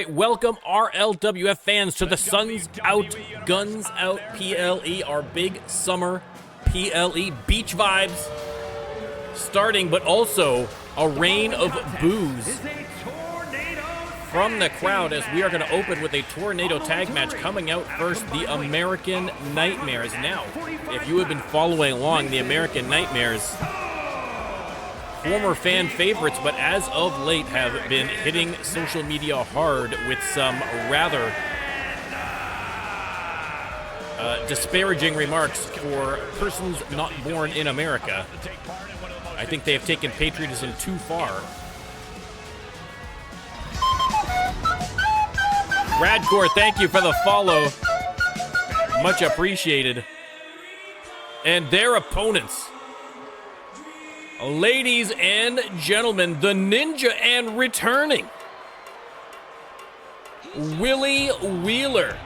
right, welcome RLWF fans to the Suns Out, Guns Out PLE, our big summer PLE beach vibes starting, but also a rain of boos from the crowd as we are going to open with a tornado tag match. Coming out first, the American Nightmares. Now, if you have been following along, the American Nightmares, former fan favorites, but as of late have been hitting social media hard with some rather disparaging remarks for persons not born in America. I think they have taken patriotism too far. Radcore, thank you for the follow. Much appreciated. And their opponents, ladies and gentlemen, the Ninja and returning Willie Wheeler.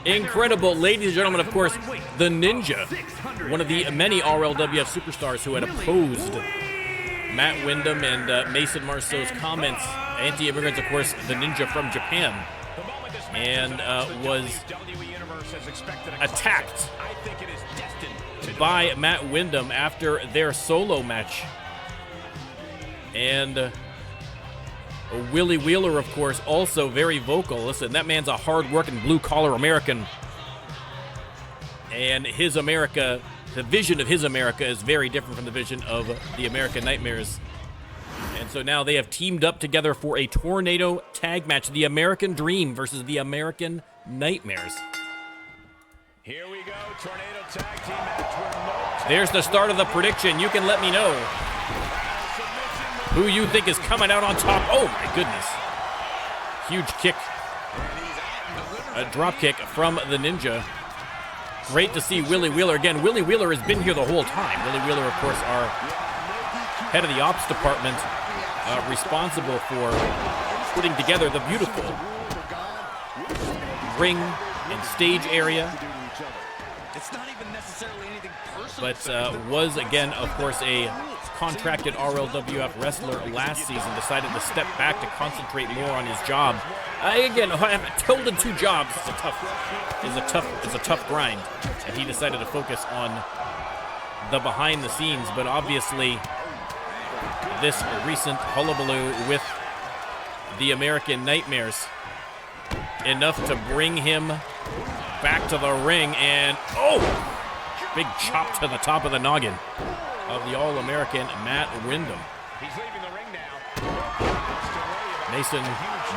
Incredible, ladies and gentlemen, of course, the Ninja, one of the many RLWF superstars who had opposed Matt Windham and Mason Marceau's comments. Anti-immigrants, of course, the Ninja from Japan, and was attacked by Matt Windham after their solo match. And Willie Wheeler, of course, also very vocal. Listen, that man's a hard-working, blue-collar American, and his America, the vision of his America is very different from the vision of the American Nightmares. And so now they have teamed up together for a tornado tag match, the American Dream versus the American Nightmares. Here we go, tornado tag team match. There's the start of the prediction. You can let me know who you think is coming out on top. Oh my goodness. Huge kick. A drop kick from the Ninja. Great to see Willie Wheeler. Again, Willie Wheeler has been here the whole time. Willie Wheeler, of course, our head of the ops department, responsible for putting together the beautiful ring and stage area. But was, again, of course, a contracted RLWF wrestler last season, decided to step back to concentrate more on his job. Again, held in two jobs is a tough grind, and he decided to focus on the behind the scenes. But obviously, this recent hullabaloo with the American Nightmares, enough to bring him back to the ring, and big chop to the top of the noggin of the All-American Matt Windham. He's leaving the ring now. Mason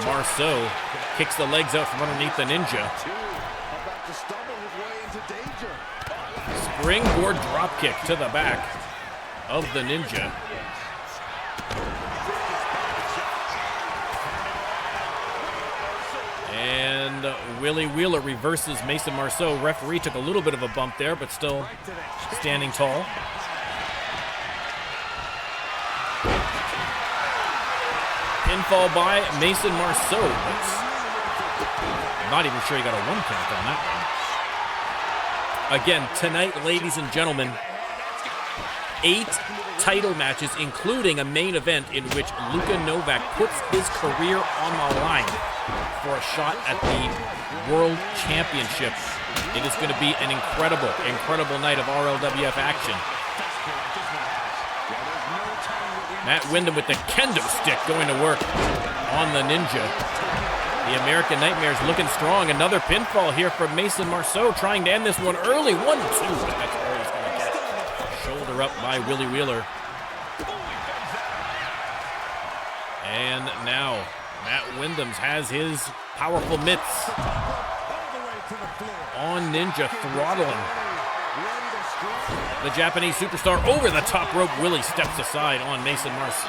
Marceau kicks the legs out from underneath the Ninja. Springboard drop kick to the back of the Ninja. And Willie Wheeler reverses Mason Marceau. Referee took a little bit of a bump there, but still standing tall. Pinfall by Mason Marceau. I'm not even sure he got a 1 count on that one. Again, tonight, ladies and gentlemen, 8 title matches, including a main event in which Luka Novak puts his career on the line for a shot at the World Championship. It is going to be an incredible, incredible night of RLWF action. Matt Windham with the kendo stick going to work on the Ninja. The American Nightmares looking strong. Another pinfall here from Mason Marceau, trying to end this one early. 1-2, but that's where he's going to get. Shoulder up by Willie Wheeler. And now Matt Windham has his powerful mitts on Ninja, throttling the Japanese superstar over the top rope. Willie steps aside on Mason Marceau.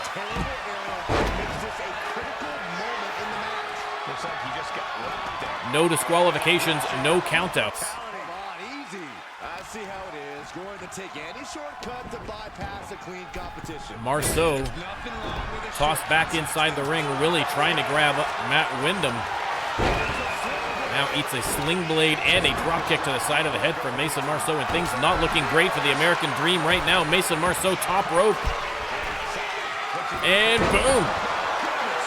No disqualifications, no countouts. Marceau tossed back inside the ring. Willie trying to grab Matt Windham. Now eats a sling blade and a drop kick to the side of the head from Mason Marceau, and things not looking great for the American Dream right now. Mason Marceau top rope. And boom.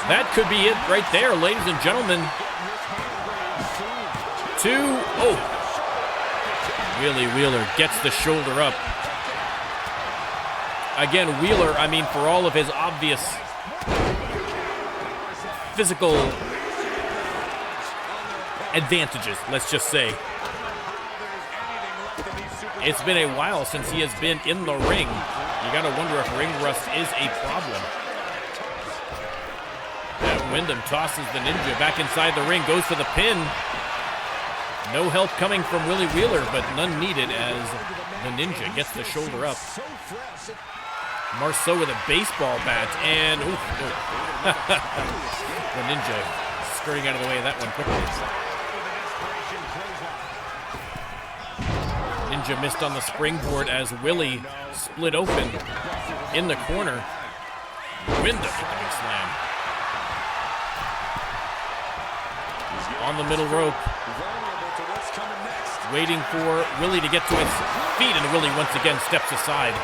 That could be it right there, ladies and gentlemen. 2-0. Wheeler gets the shoulder up. Again, Wheeler, I mean, for all of his obvious physical advantages, let's just say. It's been a while since he has been in the ring. You gotta wonder if ring rust is a problem. Wyndham tosses the Ninja back inside the ring, goes for the pin. No help coming from Willie Wheeler, but none needed as the Ninja gets the shoulder up. Marceau with a baseball bat, and the Ninja skirting out of the way of that one quickly. Ninja missed on the springboard as Willie split open in the corner. Wyndham with the big slam. On the middle rope, waiting for Willie to get to his feet, and Willie once again steps aside.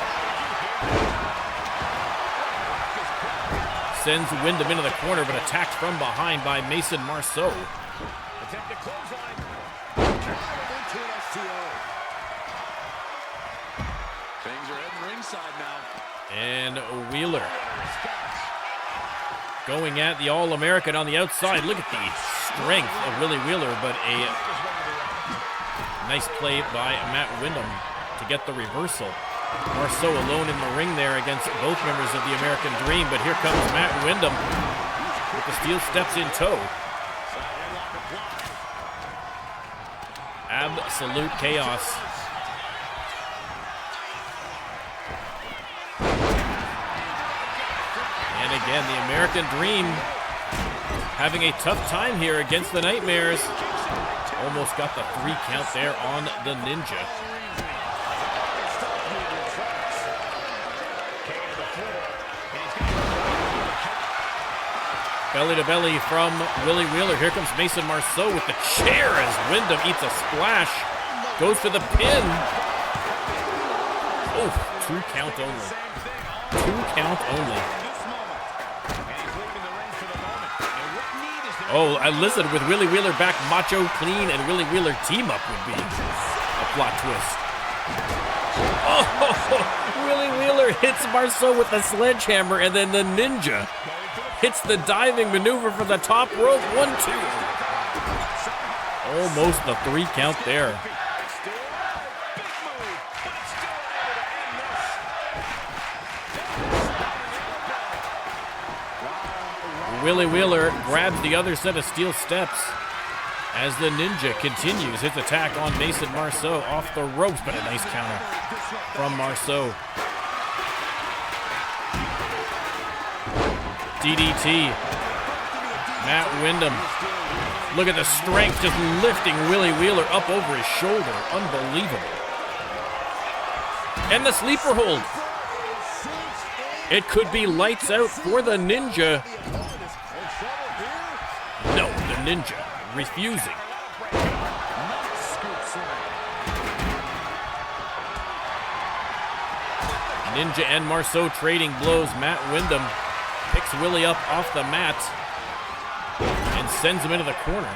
Sends Wyndham into the corner, but attacked from behind by Mason Marceau. Things are heading ringside now. And Wheeler going at the All-American on the outside. Look at the strength of Willie Wheeler, but a nice play by Matt Wyndham to get the reversal. Marceau alone in the ring there against both members of the American Dream, but here comes Matt Wyndham with the steel steps in tow. Absolute chaos. And again, the American Dream having a tough time here against the Nightmares. Almost got the 3 count there on the Ninja. Belly to belly from Willie Wheeler. Here comes Mason Marceau with the chair as Wyndham eats a splash. Goes for the pin. Oh, 2 count only. 2 count only. Oh, listen, with Willie Wheeler back, Macho Clean and Willie Wheeler team up would be a plot twist. Oh, Willie Wheeler hits Marceau with a sledgehammer, and then the Ninja hits the diving maneuver for the top rope. 1-2. Almost the 3 count there. Willie Wheeler grabs the other set of steel steps as the Ninja continues his attack on Mason Marceau off the ropes, but a nice counter from Marceau. DDT. Matt Wyndham. Look at the strength, just lifting Willie Wheeler up over his shoulder. Unbelievable. And the sleeper hold. It could be lights out for the Ninja. No, the Ninja refusing. Ninja and Marceau trading blows. Matt Wyndham picks Willie up off the mat and sends him into the corner.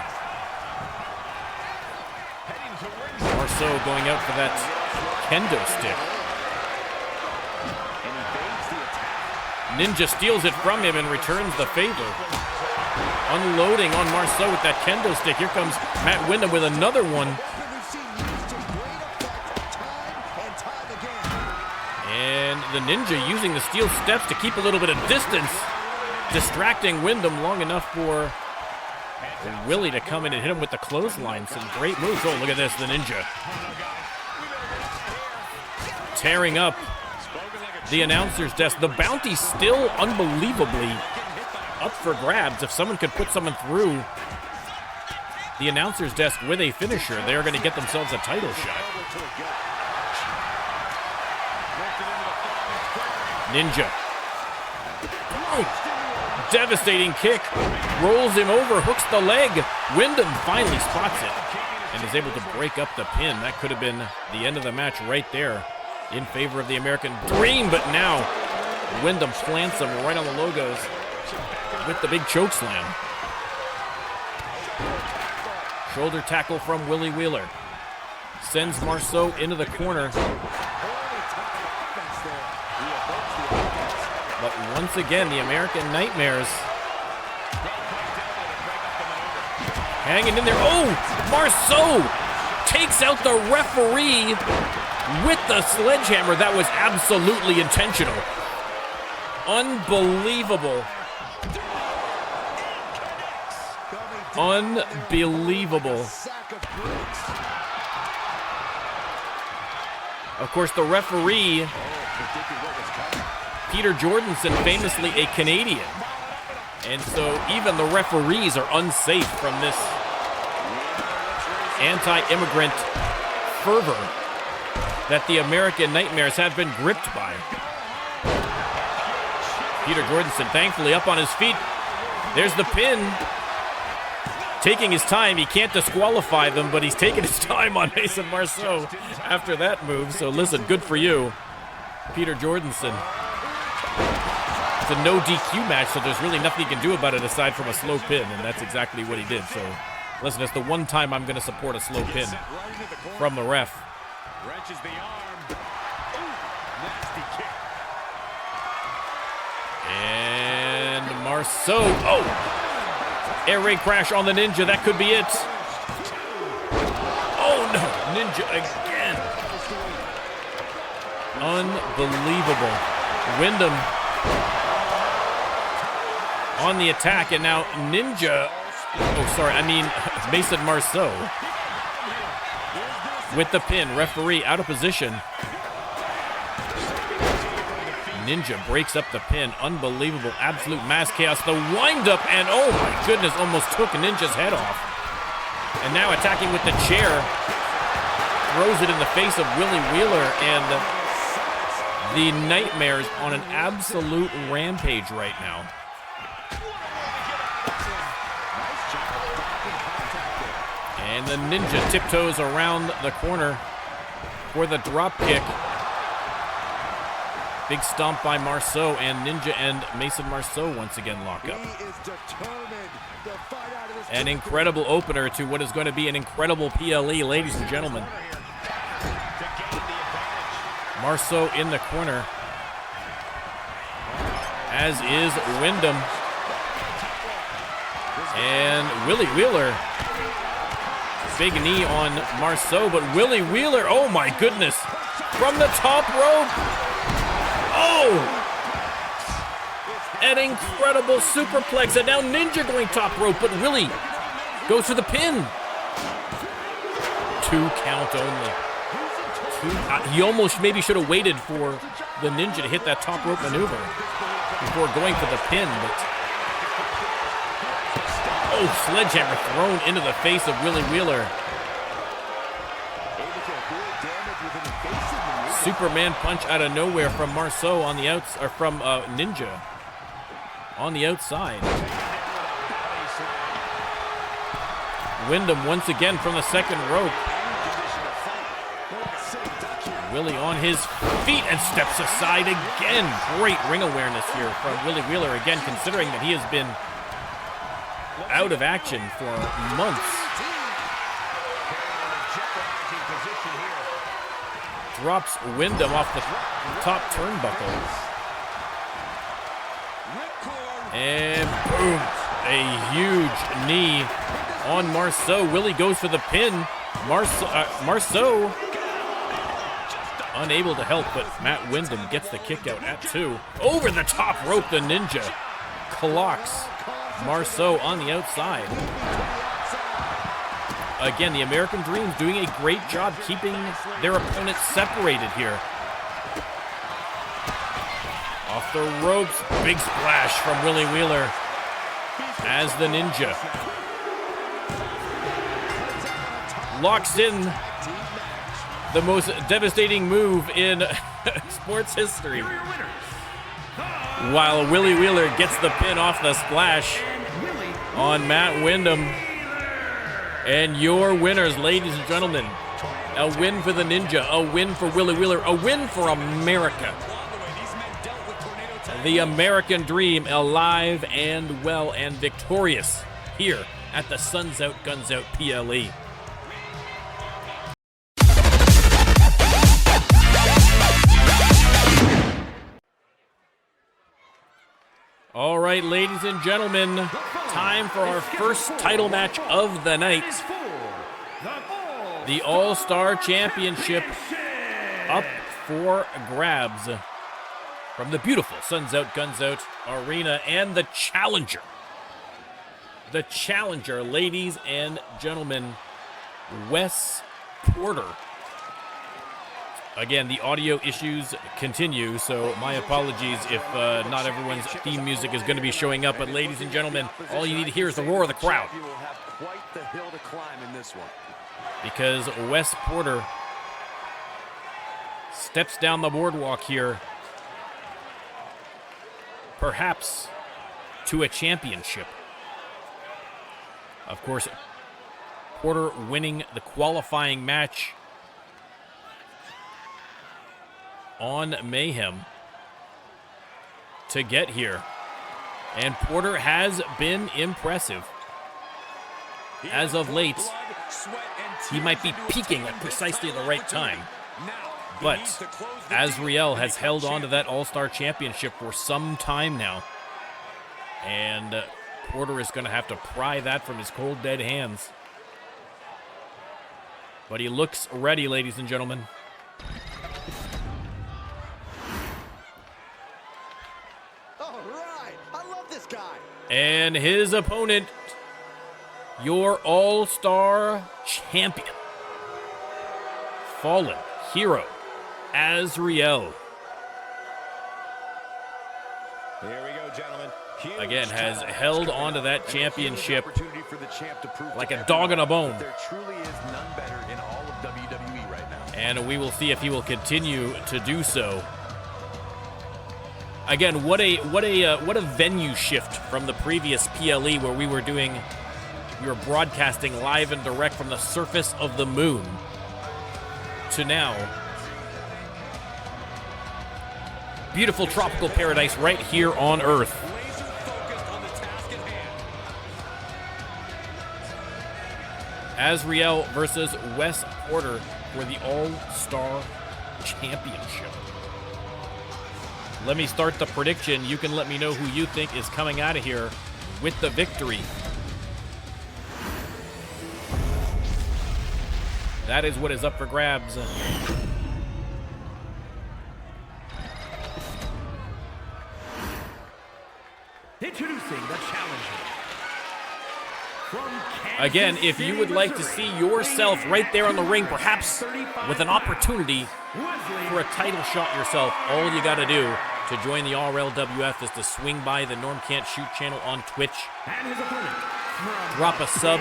Marceau going out for that kendo stick. Ninja steals it from him and returns the favor. Unloading on Marceau with that kendo stick. Here comes Matt Wyndham with another one. And the Ninja using the steel steps to keep a little bit of distance, distracting Wyndham long enough for Willie to come in and hit him with the clothesline. Some great moves. Oh, look at this, the Ninja. Tearing up the announcer's desk. The bounty still unbelievably up for grabs. If someone could put someone through the announcer's desk with a finisher, they're going to get themselves a title shot. Ninja. Oh, devastating kick. Rolls him over, hooks the leg. Wyndham finally spots it and is able to break up the pin. That could have been the end of the match right there in favor of the American Dream, but now Wyndham plants him right on the logos. with the big choke slam. Shoulder tackle from Willie Wheeler. Sends Marceau into the corner. But once again, the American Nightmares hanging in there. Oh, Marceau takes out the referee with the sledgehammer. That was absolutely intentional. Unbelievable. Unbelievable. Of course, the referee, Peter Jordanson, famously a Canadian. And so even the referees are unsafe from this anti-immigrant fervor that the American Nightmares have been gripped by. Peter Jordanson thankfully up on his feet. There's the pin. Taking his time. He can't disqualify them, but he's taking his time on Mason Marceau after that move. So listen, good for you, Peter Jordanson. It's a no DQ match, so there's really nothing you can do about it aside from a slow pin, and that's exactly what he did. So listen, it's the one time I'm going to support a slow pin from the ref. Wrenches the arm. Ooh, nasty kick. And Marceau. Oh! Air raid crash on the Ninja. That could be it. Oh, no. Ninja again. Unbelievable. Wyndham on the attack, and now Ninja. Oh, sorry. I mean, Mason Marceau with the pin. Referee out of position. Ninja breaks up the pin. Unbelievable. Absolute mass chaos. The windup, and oh my goodness, almost took Ninja's head off. And now attacking with the chair. Throws it in the face of Willie Wheeler, and the Nightmares on an absolute rampage right now. And the Ninja tiptoes around the corner for the drop kick. Big stomp by Marceau, and Ninja and Mason Marceau once again lock up. An incredible opener to what is going to be an incredible PLE, ladies and gentlemen. Marceau in the corner, as is Wyndham. And Willie Wheeler. Big knee on Marceau, but Willie Wheeler, oh my goodness, from the top rope. Oh! An incredible superplex, and now Ninja going top rope, but Willie goes for the pin. 2 count only. He almost maybe should have waited for the Ninja to hit that top rope maneuver before going for the pin, but oh, sledgehammer thrown into the face of Willie Wheeler. Superman punch out of nowhere from Marceau on the outs, or from Ninja on the outside. Wyndham once again from the second rope. Willie on his feet and steps aside again. Great ring awareness here from Willie Wheeler again, considering that he has been out of action for months. Drops Wyndham off the top turnbuckle. And boom, a huge knee on Marceau. Willie goes for the pin. Marceau unable to help, but Matt Wyndham gets the kick out at 2. Over the top rope, the Ninja clocks Marceau on the outside. Again, the American Dream doing a great job keeping their opponents separated here. Off the ropes, big splash from Willie Wheeler as the Ninja locks in the most devastating move in sports history. While Willie Wheeler gets the pin off the splash on Matt Wyndham. And your winners, ladies and gentlemen. A win for the Ninja, a win for Willie Wheeler, a win for America. the American Dream alive and well and victorious here at the Suns Out, Guns Out PLE. All right, ladies and gentlemen, time for our first title match of the night. The All-Star Championship up for grabs from the beautiful Suns Out, Guns Out Arena, and the challenger, ladies and gentlemen, Wes Porter. Again, the audio issues continue, so my apologies if not everyone's theme music is going to be showing up. But ladies and gentlemen, all you need to hear is the roar of the crowd. You will have quite the hill to climb in this one. Because Wes Porter steps down the boardwalk here, perhaps to a championship. Of course, Porter winning the qualifying match on Mayhem to get here. And Porter has been impressive. As of late, he might be peaking at precisely the right time. But Azriel has held on to that All-Star Championship for some time now. And Porter is going to have to pry that from his cold, dead hands. But he looks ready, ladies and gentlemen. And his opponent, your All-Star Champion, fallen hero, Azriel. Here we go, gentlemen. Again, has held on to that championship like a dog on a bone. There truly is none better in all of WWE right now. And we will see if he will continue to do so. Again, what a venue shift from the previous PLE where we were broadcasting live and direct from the surface of the moon to now. Beautiful tropical paradise right here on Earth. Azriel versus Wes Porter for the All-Star Championship. Let me start the prediction. You can let me know who you think is coming out of here with the victory. That is what is up for grabs. Introducing the challenger. Again, if you would like to see yourself right there on the ring, perhaps with an opportunity for a title shot yourself, all you got to do to join the RLWF is to swing by the NormCantShoot channel on Twitch, drop a sub,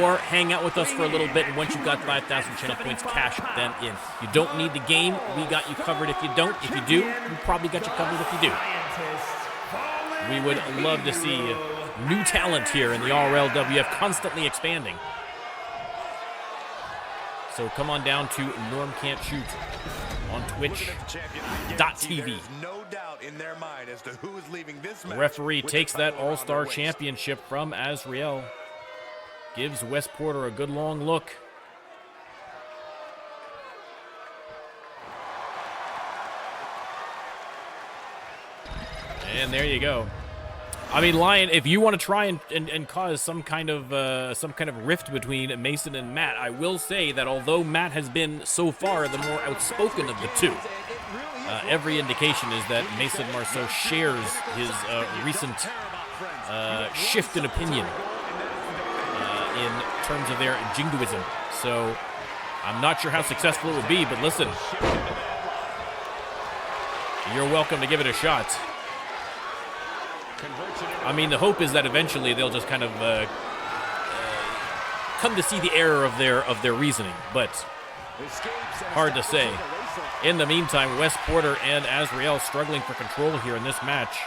or hang out with us for a little bit, and once you've got 5,000 channel points, cash them in. You don't need the game. We got you covered if you don't. If you do, we probably got you covered if you do. We would love to see new talent here in the RLWF, constantly expanding. So come on down to NormCantShoot on Twitch.tv. No doubt in their mind as to who is leaving this match. Referee takes that All-Star Championship from Azriel. Gives Wes Porter a good long look. And there you go. I mean, Lion, if you want to try and cause some kind of rift between Mason and Matt, I will say that although Matt has been so far the more outspoken of the two, every indication is that Mason Marceau shares his recent shift in opinion in terms of their jingoism. So I'm not sure how successful it would be, but listen, you're welcome to give it a shot. I mean, the hope is that eventually they'll just kind of come to see the error of their reasoning, but hard to say. In the meantime, Wes Porter and Azriel struggling for control here in this match.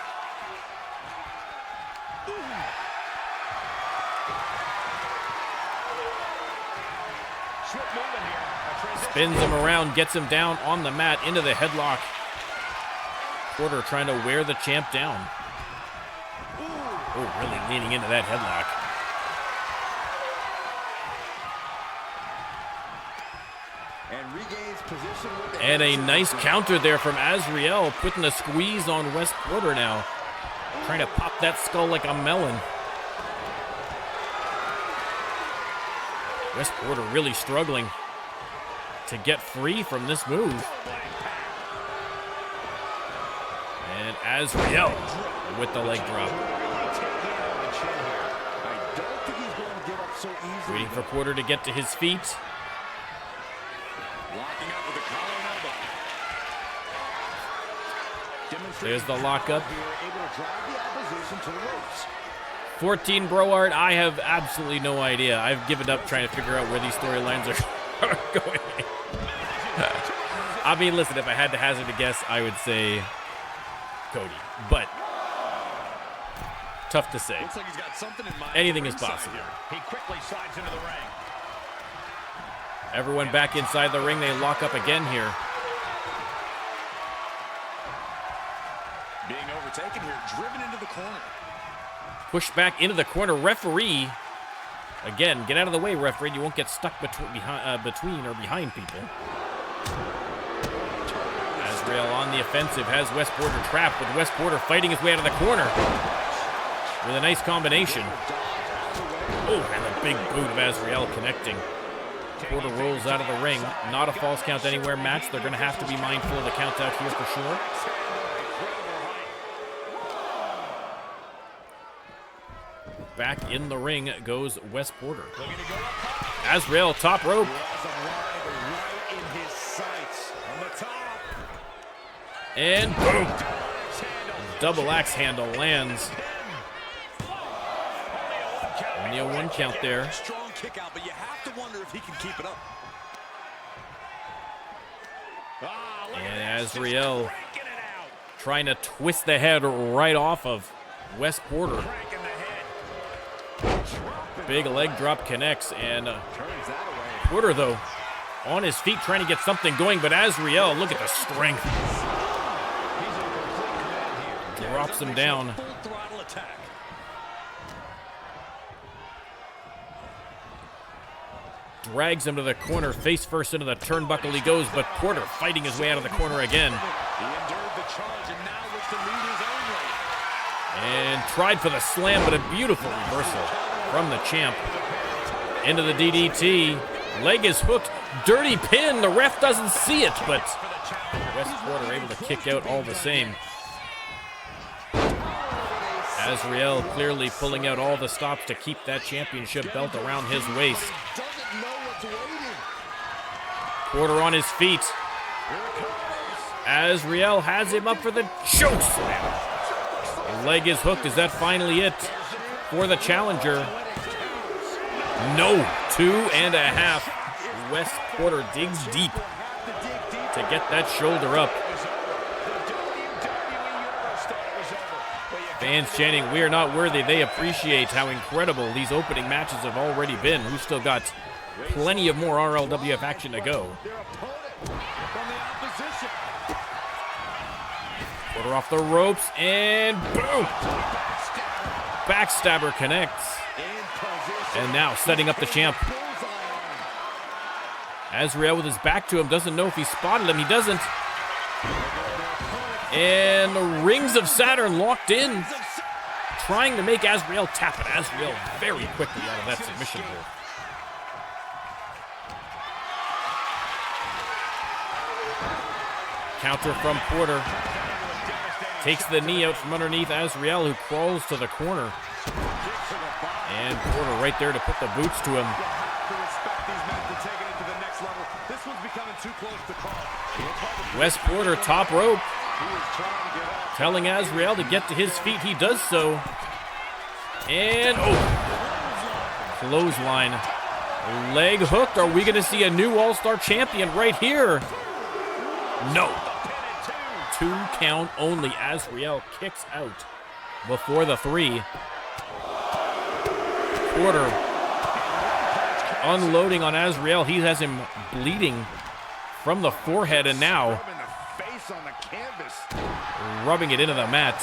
Spins him around, gets him down on the mat into the headlock. Porter trying to wear the champ down. Oh, really leaning into that headlock. And regains position with the And a nice counter there from Azriel, putting a squeeze on Wes Porter now. Trying to pop that skull like a melon. Wes Porter really struggling to get free from this move. And Azriel with the leg drop. Waiting for Porter to get to his feet. Locking up with a collar and elbow. There's the lockup. Able to drive the opposition to the ropes. 14 Bro Art, I have absolutely no idea. I've given up trying to figure out where these storylines are going. I mean, listen, if I had to hazard a guess, I would say Cody. But tough to say. Looks like he's got something in mind. Anything is possible. He quickly slides into the ring. Everyone back inside the ring. They lock up again here. Being overtaken here, driven into the corner. Pushed back into the corner. Referee, again, get out of the way, referee. You won't get stuck between or behind people. Azriel on the offensive, has Wes Porter trapped, with Wes Porter fighting his way out of the corner with a nice combination. Oh, and a big boot of Azriel connecting. Porter rolls out of the ring. Not a false count anywhere match. They're going to have to be mindful of the count out here for sure. Back in the ring goes Wes Porter. Azriel, top rope. And boom. Double axe handle lands. Only a 1 count there. Strong kick out, but you have to wonder if he can keep it up. And Azriel trying to twist the head right off of Wes Porter. Big leg drop connects, and Porter, though, on his feet trying to get something going, but Azriel, look at the strength. Drops him down. Drags him to the corner, face first into the turnbuckle he goes, but Porter fighting his way out of the corner again. And tried for the slam, but a beautiful reversal from the champ. Into the DDT. Leg is hooked. Dirty pin. The ref doesn't see it, but Wes Porter able to kick out all the same. Azriel clearly pulling out all the stops to keep that championship belt around his waist. Porter on his feet. Azriel has him up for the choke slam. The leg is hooked. Is that finally it for the challenger? No. 2.5. Wes Porter digs deep to get that shoulder up. Fans chanting, "We are not worthy." They appreciate how incredible these opening matches have already been. We've still got plenty of more RLWF action to go. Porter off the ropes, and boom! Backstabber connects. And now setting up the champ. Azriel with his back to him, doesn't know if he spotted him. He doesn't. And the Rings of Saturn locked in, trying to make Azriel tap it. Azriel very quickly out of that submission hold. Counter from Porter. Takes the knee out from underneath Azriel, who crawls to the corner. And Porter right there to put the boots to him. Wes Porter, top rope. Telling Azriel to get to his feet. He does so. And, clothesline. Leg hooked. Are we going to see a new All-Star champion right here? No. 2 count only. Azriel kicks out before the 3. Porter unloading on Azriel. He has him bleeding from the forehead, and now rubbing it into the mat.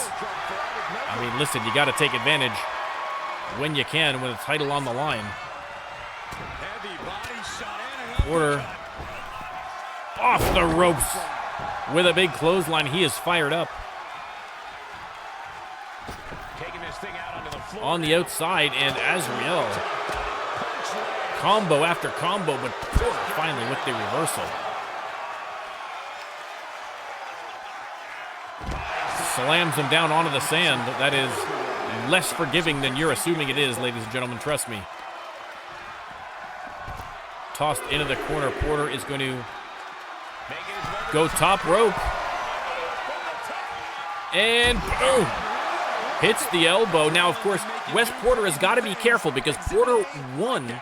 I mean, listen, you got to take advantage when you can with a title on the line. Porter off the ropes with a big clothesline. He is fired up. On the outside, and Azrael. Combo after combo, but Porter finally with the reversal. Slams him down onto the sand. That is less forgiving than you're assuming it is, ladies and gentlemen. Trust me. Tossed into the corner. Porter is going to go top rope. And boom! Hits the elbow. Now, of course, Wes Porter has got to be careful because Porter won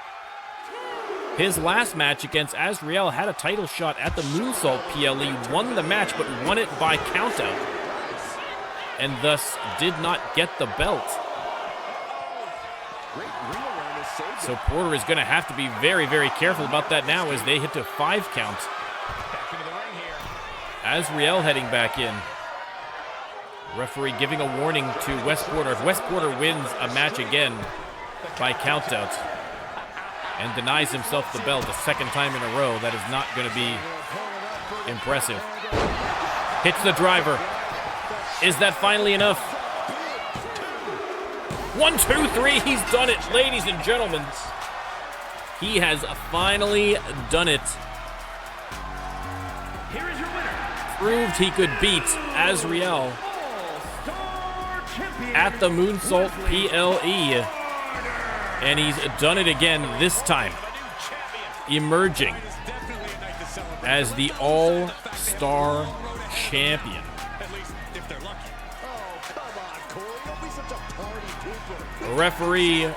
his last match against Azrael, had a title shot at the Moonsault PLE, won the match, but won it by countout, and thus did not get the belt. So Porter is going to have to be very, very careful about that now as they hit to 5 count. Azrael heading back in. Referee giving a warning to Wes Porter. If Wes Porter wins a match again by countout and denies himself the belt a second time in a row, that is not going to be impressive. Hits the driver. Is that finally enough? 1, 2, 3, he's done it, ladies and gentlemen. He has finally done it. Here is your winner. Proved he could beat Azrael at the Moonsault PLE. And he's done it again, this time emerging as the All-Star Champion. Referee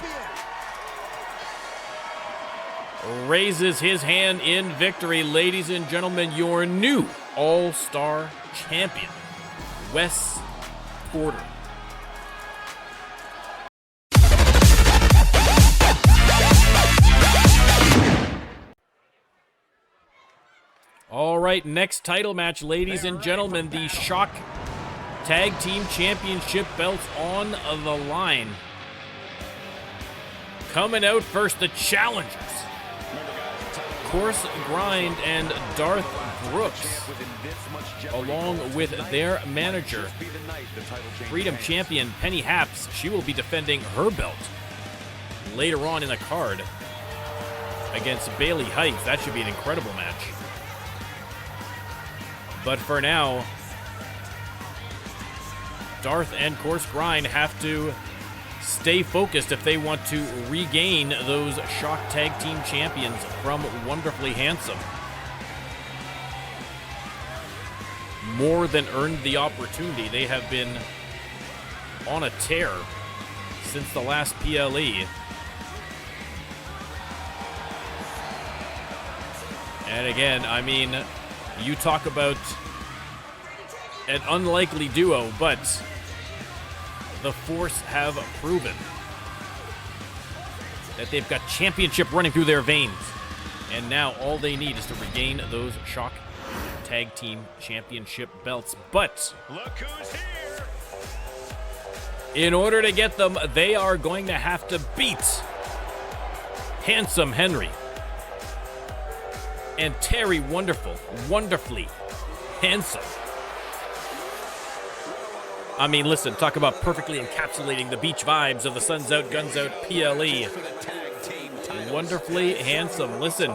raises his hand in victory. Ladies and gentlemen, your new All-Star Champion, Wes Porter. All right, next title match, ladies and gentlemen, the Shock Tag Team Championship belts on the line. Coming out first, the challengers. Course Grind and Darth Brooks, along with their manager, Freedom Champion Penny Haps. She will be defending her belt later on in the card against Bailey Heights. That should be an incredible match. But for now, Darth and Course Grind have to stay focused if they want to regain those Shock Tag Team Champions from Wonderfully Handsome. More than earned the opportunity. They have been on a tear since the last PLE. And again, I mean, you talk about an unlikely duo, but the Force have proven that they've got championship running through their veins. And now all they need is to regain those Shock Tag Team Championship belts. But Look who's here. in order to get them, they are going to have to beat Handsome Henry and Terry Wonderfully Handsome. I mean, listen, talk about perfectly encapsulating the beach vibes of the Suns Out, Guns Out PLE. Wonderfully Handsome. Listen,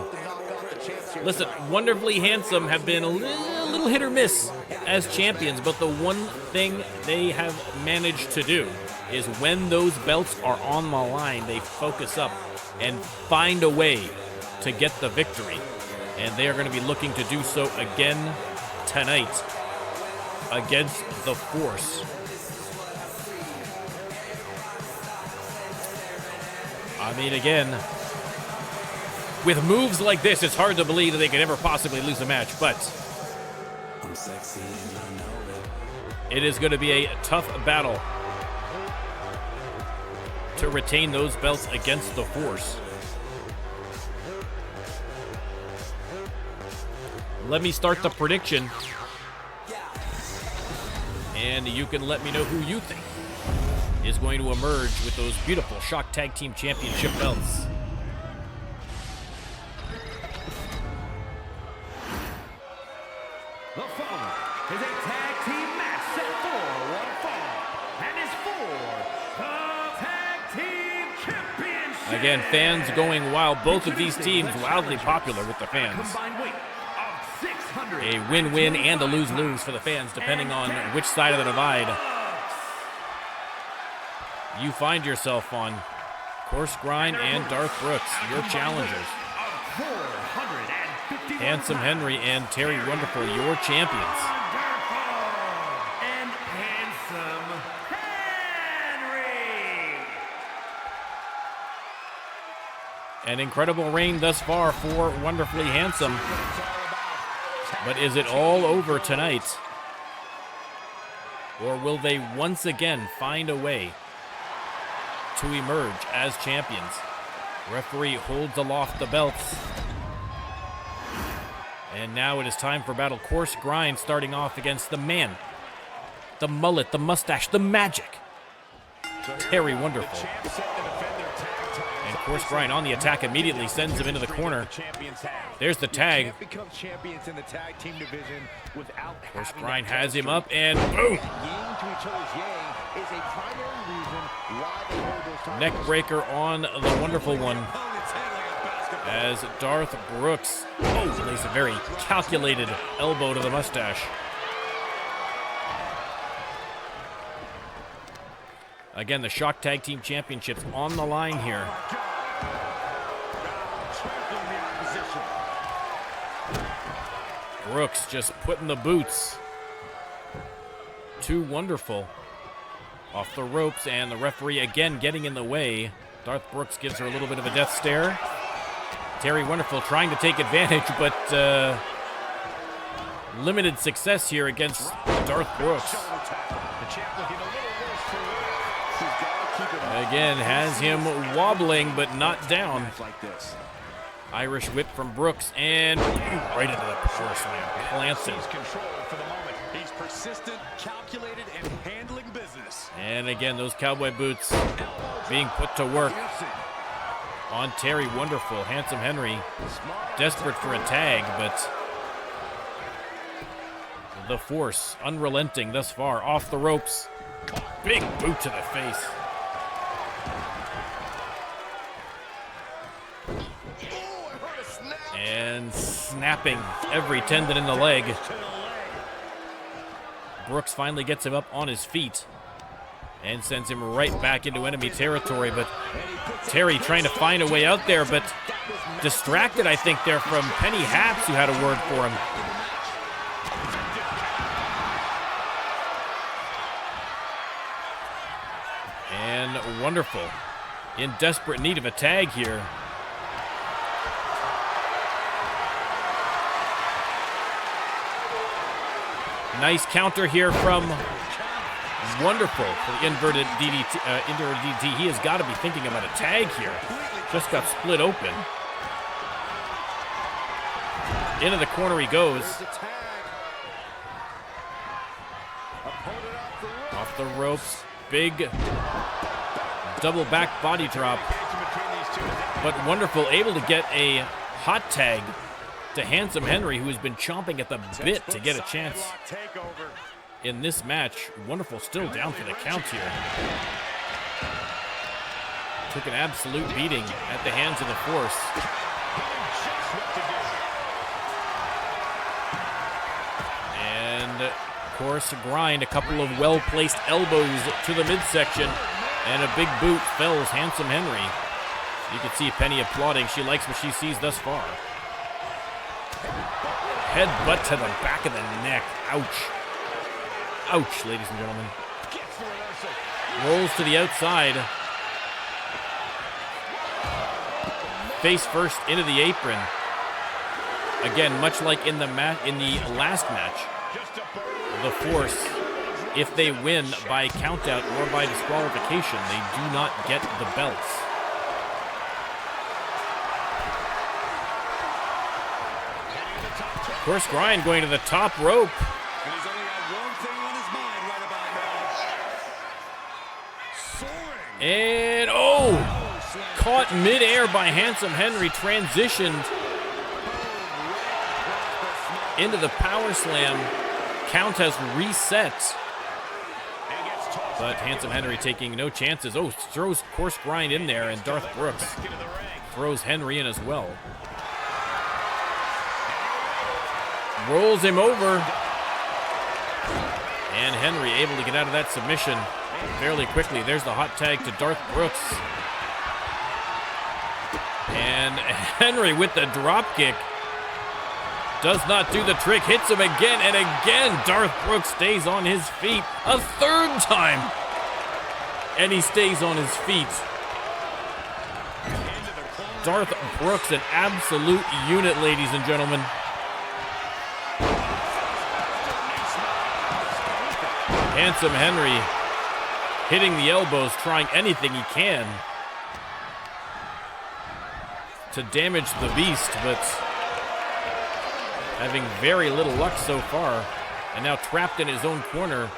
Wonderfully Handsome have been a little hit or miss as champions, but the one thing they have managed to do is when those belts are on the line, they focus up and find a way to get the victory. And they are going to be looking to do so again tonight against the Force. I mean, again, with moves like this, it's hard to believe that they could ever possibly lose a match, but I'm sexy and I know it. it is going to be a tough battle to retain those belts against the Force. Let me start the prediction. And you can let me know who you think is going to emerge with those beautiful Shock Tag Team Championship belts. The following is a tag team match set for one fall, and is for the tag team championship. Again, fans going wild. Both of these teams wildly popular with the fans. Combined weight of 600. A win-win and a lose-lose for the fans, depending on which side of the divide you find yourself on. Course Grind and Darth Brooks, your challengers. Handsome Henry and Terry Wonderful, your champions. And Handsome Henry. An incredible reign thus far for Wonderfully Handsome. But is it all over tonight? Or will they once again find a way to emerge as champions? Referee holds aloft the belts. And now it is time for battle. Course Grind starting off against the man, the mullet, the mustache, the magic, Terry Wonderful. And Course Grind on the attack immediately sends him into the corner. There's the tag. Course Grind has him up and boom! Neck breaker on the Wonderful One. As Darth Brooks lays a very calculated elbow to the mustache. Again, the Shock Tag Team Championships on the line here. Brooks just putting the boots. Too Wonderful off the ropes, and the referee again getting in the way. Darth Brooks gives her a little bit of a death stare. Terry Wonderful trying to take advantage, but limited success here against Darth Brooks. Again, has him wobbling, but not down. Irish whip from Brooks, and right into the power slam. Plants it. He's persistent, calculated, and handling business. And again, those cowboy boots being put to work on Terry Wonderful. Handsome Henry desperate for a tag, but the force unrelenting thus far. Off the ropes. Big boot to the face. And snapping every tendon in the leg. Brooks finally gets him up on his feet and sends him right back into enemy territory, but Terry trying to find a way out there, but distracted, I think, there from Penny Haps, who had a word for him. And Wonderful in desperate need of a tag here. Nice counter here from Wonderful for the inverted DDT. He has got to be thinking about a tag here. Just got split open. Into the corner he goes. Off the ropes. Big double back body drop. But Wonderful able to get a hot tag to Handsome Henry, who has been chomping at the bit to get a chance in this match. Wonderful still down for the count here. Took an absolute beating at the hands of the Force. And Course Grind, a couple of well-placed elbows to the midsection, and a big boot fells Handsome Henry. You can see Penny applauding. She likes what she sees thus far. Headbutt to the back of the neck. Ouch. Ouch, ladies and gentlemen. Rolls to the outside. Face first into the apron. Again, much like in the last match, the Force, if they win by countout or by disqualification, they do not get the belts. Course Grind going to the top rope. And he's only got one thing on his mind right And, oh, caught midair by Handsome Henry, transitioned into the power slam. Count has reset. But Handsome Henry taking no chances. Oh, throws course grind in there, and Darth Brooks throws Henry in as well. Rolls him over. And Henry able to get out of that submission fairly quickly. There's the hot tag to Darth Brooks. And Henry with the drop kick. Does not do the trick, hits him again, and again Darth Brooks stays on his feet a third time. And he stays on his feet. Darth Brooks, an absolute unit, ladies and gentlemen. Handsome Henry hitting the elbows, trying anything he can to damage the beast, but having very little luck so far. And now trapped in his own corner.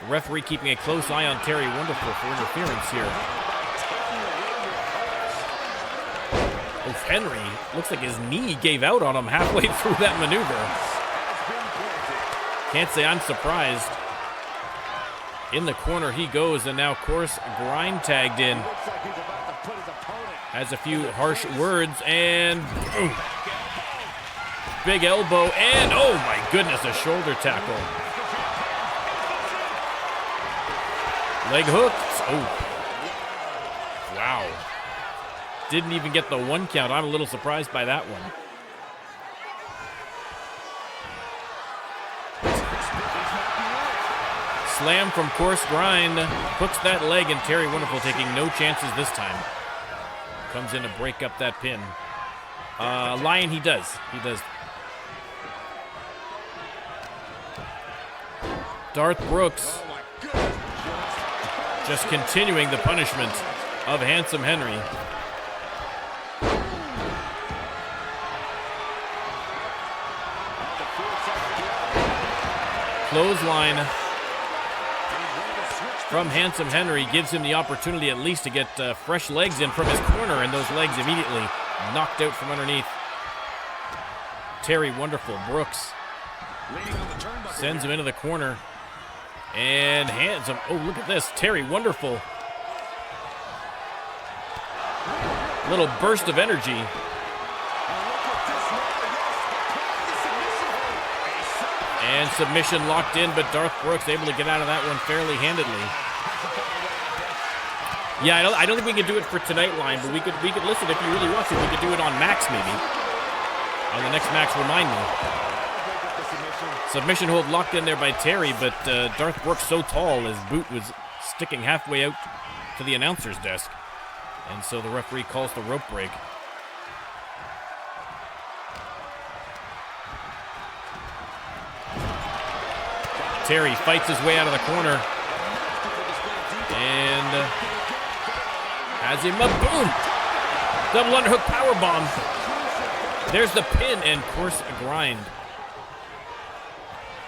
The referee keeping a close eye on Terry Wonderful for interference here. Oh, Henry, looks like his knee gave out on him halfway through that maneuver. Can't say I'm surprised. In the corner he goes, and now, of course, grind tagged in. Has a few harsh words, and boom. Big elbow, and oh my goodness, a shoulder tackle. Leg hooks. Oh. Wow. Didn't even get the 1 count. I'm a little surprised by that one. Slam from course grind. Hooks that leg, and Terry Wonderful taking no chances this time. Comes in to break up that pin. Lion, he does. He does. Darth Brooks just continuing the punishment of Handsome Henry. Clothesline from Handsome Henry gives him the opportunity at least to get fresh legs in from his corner, and those legs immediately knocked out from underneath. Terry Wonderful Brooks sends him into the corner and hands him. Oh, look at this. Terry Wonderful. Little burst of energy. And submission locked in, but Darth Brooks able to get out of that one fairly handedly. Yeah, I don't think we can do it for tonight, Line, but we could listen if you really want to. We could do it on Max, maybe. On the next Max, remind me. Submission hold locked in there by Terry, but Darth Brooks so tall, his boot was sticking halfway out to the announcer's desk. And so the referee calls the rope break. Terry fights his way out of the corner. And has him up. Boom! Double underhook powerbomb. There's the pin, and course a grind.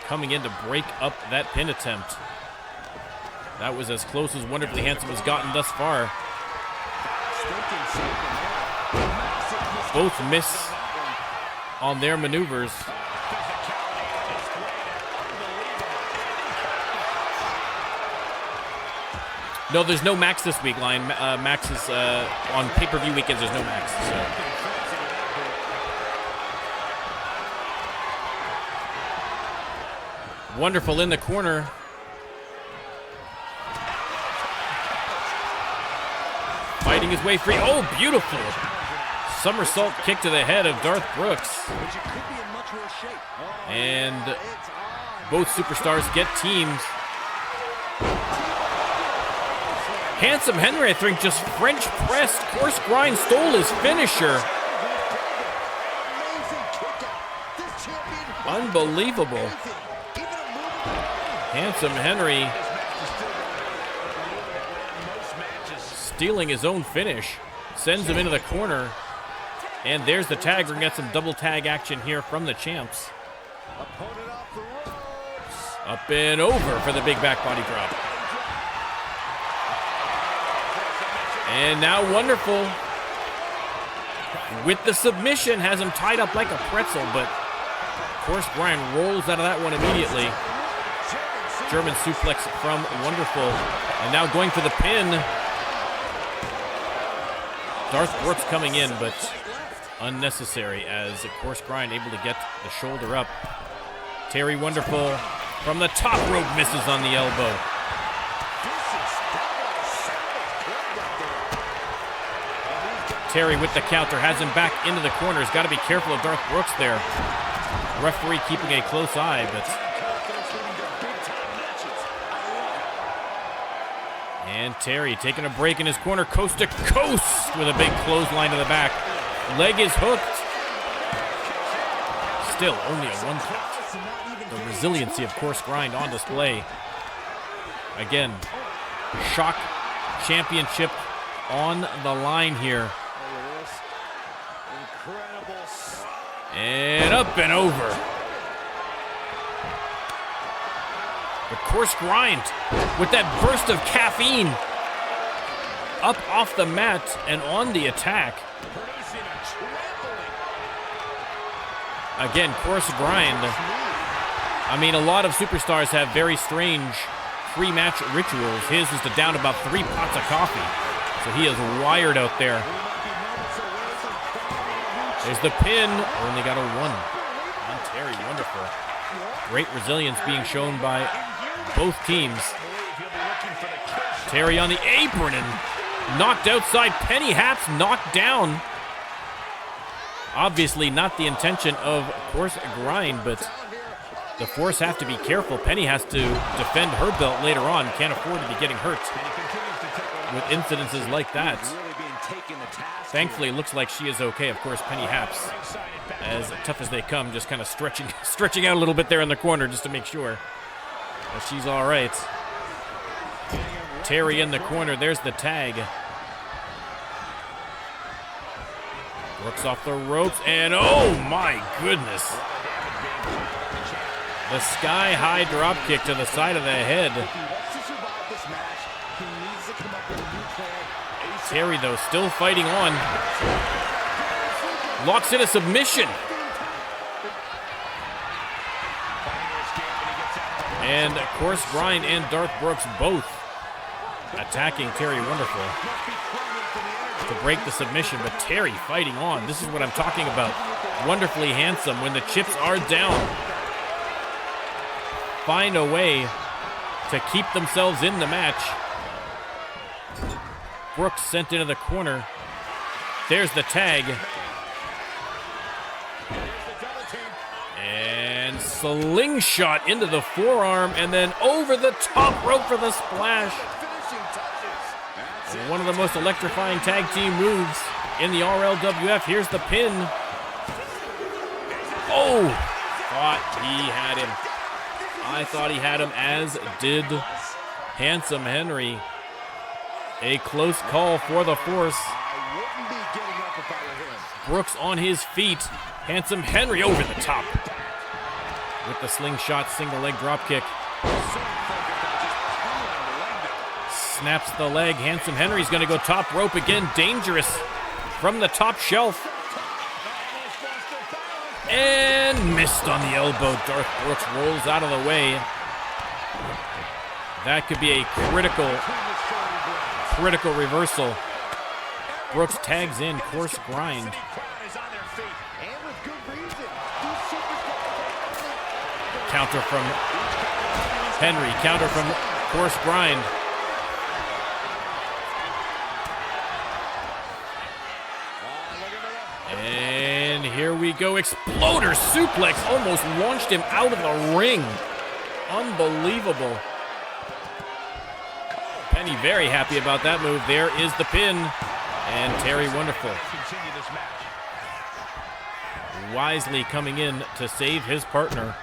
Coming in to break up that pin attempt. That was as close as Wonderfully Handsome has gotten thus far. Both miss on their maneuvers. No, there's no Max this week, Lion. Max is on pay-per-view weekends. There's no Max. So. Wonderful in the corner. Fighting his way free. Oh, beautiful. Somersault kick to the head of Darth Brooks. And both superstars get teamed. Handsome Henry, I think, just French pressed. Course grind stole his finisher. Unbelievable. Handsome Henry stealing his own finish. Sends him into the corner. And there's the tag. We're going to get some double tag action here from the champs. Up and over for the big back body drop. And now Wonderful, with the submission, has him tied up like a pretzel, but of course Brian rolls out of that one immediately. German suplex from Wonderful, and now going for the pin. Darth Brooks coming in, but unnecessary, as of course Grind able to get the shoulder up. Terry Wonderful from the top rope misses on the elbow. Terry with the counter, has him back into the corner. He's got to be careful of Darth Brooks there. Referee keeping a close eye, but... And Terry taking a break in his corner, coast to coast with a big clothesline to the back. Leg is hooked. Still only a 1 count. The resiliency, of course, Grind on display. Again, Shock Championship on the line here. And up and over. Of course, Grind with that burst of caffeine. Up off the mat and on the attack. Again, course Grind. I mean, a lot of superstars have very strange pre-match rituals. His is to down about 3 pots of coffee. So he is wired out there. There's the pin. Only got a 1 on Terry. Wonderful. Great resilience being shown by both teams. Terry on the apron and knocked outside. Penny Haps knocked down. Obviously not the intention of course Grind, but the Force have to be careful. Penny has to defend her belt later on. Can't afford to be getting hurt with incidences like that. Thankfully, it looks like she is okay. Of course, Penny Haps, as tough as they come, just kind of stretching out a little bit there in the corner just to make sure that she's all right. Terry in the corner. There's the tag. Works off the ropes, and oh my goodness. The sky-high drop kick to the side of the head. Terry, though, still fighting on. Locks in a submission. And, of course, Grind and Darth Brooks both attacking Terry Wonderful to break the submission, but Terry fighting on. This is what I'm talking about. Wonderfully handsome when the chips are down. Find a way to keep themselves in the match. Brooks sent into the corner. There's the tag. And slingshot into the forearm and then over the top rope for the splash. One of the most electrifying tag team moves in the RLWF. Here's the pin. Oh, thought he had him. I thought he had him, as did Handsome Henry. A close call for the Force. Brooks on his feet. Handsome Henry over the top with the slingshot single leg drop kick. Snaps the leg. Handsome Henry's going to go top rope again. Dangerous from the top shelf. And missed on the elbow. Darth Brooks rolls out of the way. That could be a critical reversal. Brooks tags in, course Grind. Counter from Henry. Counter from course Grind. And here we go. Exploder suplex almost launched him out of the ring. Unbelievable. Penny very happy about that move. There is the pin. And Terry Wonderful wisely coming in to save his partner.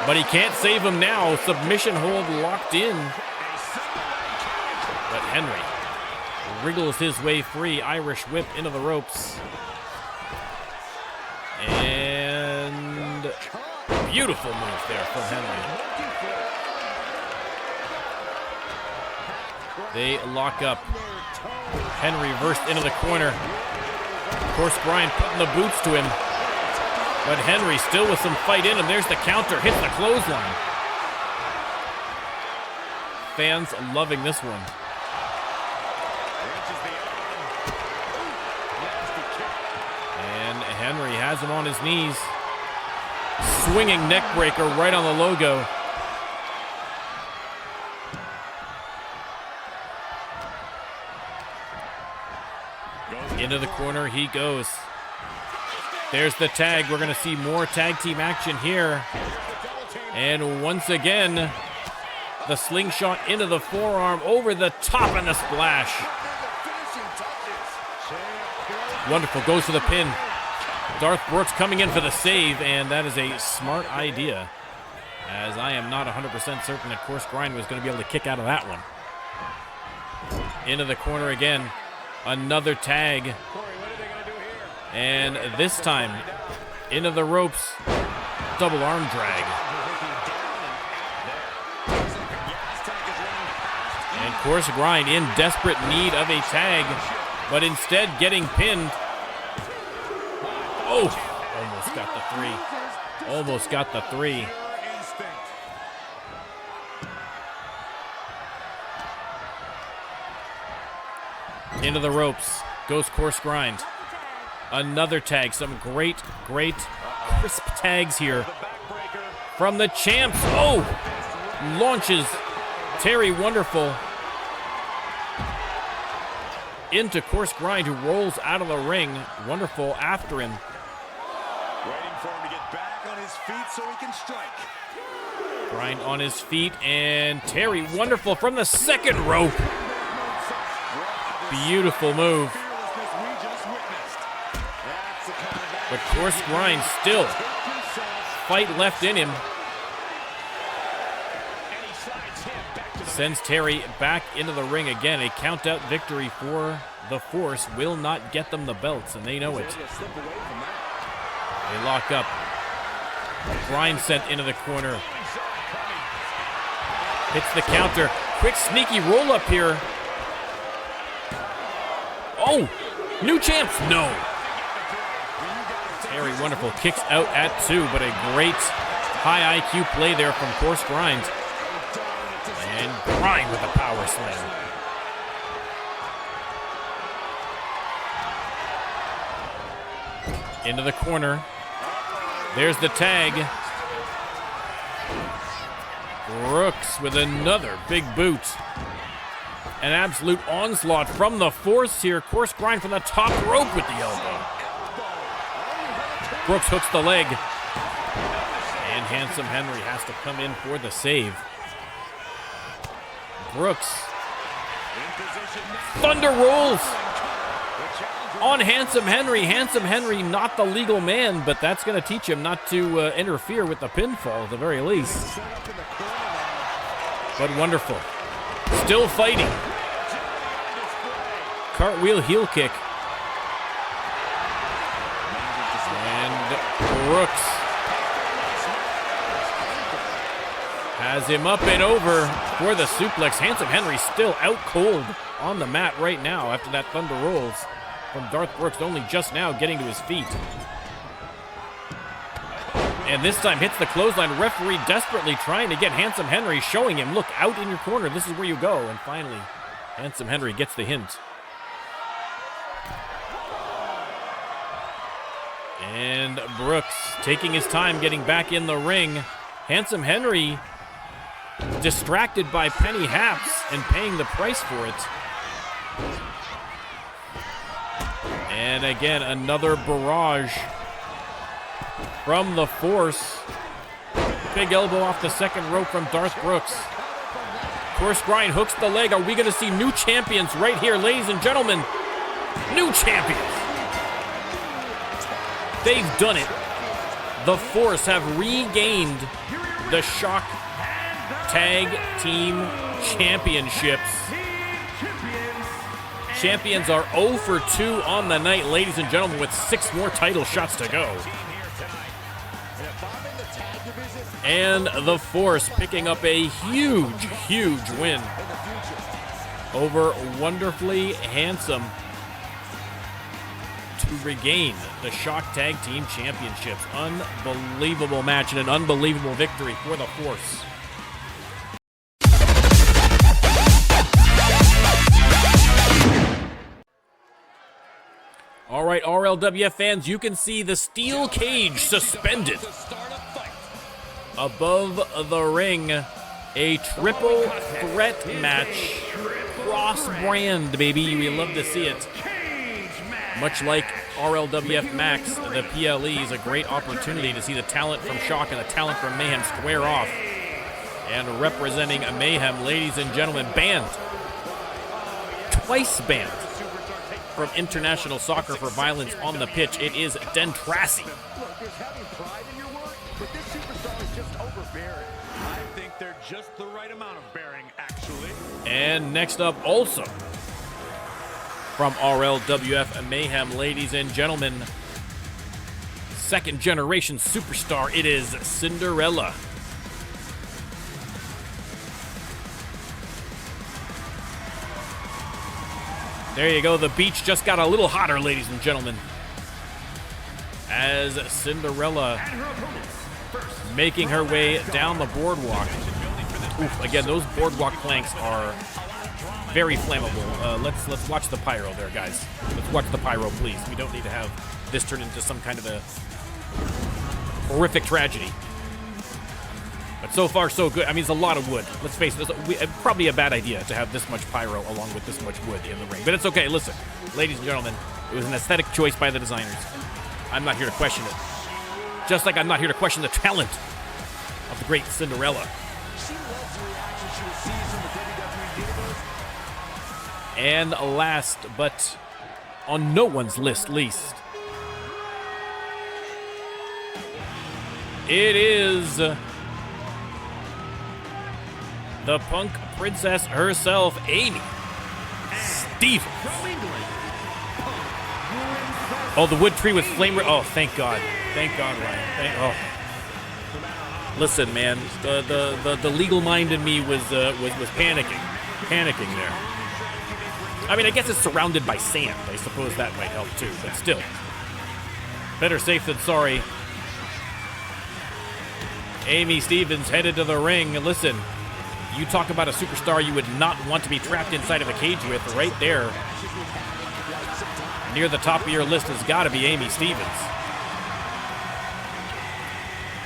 But he can't save him now. Submission hold locked in. But Henry wriggles his way free. Irish whip into the ropes. And beautiful move there from Henry. They lock up. Henry versed into the corner. Of course, Brian putting the boots to him. But Henry still with some fight in him. There's the counter. Hits the clothesline. Fans loving this one. And Henry has him on his knees. Swinging neck breaker right on the logo. Into the corner he goes. There's the tag. We're going to see more tag team action here. And once again, the slingshot into the forearm, over the top, and the splash. Wonderful. Goes for the pin. Darth Brooks coming in for the save, and that is a smart idea, as I am not 100% certain that Course Grind was going to be able to kick out of that one. Into the corner again. Another tag. And this time, into the ropes. Double arm drag. And Course Grind in desperate need of a tag, but instead getting pinned. Oh, almost got the three. Almost got the three. Into the ropes. Goes Course Grind. Another tag. Some great crisp tags here from the champs. Oh! Launches Terry Wonderful into Course Grind, who rolls out of the ring. Wonderful after him. Waiting for him to get back on his feet so he can strike. Grind on his feet, and Terry Wonderful from the second rope. Beautiful move. But Course Grind still fight left in him. Sends Terry back into the ring again. A count-out victory for the Force will not get them the belts, and they know it. They lock up. Grind sent into the corner. Hits the counter. Quick sneaky roll up here. Oh! New champs! No! Terry Wonderful kicks out at 2, but a great high IQ play there from Course Grind. And Grind with a power slam. Into the corner. There's the tag. Brooks with another big boot. An absolute onslaught from the Force here. Course Grind from the top rope with the elbow. Brooks hooks the leg. And Handsome Henry has to come in for the save. Brooks. Thunder rolls on Handsome Henry. Handsome Henry, not the legal man, but that's going to teach him not to interfere with the pinfall at the very least. But Wonderful. Still fighting. Cartwheel heel kick. And Brooks has him up and over for the suplex. Handsome Henry still out cold on the mat right now after that Thunder Rolls from Darth Brooks, only just now getting to his feet. And this time hits the clothesline. Referee desperately trying to get Handsome Henry, showing him, look, out in your corner, this is where you go. And finally, Handsome Henry gets the hint. And Brooks taking his time getting back in the ring. Handsome Henry distracted by Penny Haps and paying the price for it. And again, another barrage from the Force. Big elbow off the second rope from Darth Brooks. Course Grind hooks the leg. Are we going to see new champions right here, ladies and gentlemen? New champions. They've done it. The Force have regained the Shock Tag Team Championships. Champions are 0 for 2 on the night, ladies and gentlemen, with 6 more title shots to go. And the Force picking up a huge, huge win. over Wonderfully Handsome to regain the Shock Tag Team Championships. Unbelievable match and an unbelievable victory for the Force. All right, RLWF fans, you can see the steel cage suspended above the ring. A triple threat match. Cross-brand, baby. We love to see it. Much like RLWF Max, the PLE is a great opportunity to see the talent from Shock and the talent from Mayhem square off. And representing Mayhem, ladies and gentlemen, banned. Twice banned from international soccer for violence on the pitch. It is Dentrassi. Look, there's having pride in your work, but this superstar is just overbearing. I think they're just the right amount of bearing, actually. And next up, also from RLWF and Mayhem, ladies and gentlemen, second generation superstar, it is Cinderella. There you go, the beach just got a little hotter, ladies and gentlemen, as Cinderella making her way down the boardwalk. Oof, again, those boardwalk planks are very flammable. Let's watch the pyro there, guys. Let's watch the pyro, please. We don't need to have this turn into some kind of a horrific tragedy. But so far, so good. I mean, it's a lot of wood. Let's face it, it's probably a bad idea to have this much pyro along with this much wood in the ring. But it's okay. Listen, ladies and gentlemen, it was an aesthetic choice by the designers. I'm not here to question it. Just like I'm not here to question the talent of the great Cinderella. She loves the reaction she receives from the WWE Universe. And last, but on no one's list least, it is the Punk Princess herself, Amy Stevens. Oh, the wood tree with flame. Oh, thank God. Thank God, Ryan. Listen, man, the legal mind in me was panicking there. I mean, I guess it's surrounded by sand. I suppose that might help too, but still, better safe than sorry. Amy Stevens headed to the ring. Listen, you talk about a superstar you would not want to be trapped inside of a cage with. Right there, near the top of your list has got to be Amy Stevens.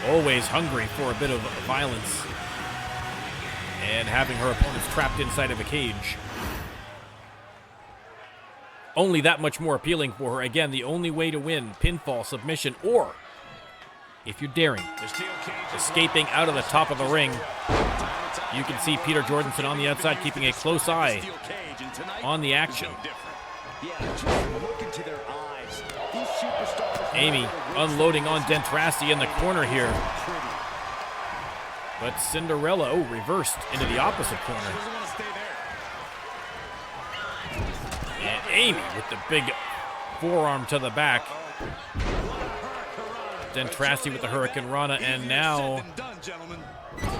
Always hungry for a bit of violence and having her opponents trapped inside of a cage. Only that much more appealing for her. Again, the only way to win, pinfall, submission, or, if you're daring, escaping out of the top of the ring. You can see Peter Jordanson on the outside keeping a close eye on the action. Amy unloading on Dentrassi in the corner here. But Cinderella, oh, reversed into the opposite corner. And Amy with the big forearm to the back. Dentrassi with the Hurricane Rana, and now,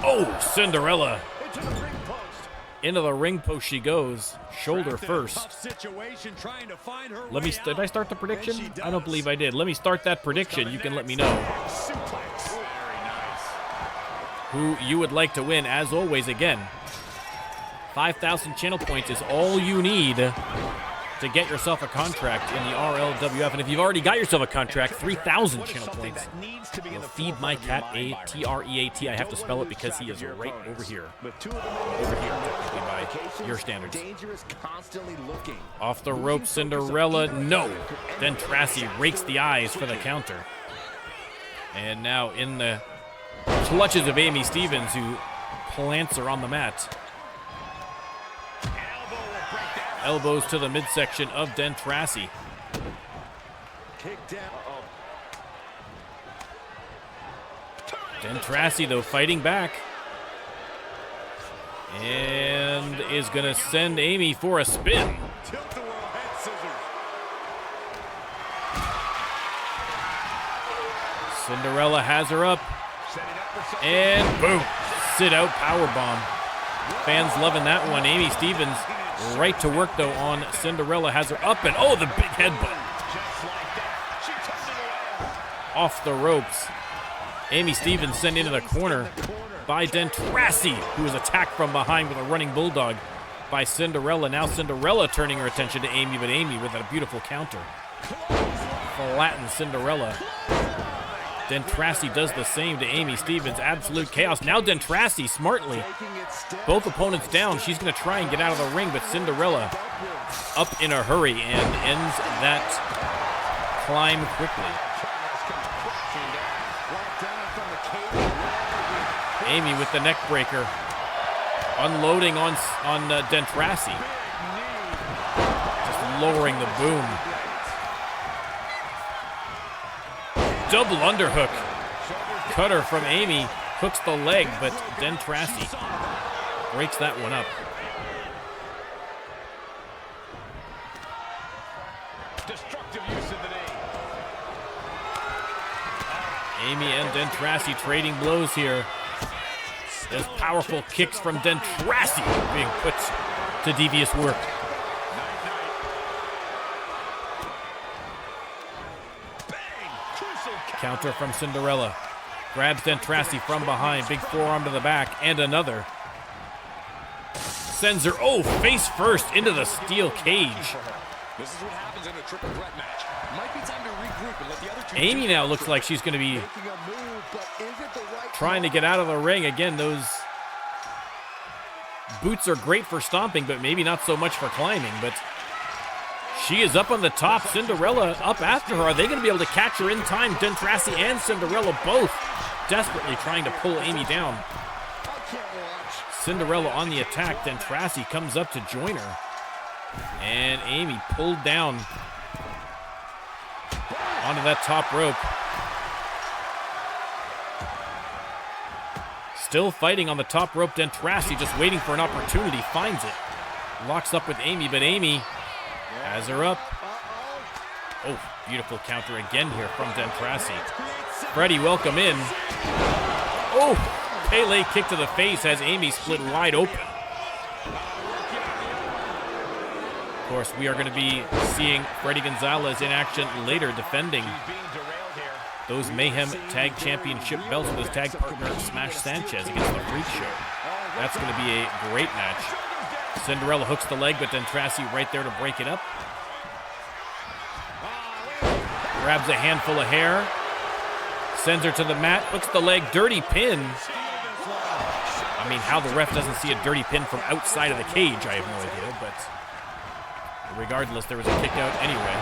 oh, Cinderella. Into the ring post she goes, shoulder first. Did I start the prediction? I don't believe I did. Let me start that prediction. You can let me know who you would like to win. As always, again, 5,000 channel points is all you need to get yourself a contract in the RLWF. And if you've already got yourself a contract, 3,000 channel points will feed my cat a T-R-E-A-T. I have to spell it because he is right over here. Over here, technically, by your standards. Off the rope, Cinderella. No. Then Dentrassi rakes the eyes for the counter. And now in the clutches of Amy Stevens, who plants her on the mat. Elbows to the midsection of Dentrassi. Dentrassi, though, fighting back. And is going to send Amy for a spin. Cinderella has her up. And boom. Sit out powerbomb. Fans loving that one. Amy Stevens Right to work, though, on Cinderella. Has her up, and oh, the big headbutt. Off the ropes. Amy Stevens sent into the corner by Dentrassi, who was attacked from behind with a running bulldog by Cinderella. Now Cinderella turning her attention to Amy, but Amy with a beautiful counter. Flattens Cinderella. Dentrassi does the same to Amy Stevens. Absolute chaos. Now Dentrassi smartly. Both opponents down. She's going to try and get out of the ring, but Cinderella up in a hurry and ends that climb quickly. Amy with the neck breaker. Unloading on Dentrassi. Just lowering the boom. Double underhook. Cutter from Amy. Hooks the leg, but Dentrassi breaks that one up. Destructive use of the knee. Amy and Dentrassi trading blows here. There's powerful kicks from Dentrassi being put to devious work. Counter from Cinderella. Grabs Dentrassi from behind. Big forearm to the back. And another. Sends her, face first into the steel cage. This is what happens in a triple threat match. Might be time to regroup and let the other two. Amy now looks like she's going to be trying to get out of the ring. Again, those boots are great for stomping, but maybe not so much for climbing. But she is up on the top. Cinderella up after her. Are they going to be able to catch her in time? Dentrassi and Cinderella both desperately trying to pull Amy down. Cinderella on the attack. Dentrassi comes up to join her. And Amy pulled down onto that top rope. Still fighting on the top rope. Dentrassi just waiting for an opportunity. Finds it. Locks up with Amy, but Amy has her up. Oh, beautiful counter again here from Dentrassi. Freddie, welcome in. Oh, Pele kick to the face has Amy split wide open. Of course, we are going to be seeing Freddie Gonzalez in action later, defending those Mayhem Tag Championship belts with his tag partner Smash Sanchez against the Freak Show. That's going to be a great match. Cinderella hooks the leg, but Dentrassi right there to break it up. Grabs a handful of hair. Sends her to the mat, hooks the leg, dirty pin. I mean, how the ref doesn't see a dirty pin from outside of the cage, I have no idea, but regardless, there was a kick out anyway.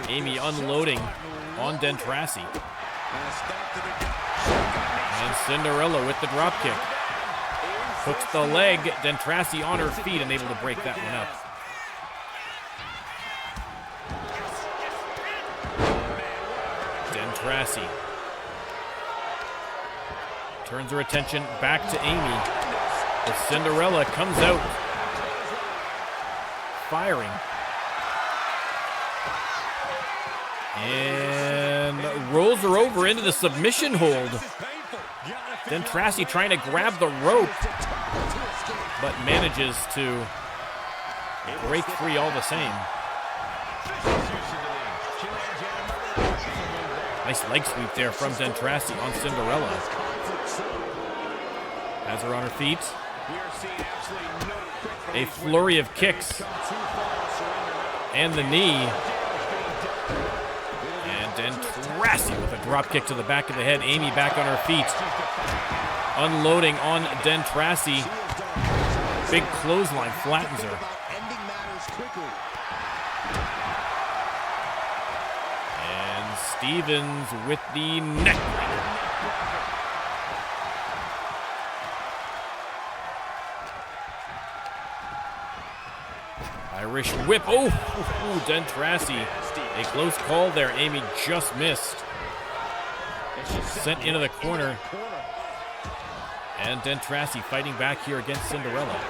Amy unloading on Dentrassi. And Cinderella with the drop kick. Hooks the leg, Dentrassi on her feet and able to break that one up. Dentrassi turns her attention back to Amy. But Cinderella comes out firing. And rolls her over into the submission hold. Dentrassi trying to grab the rope, but manages to break free all the same. Nice leg sweep there from Dentrassi on Cinderella. Has her on her feet. A flurry of kicks. And the knee. And Dentrassi with a drop kick to the back of the head. Amy back on her feet. Unloading on Dentrassi. Big clothesline flattens her. And Stevens with the neck breaker. Irish whip. Oh, Dentrassi. A close call there. Amy just missed. Sent into the corner. And Dentrassi fighting back here against Cinderella.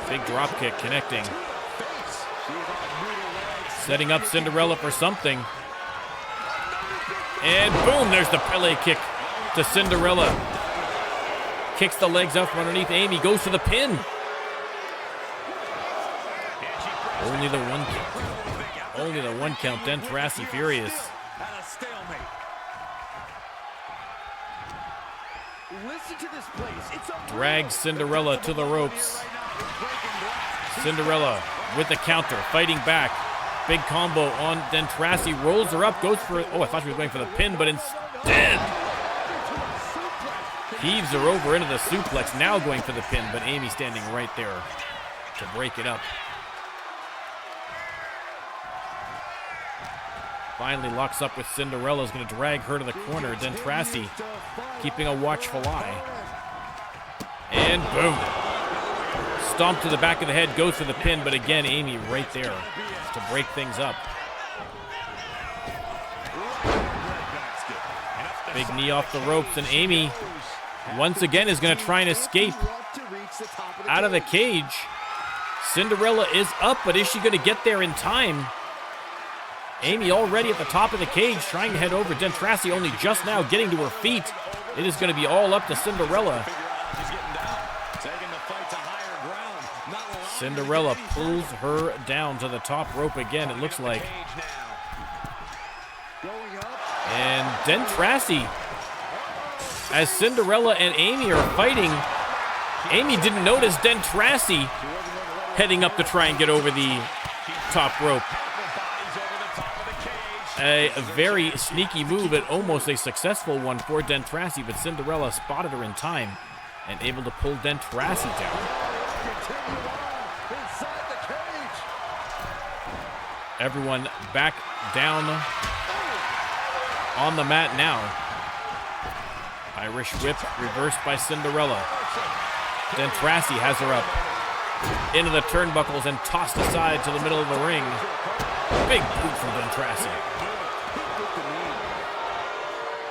Big drop kick connecting. Setting up Cinderella for something. And boom, there's the Pele kick to Cinderella. Kicks the legs out from underneath Amy. Goes for the pin. Only the one count. Only the one count. Dentrassi furious. At a stalemate. Listen to this place. It's a Drags Cinderella to the ropes. Cinderella with the counter, fighting back. Big combo on Dentrassi. Rolls her up. Goes for, oh, I thought she was going for the pin, but instead heaves her over into the suplex. Now going for the pin, but Amy standing right there to break it up. Finally locks up with Cinderella. Is going to drag her to the corner. Dentrassi keeping a watchful eye. And boom. Stomp to the back of the head. Goes for the pin, but again, Amy right there to break things up. Big knee off the ropes, and Amy once again is going to try and escape out of the cage. Cinderella is up, but is she going to get there in time? Amy already at the top of the cage, trying to head over. Dentrassi only just now getting to her feet. It is going to be all up to Cinderella. Cinderella pulls her down to the top rope again, it looks like. And Dentrassi, as Cinderella and Amy are fighting, Amy didn't notice Dentrassi heading up to try and get over the top rope. A very sneaky move, and almost a successful one for Dentrassi, but Cinderella spotted her in time and able to pull Dentrassi down. Everyone back down on the mat now. Irish whip reversed by Cinderella. Dentrassi has her up into the turnbuckles and tossed aside to the middle of the ring. Big boot from Dentrassi.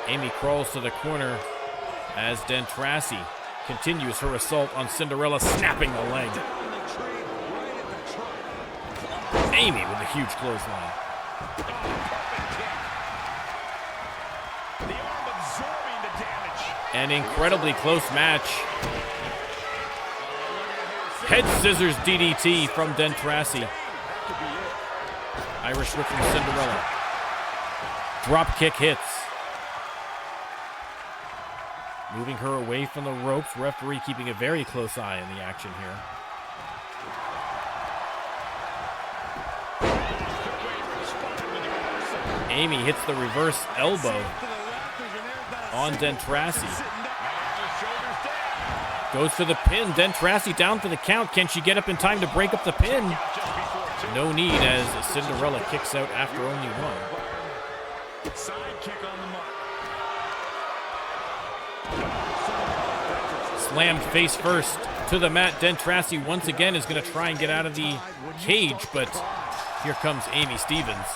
Amy crawls to the corner as Dentrassi continues her assault on Cinderella, snapping the leg. Amy with a huge clothesline. An incredibly close match. Head scissors DDT from Dentrassi. Irish whip from Cinderella. Drop kick hits. Moving her away from the ropes. Referee keeping a very close eye on the action here. Amy hits the reverse elbow on Dentrassi. Goes for the pin. Dentrassi down for the count. Can she get up in time to break up the pin? No need, as Cinderella kicks out after only one. side kick on the mark. Slammed face first to the mat. Dentrassi once again is going to try and get out of the cage, but here comes Amy Stevens.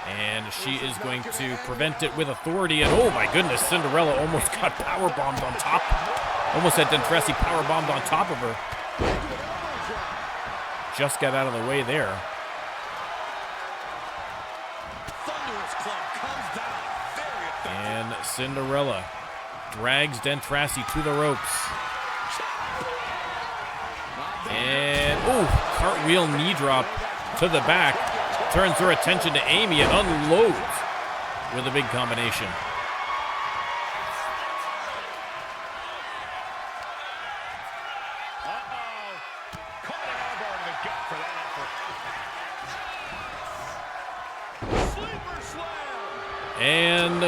And she is going to prevent it with authority. And oh my goodness, Cinderella almost got powerbombed on top. Almost had Dentrassi powerbombed on top of her. Just got out of the way there. And Cinderella drags Dentrassi to the ropes. And, ooh, cartwheel knee drop to the back. Turns her attention to Amy and unloads with a big combination. Caught an elbow to the gut for that effort. Sleeper slam. And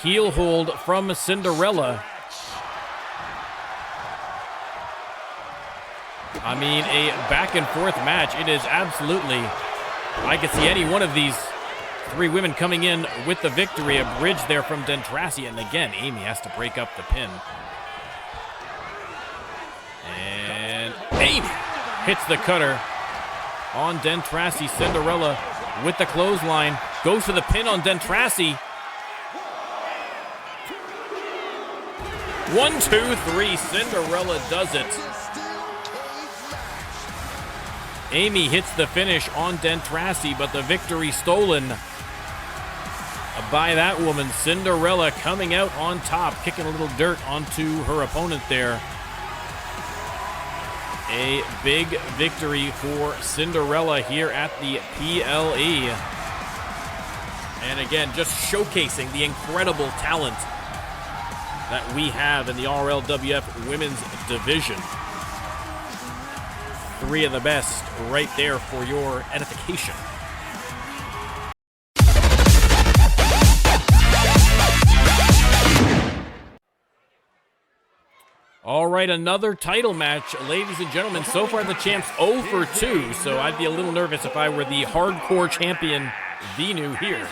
heel hold from Cinderella. I mean, a back and forth match. It is absolutely, I could see any one of these three women coming in with the victory. A bridge there from Dentrassi, and again, Amy has to break up the pin. And Amy hits the cutter on Dentrassi. Cinderella with the clothesline. Goes for the pin on Dentrassi. 1, 2, 3. Cinderella does it. Amy hits the finish on Dentrassi, but the victory stolen by that woman. Cinderella coming out on top, kicking a little dirt onto her opponent there. A big victory for Cinderella here at the PLE. And again, just showcasing the incredible talent that we have in the RLWF women's division. 3 of the best right there for your edification. All right, another title match, ladies and gentlemen. So far, the champ's 0 for 2, so I'd be a little nervous if I were the hardcore champion, Venu, here.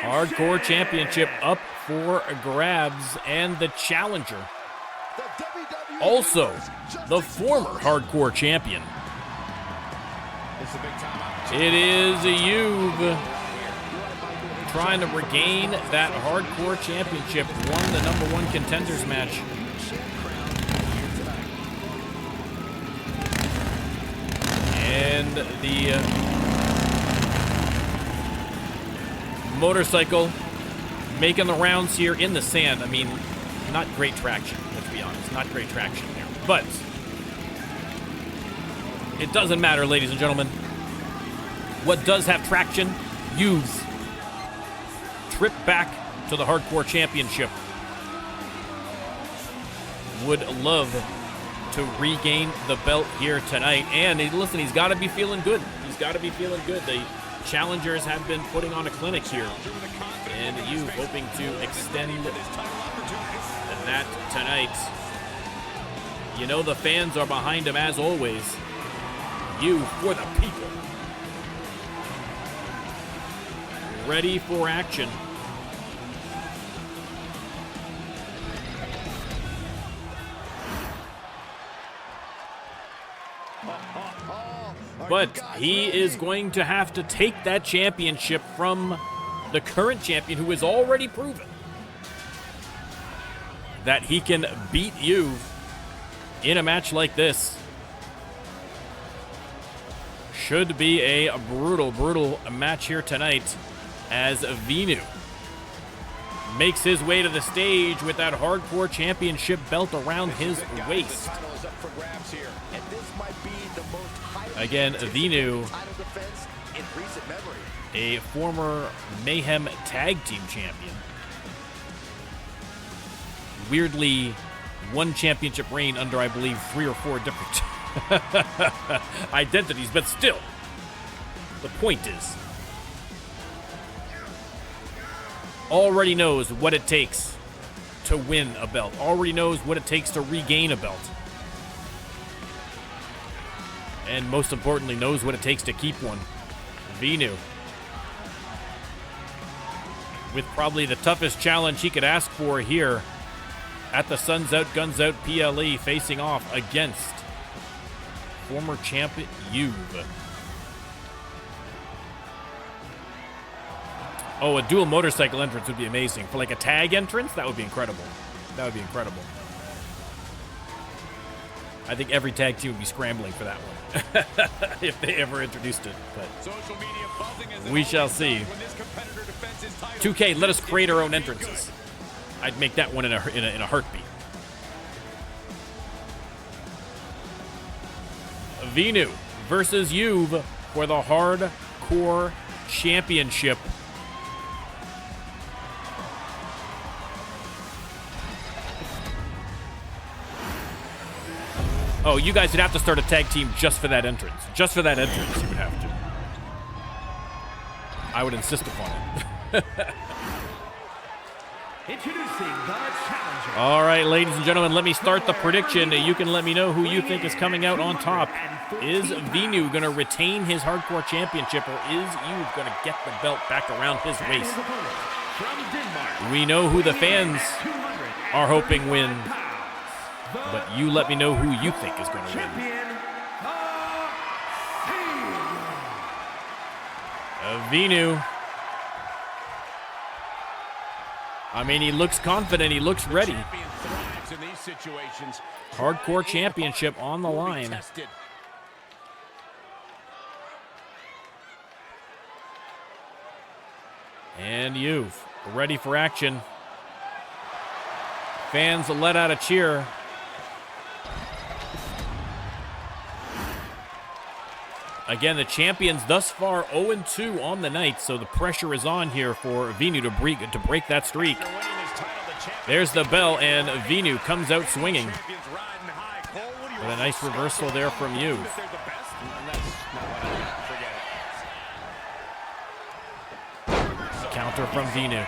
Hardcore championship up for grabs, and the challenger, also the former hardcore champion. It is Juve trying to regain that hardcore championship. Won the #1 contenders match. And the motorcycle making the rounds here in the sand. I mean, not great traction, let's be honest. Not great traction here. But it doesn't matter, ladies and gentlemen. What does have traction? Juve's trip back to the hardcore championship. Would love to regain the belt here tonight. And listen, he's got to be feeling good. He's got to be feeling good. The challengers have been putting on a clinic here. And you hoping to extend that tonight. You know the fans are behind him as always. You for the people. Ready for action. But he is going to have to take that championship from the current champion, who has already proven that he can beat you in a match like this. Should be a brutal, brutal match here tonight as Venu makes his way to the stage with that hardcore championship belt around his waist. Again, Venu, a former Mayhem tag team champion. Weirdly, one championship reign under, I believe, 3 or 4 different identities, but still, the point is, already knows what it takes to win a belt, already knows what it takes to regain a belt, and most importantly, knows what it takes to keep one. Venu, with probably the toughest challenge he could ask for here at the Suns Out, Guns Out PLE, facing off against former champion Juve. Oh, a dual motorcycle entrance would be amazing. For like a tag entrance, that would be incredible. That would be incredible. I think every tag team would be scrambling for that one if they ever introduced it. But we shall see. 2K, let us create our own entrances. I'd make that one in a heartbeat. Venu versus Juve for the Hardcore Championship. Oh, you guys would have to start a tag team just for that entrance. Just for that entrance, you would have to. I would insist upon it. Introducing the challenger. All right, ladies and gentlemen, let me start the prediction. You can let me know who you think is coming out on top. Is Venu going to retain his hardcore championship, or is Juve going to get the belt back around his waist? We know who the fans are hoping win, but you let me know who you think is going to win. Venu. I mean, he looks confident. He looks ready. In these situations, Hardcore championship on the line. And you've ready for action. Fans let out a cheer. Again, the champions thus far 0-2 on the night, so the pressure is on here for Venu to break that streak. There's the bell, and Venu comes out swinging. With a nice reversal there from you. Counter from Venu.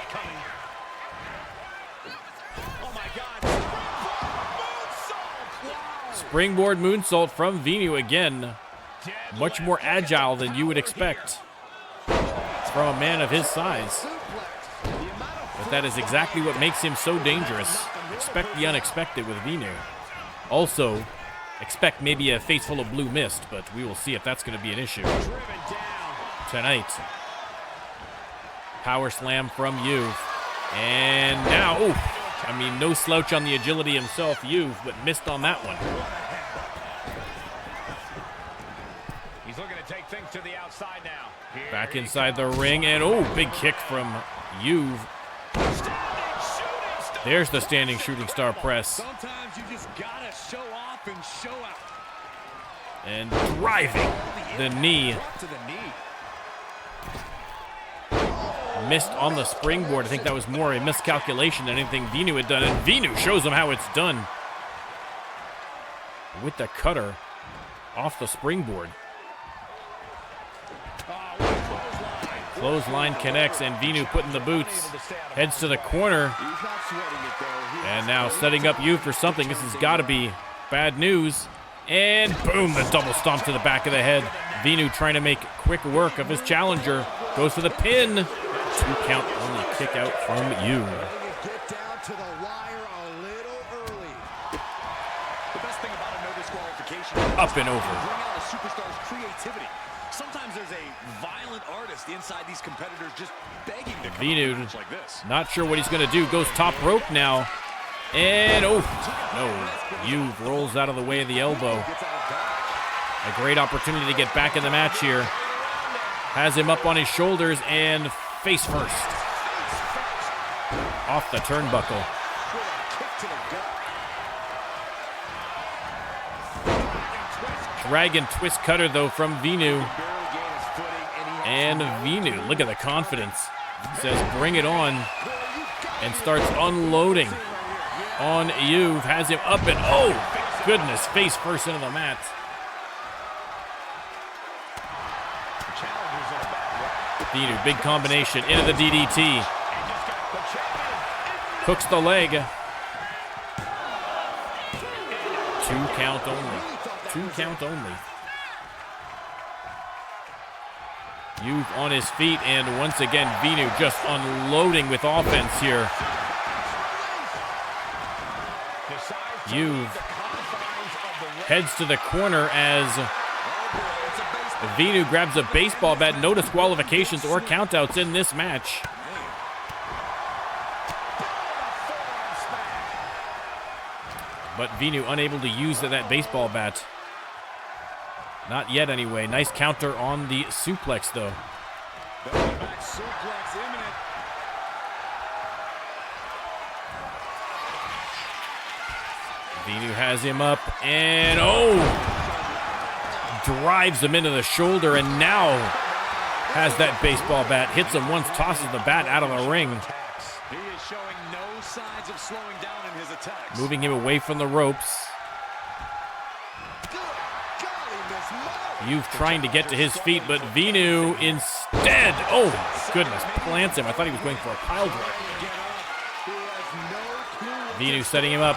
Springboard moonsault from Venu again. Much more agile than you would expect from a man of his size. But that is exactly what makes him so dangerous. Expect the unexpected with Venu. Also, expect maybe a face full of blue mist, but we will see if that's going to be an issue tonight. Power slam from You've. And now, I mean, no slouch on the agility himself, You've, but missed on that one. He's looking to take things to the outside now. Back inside the ring, and big kick from You've. There's the standing shooting star press. Sometimes you just gotta show off and show out. And driving the knee. Missed on the springboard. I think that was more a miscalculation than anything Venu had done. And Venu shows him how it's done. With the cutter off the springboard. Clothesline connects, and Venu putting the boots. Heads to the corner. And now setting up you for something. This has got to be bad news. And boom, the double stomp to the back of the head. Venu trying to make quick work of his challenger. Goes for the pin. 2 count on the kick out from you. Get down to the wire a little early. The best thing about a no disqualification Up and over. bring out a superstar's creativity. Sometimes there's a violent artist inside these competitors just begging to come Venu, like this. not sure what he's going to do. Goes top rope now. And, no. You rolls out of the way of the elbow. A great opportunity to get back in the match here. Has him up on his shoulders and face first. Off the turnbuckle. Dragon twist cutter, though, from Venu. And Venu, look at the confidence. Says, bring it on. And starts unloading on you. Has him up and, goodness, face first into the mat. Venu, big combination into the DDT. Hooks the leg. 2 count only. 2 count only. You've on his feet, and once again, Venu just unloading with offense here. You've heads to the corner as Venu grabs a baseball bat. No disqualifications or countouts in this match. But Venu unable to use that baseball bat. Not yet, anyway. Nice counter on the suplex, though. Venu has him up, and drives him into the shoulder, and now has that baseball bat. Hits him once, tosses the bat out of the ring. He is showing no signs of slowing down in his attacks. Moving him away from the ropes. You've trying to get to his feet, but Venu instead, goodness, plants him. I thought he was going for a pile driver. Venu setting him up.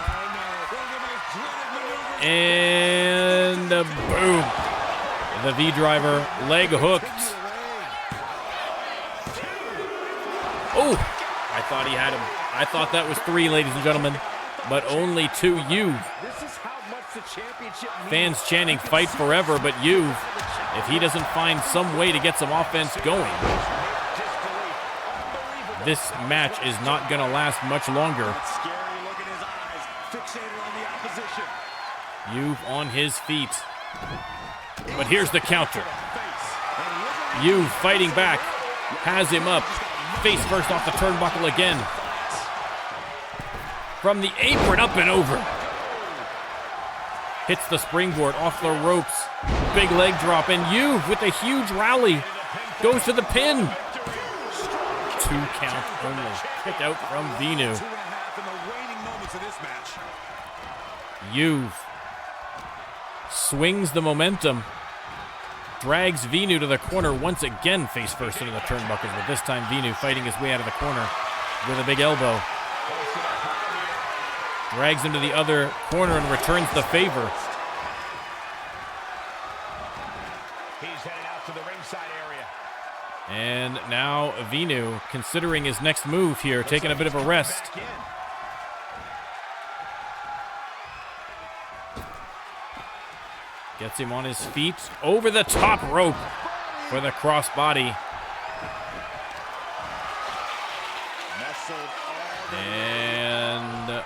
And boom. The V-driver, leg hooked. I thought he had him. I thought that was 3, ladies and gentlemen, but only 2. Fans chanting fight forever, but if he doesn't find some way to get some offense going, this match is not going to last much longer. You've on his feet. But here's the counter. You've fighting back. Has him up. Face first off the turnbuckle again. From the apron, up and over. Hits the springboard off the ropes. Big leg drop, and You've with a huge rally goes to the pin. 2 count only. Kick out from Vinu. You've swings the momentum. Drags Vinu to the corner once again, face first into the turnbuckles, but this time Vinu fighting his way out of the corner with a big elbow. Drags him to the other corner and returns the favor. He's headed out to the ringside area. And now Vinu considering his next move here, taking a bit of a rest. Gets him on his feet, over the top rope for the crossbody. And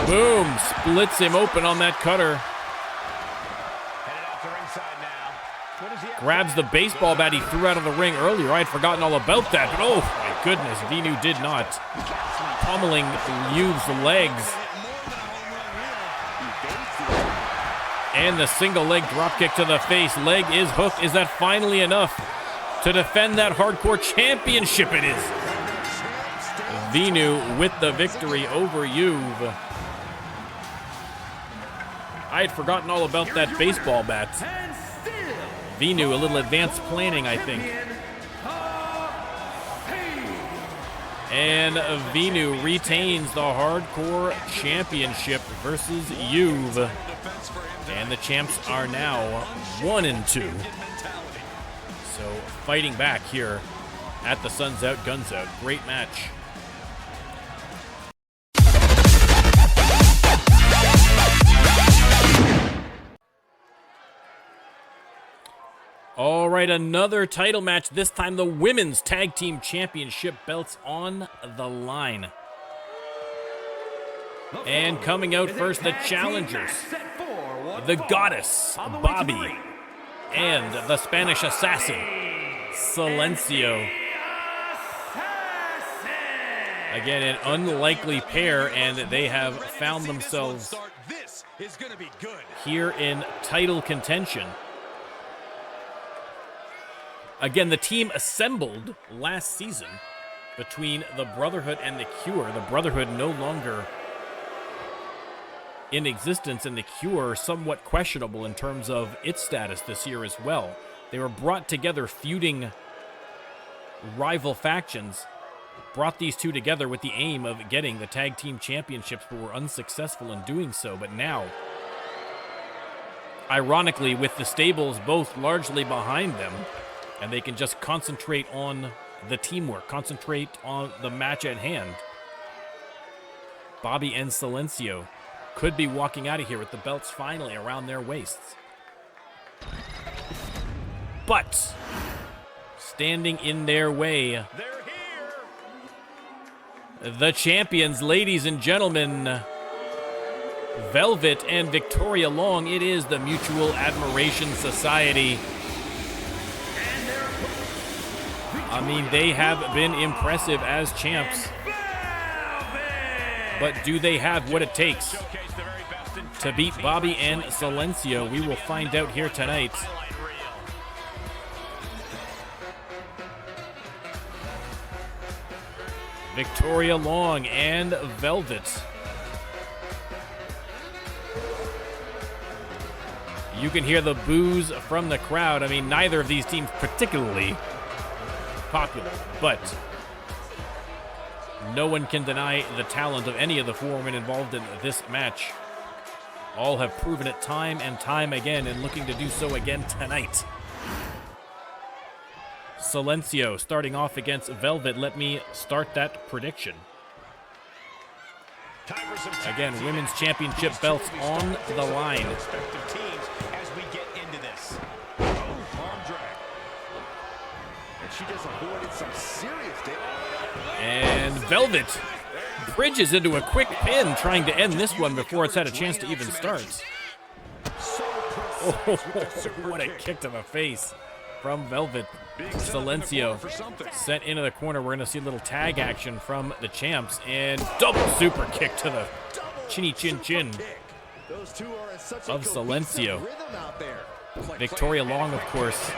boom, splits him open on that cutter. Grabs the baseball bat he threw out of the ring earlier. I had forgotten all about that, but oh my goodness, Vinu did not. Pummeling Youth's legs. And the single leg dropkick to the face. Leg is hooked. Is that finally enough to defend that hardcore championship? It is. Vinu with the victory over Youth. I had forgotten all about that baseball bat. Vinu, a little advanced planning, I think. And Vinu retains the hardcore championship versus Youth. And the champs are now 1-2. So fighting back here at the Sun's Out, Guns Out. Great match. All right, another title match. This time the Women's Tag Team Championship belts on the line. And coming out first, the challengers. The Goddess, Bobby, and the Spanish Assassin, Silencio. Again, an unlikely pair, and they have found themselves here in title contention. Again, the team assembled last season between the Brotherhood and the Cure. The Brotherhood no longer in existence, and the Cure somewhat questionable in terms of its status this year as well. They were brought together, feuding rival factions, brought these two together with the aim of getting the tag team championships, but were unsuccessful in doing so. But now, ironically, with the stables both largely behind them, and they can just concentrate on the teamwork, concentrate on the match at hand, Bobby and Silencio could be walking out of here with the belts finally around their waists. But standing in their way, the champions, ladies and gentlemen, Velvet and Victoria Long. It is the Mutual Admiration Society. I mean, they have been impressive as champs. But do they have what it takes to beat Bobby and Silencio? We will find out here tonight. Victoria Long and Velvet. You can hear the boos from the crowd. I mean, neither of these teams particularly popular, but no one can deny the talent of any of the four women involved in this match. All have proven it time and time again, and looking to do so again tonight. Silencio starting off against Velvet. Let me start that prediction. Again, women's championship belts on the line. And Velvet bridges into a quick pin, trying to end this one before it's had a chance to even start. What a kick to the face from Velvet. Silencio sent into the corner. We're going to see a little tag action from the champs. And double super kick to the chinny chin chin of Silencio. Victoria Long, of course,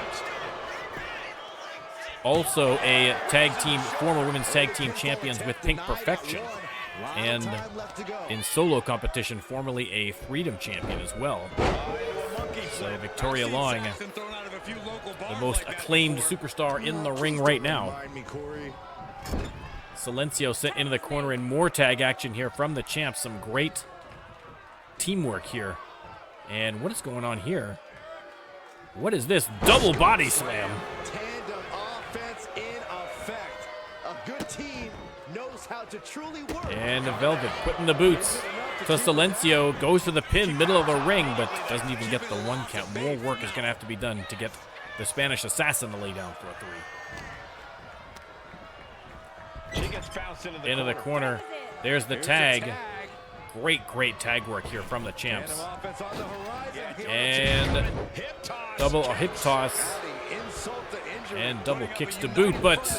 also a tag team, former women's tag team champions with Pink Perfection. And in solo competition, formerly a Freedom champion as well. So Victoria Long, the most acclaimed superstar in the ring right now. Silencio sent into the corner, and more tag action here from the champs. Some great teamwork here. And what is going on here? What is this? Double body slam. Tandem offense in effect. A good team knows how to truly work. And Velvet putting the boots to Silencio, goes to the pin, middle of the ring, but doesn't even get the 1 count. More work is going to have to be done to get the Spanish Assassin to lay down for a 3. She gets bounced Into the corner. There's the tag. Great tag work here from the champs. And double hip toss. And double kicks to boot, but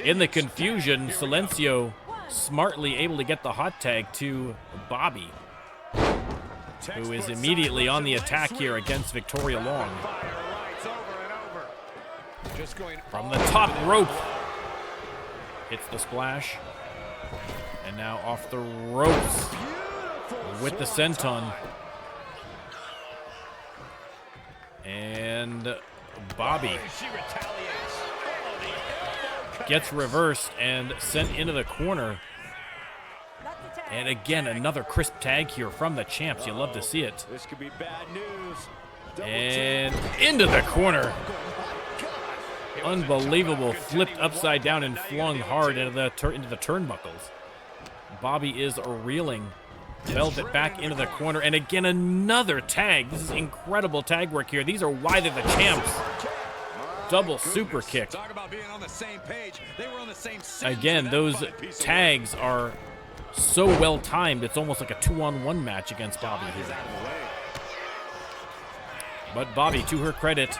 in the confusion, Silencio smartly able to get the hot tag to Bobby, who is immediately on the attack here against Victoria Long. From the top rope, hits the splash, and now off the ropes with the senton. And Bobby gets reversed and sent into the corner. And again, another crisp tag here from the champs. You love to see it. This could be bad news. And into the corner. Unbelievable. Flipped upside down and flung hard into the turnbuckles. Bobby is reeling. Velvet back into the corner. And again, another tag. This is incredible tag work here. These are why they're the champs. Double super kick. Talk about being on the same page. They were on the same Again, those tags are so well timed. It's almost like a 2-on-1 match against Bobby here. But Bobby, to her credit,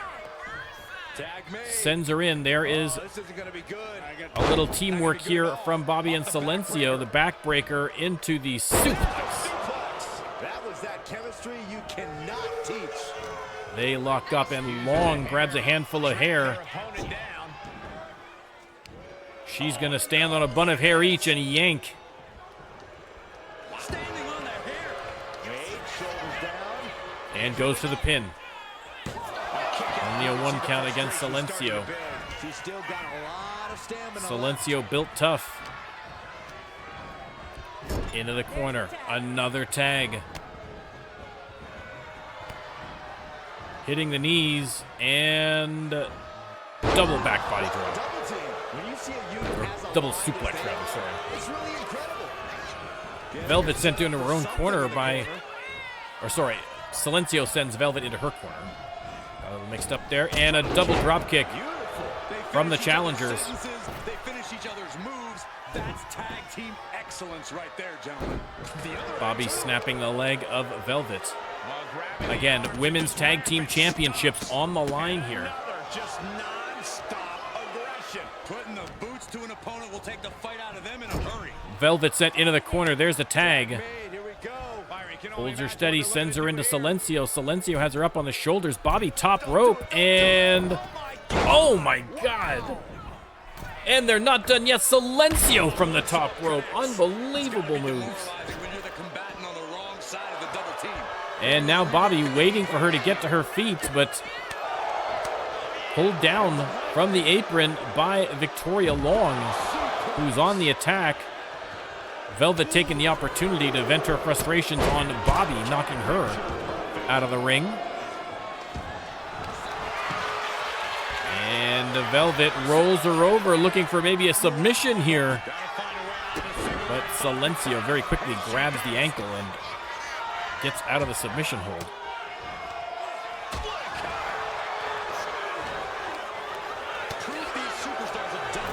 sends her in. There is a little teamwork here from Bobby and Silencio. The backbreaker into the suplex. That was that chemistry you cannot teach. They lock up, and Long grabs a handful of hair. She's going to stand on a bun of hair each and yank. And goes to the pin. Only a 1 count against Silencio. Silencio built tough. Into the corner. Another tag. Hitting the knees, and double back body drop. Or double suplex, rather, sorry. Velvet sent into her own corner by, Silencio sends Velvet into her corner. Got a little mixed up there, and a double drop kick from the challengers. They finish each other's moves. That's tag team excellence right there, gentlemen. Bobby snapping the leg of Velvet. Again, women's tag team championships on the line here. Just non-stop aggression. Putting the boots to an opponent will take the fight out of them in a hurry. Velvet sent into the corner. There's the tag. Here we go. Holds her steady, sends her into Silencio. Silencio has her up on the shoulders. Bobby top rope, and oh my God. And they're not done yet. Silencio from the top rope. Unbelievable moves. And now Bobby waiting for her to get to her feet, but pulled down from the apron by Victoria Long, who's on the attack. Velvet taking the opportunity to vent her frustrations on Bobby, knocking her out of the ring. And Velvet rolls her over, looking for maybe a submission here. But Silencio very quickly grabs the ankle and gets out of the submission hold.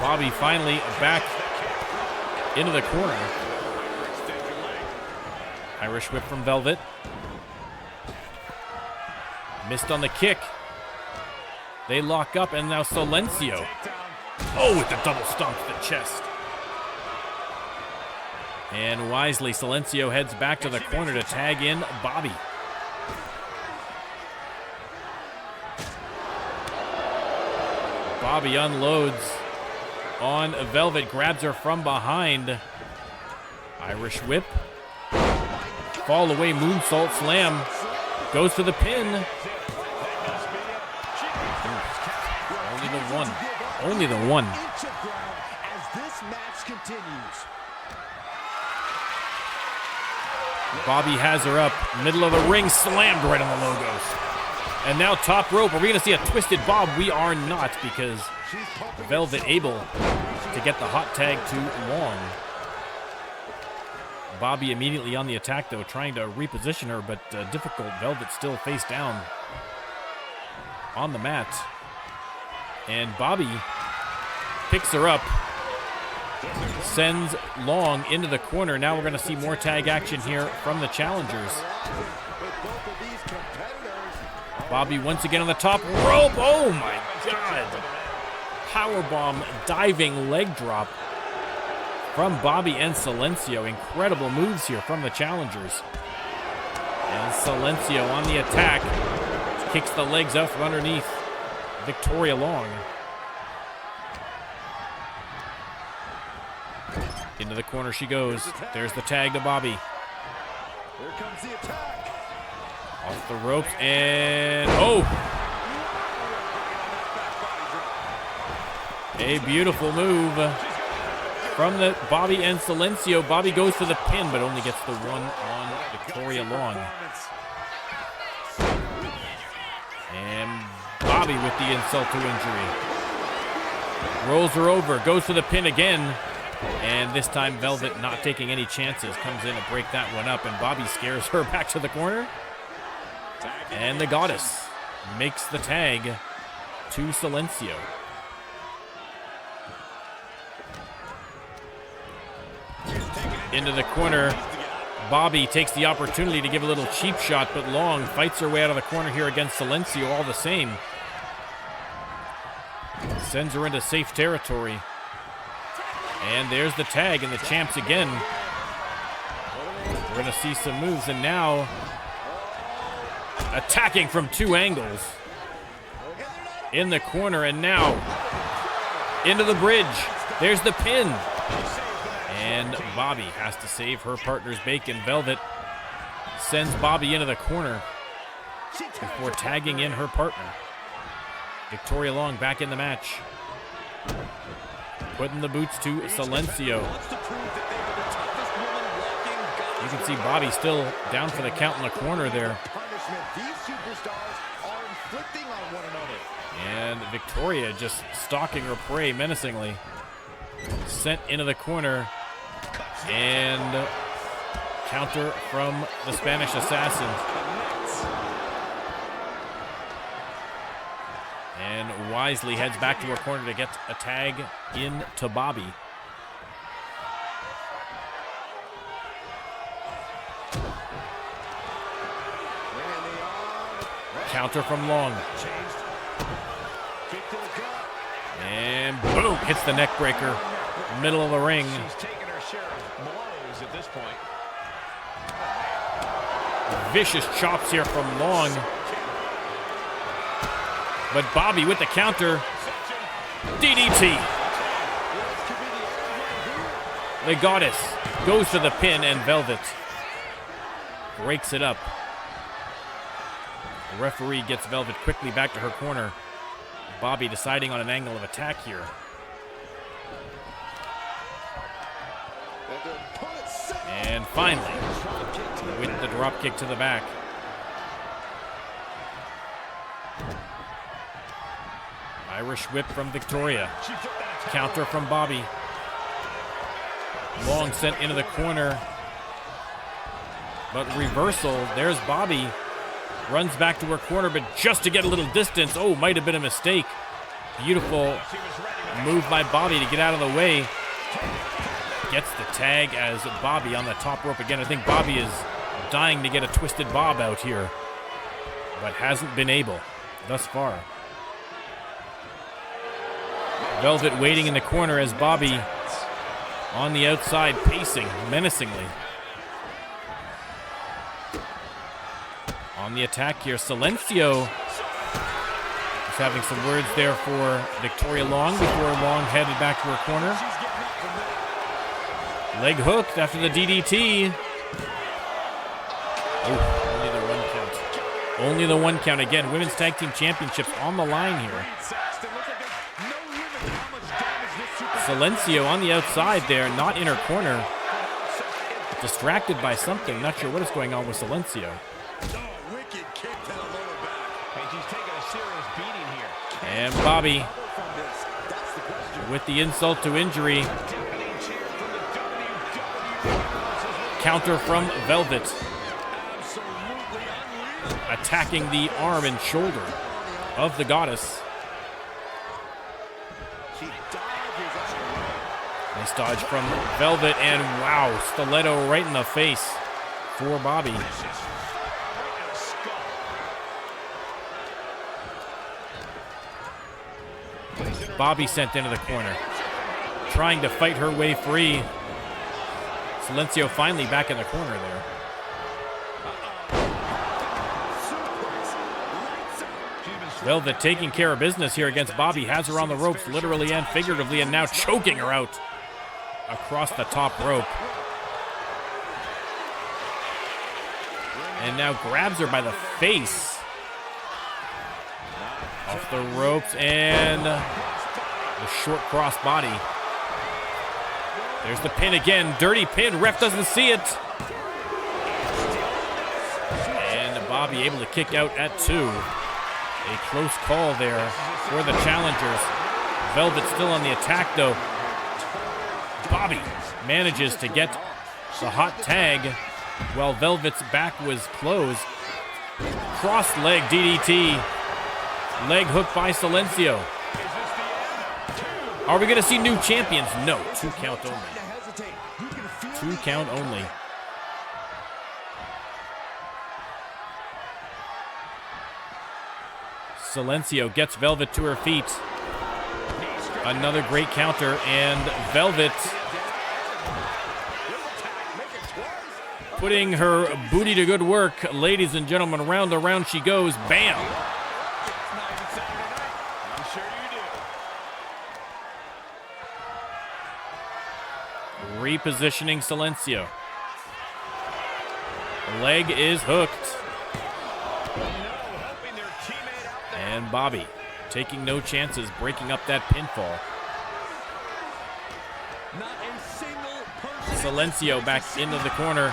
Bobby finally back into the corner. Irish whip from Velvet. Missed on the kick. They lock up, and now Silencio. Oh, with the double stomp to the chest. And wisely, Silencio heads back to the corner to tag in Bobby. Bobby unloads on Velvet, grabs her from behind. Irish whip. Fall away moonsault slam. Goes to the pin. Only the one. Only the one. Bobby has her up. Middle of the ring, slammed right on the logos. And now top rope. Are we going to see a twisted bob? We are not, because Velvet able to get the hot tag to Long. Bobby immediately on the attack, though, trying to reposition her, but difficult. Velvet still face down on the mat. And Bobby picks her up, sends Long into the corner. Now we're going to see more tag action here from the challengers. Bobby once again on the top rope. Oh my God. Powerbomb diving leg drop from Bobby and Silencio. Incredible moves here from the challengers. And Silencio on the attack. Kicks the legs out from underneath Victoria Long. Into the corner she goes. There's the tag to Bobby. Here comes the attack. Off the ropes, and oh! A beautiful move from the Bobby and Silencio. Bobby goes for the pin, but only gets the one on Victoria Long. And Bobby with the insult to injury. Rolls her over, goes for the pin again. And this time Velvet, not taking any chances, comes in to break that one up, and Bobby scares her back to the corner. And the Goddess makes the tag to Silencio. Into the corner. Bobby takes the opportunity to give a little cheap shot, but Long fights her way out of the corner here against Silencio all the same. Sends her into safe territory. And there's the tag, and the champs again. We're going to see some moves, and now attacking from two angles. In the corner, and now into the bridge. There's the pin. And Bobby has to save her partner's bacon. Velvet sends Bobby into the corner before tagging in her partner. Victoria Long back in the match. Putting the boots to Silencio. You can see Bobby still down for the count in the corner there. And Victoria just stalking her prey menacingly. Sent into the corner. And counter from the Spanish Assassin. And wisely heads back to her corner to get a tag in to Bobby. Counter from Long. And boom, hits the neck breaker. Middle of the ring. She's taking her share of blows at this point. Vicious chops here from Long. But Bobby with the counter. DDT. The Goddess goes to the pin, and Velvet breaks it up. The referee gets Velvet quickly back to her corner. Bobby deciding on an angle of attack here. And finally, with the drop kick to the back. Irish whip from Victoria. Counter from Bobby. Long sent into the corner. But reversal. There's Bobby. Runs back to her corner, but just to get a little distance. Oh, might have been a mistake. Beautiful move by Bobby to get out of the way. Gets the tag as Bobby on the top rope again. I think Bobby is dying to get a twisted bob out here. but hasn't been able thus far. Velvet waiting in the corner as Bobby on the outside, pacing menacingly. On the attack here, Silencio is having some words there for Victoria Long before Long headed back to her corner. Leg hooked after the DDT. Oh, only the 1 count. Only the 1 count. Again, Women's Tag Team Championships on the line here. Silencio on the outside there, not in her corner. Distracted by something. Not sure what is going on with Silencio. And Bobby with the insult to injury. Counter from Velvet. Attacking the arm and shoulder of the goddess. Nice dodge from Velvet, and wow, stiletto right in the face for Bobby. Bobby sent into the corner, trying to fight her way free. Silencio finally back in the corner there. Velvet taking care of business here against Bobby, has her on the ropes literally and figuratively, and now choking her out across the top rope. And now grabs her by the face. Off the ropes, and the short cross body. There's the pin again. Dirty pin. Ref doesn't see it. And Bobby able to kick out at 2. A close call there for the challengers. Velvet still on the attack, though. Bobby manages to get the hot tag while Velvet's back was closed. Cross leg DDT. Leg hook by Silencio. Are we going to see new champions? No. 2 count only. 2 count only. Silencio gets Velvet to her feet. Another great counter, and Velvet putting her booty to good work. Ladies and gentlemen, round and round she goes. Bam! Repositioning Silencio. Leg is hooked. And Bobby taking no chances, breaking up that pinfall. Silencio back into the corner.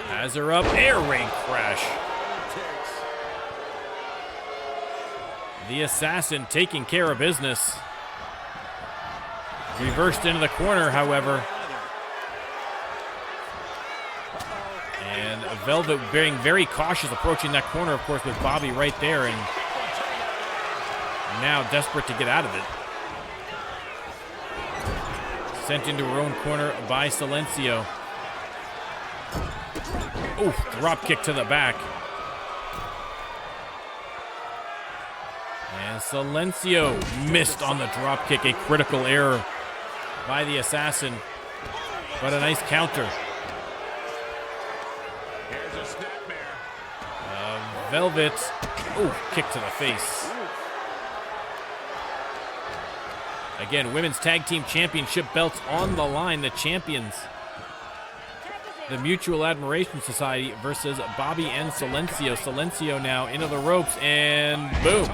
Has her up, air raid crash. The assassin taking care of business. Reversed into the corner, however. And Velvet being very cautious, approaching that corner, of course, with Bobby right there, and now desperate to get out of it. Sent into her own corner by Silencio. Ooh, drop kick to the back. And Silencio missed on the drop kick, a critical error by the assassin, but a nice counter. Velvet, ooh, kick to the face. Again, Women's Tag Team Championship belts on the line. The champions, the Mutual Admiration Society versus Bobby and Silencio. Silencio now into the ropes, and boom.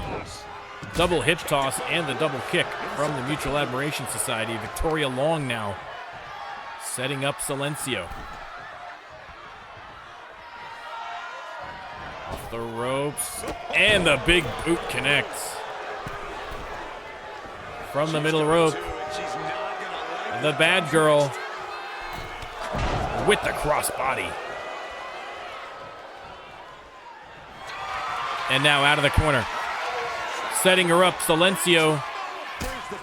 Double hip toss and the double kick from the Mutual Admiration Society. Victoria Long now setting up Silencio. Off the ropes, and the big boot connects. From the middle rope, the bad girl with the crossbody. And now out of the corner. Setting her up, Silencio.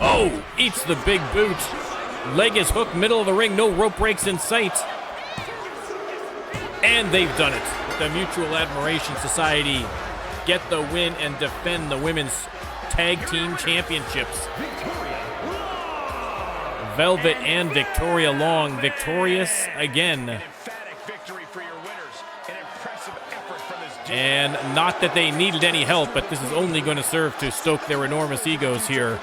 Oh, eats the big boot. Leg is hooked, middle of the ring, no rope breaks in sight. And they've done it. The Mutual Admiration Society get the win and defend the women's tag team championships. Velvet and Victoria Long victorious again. And not that they needed any help, but this is only going to serve to stoke their enormous egos here.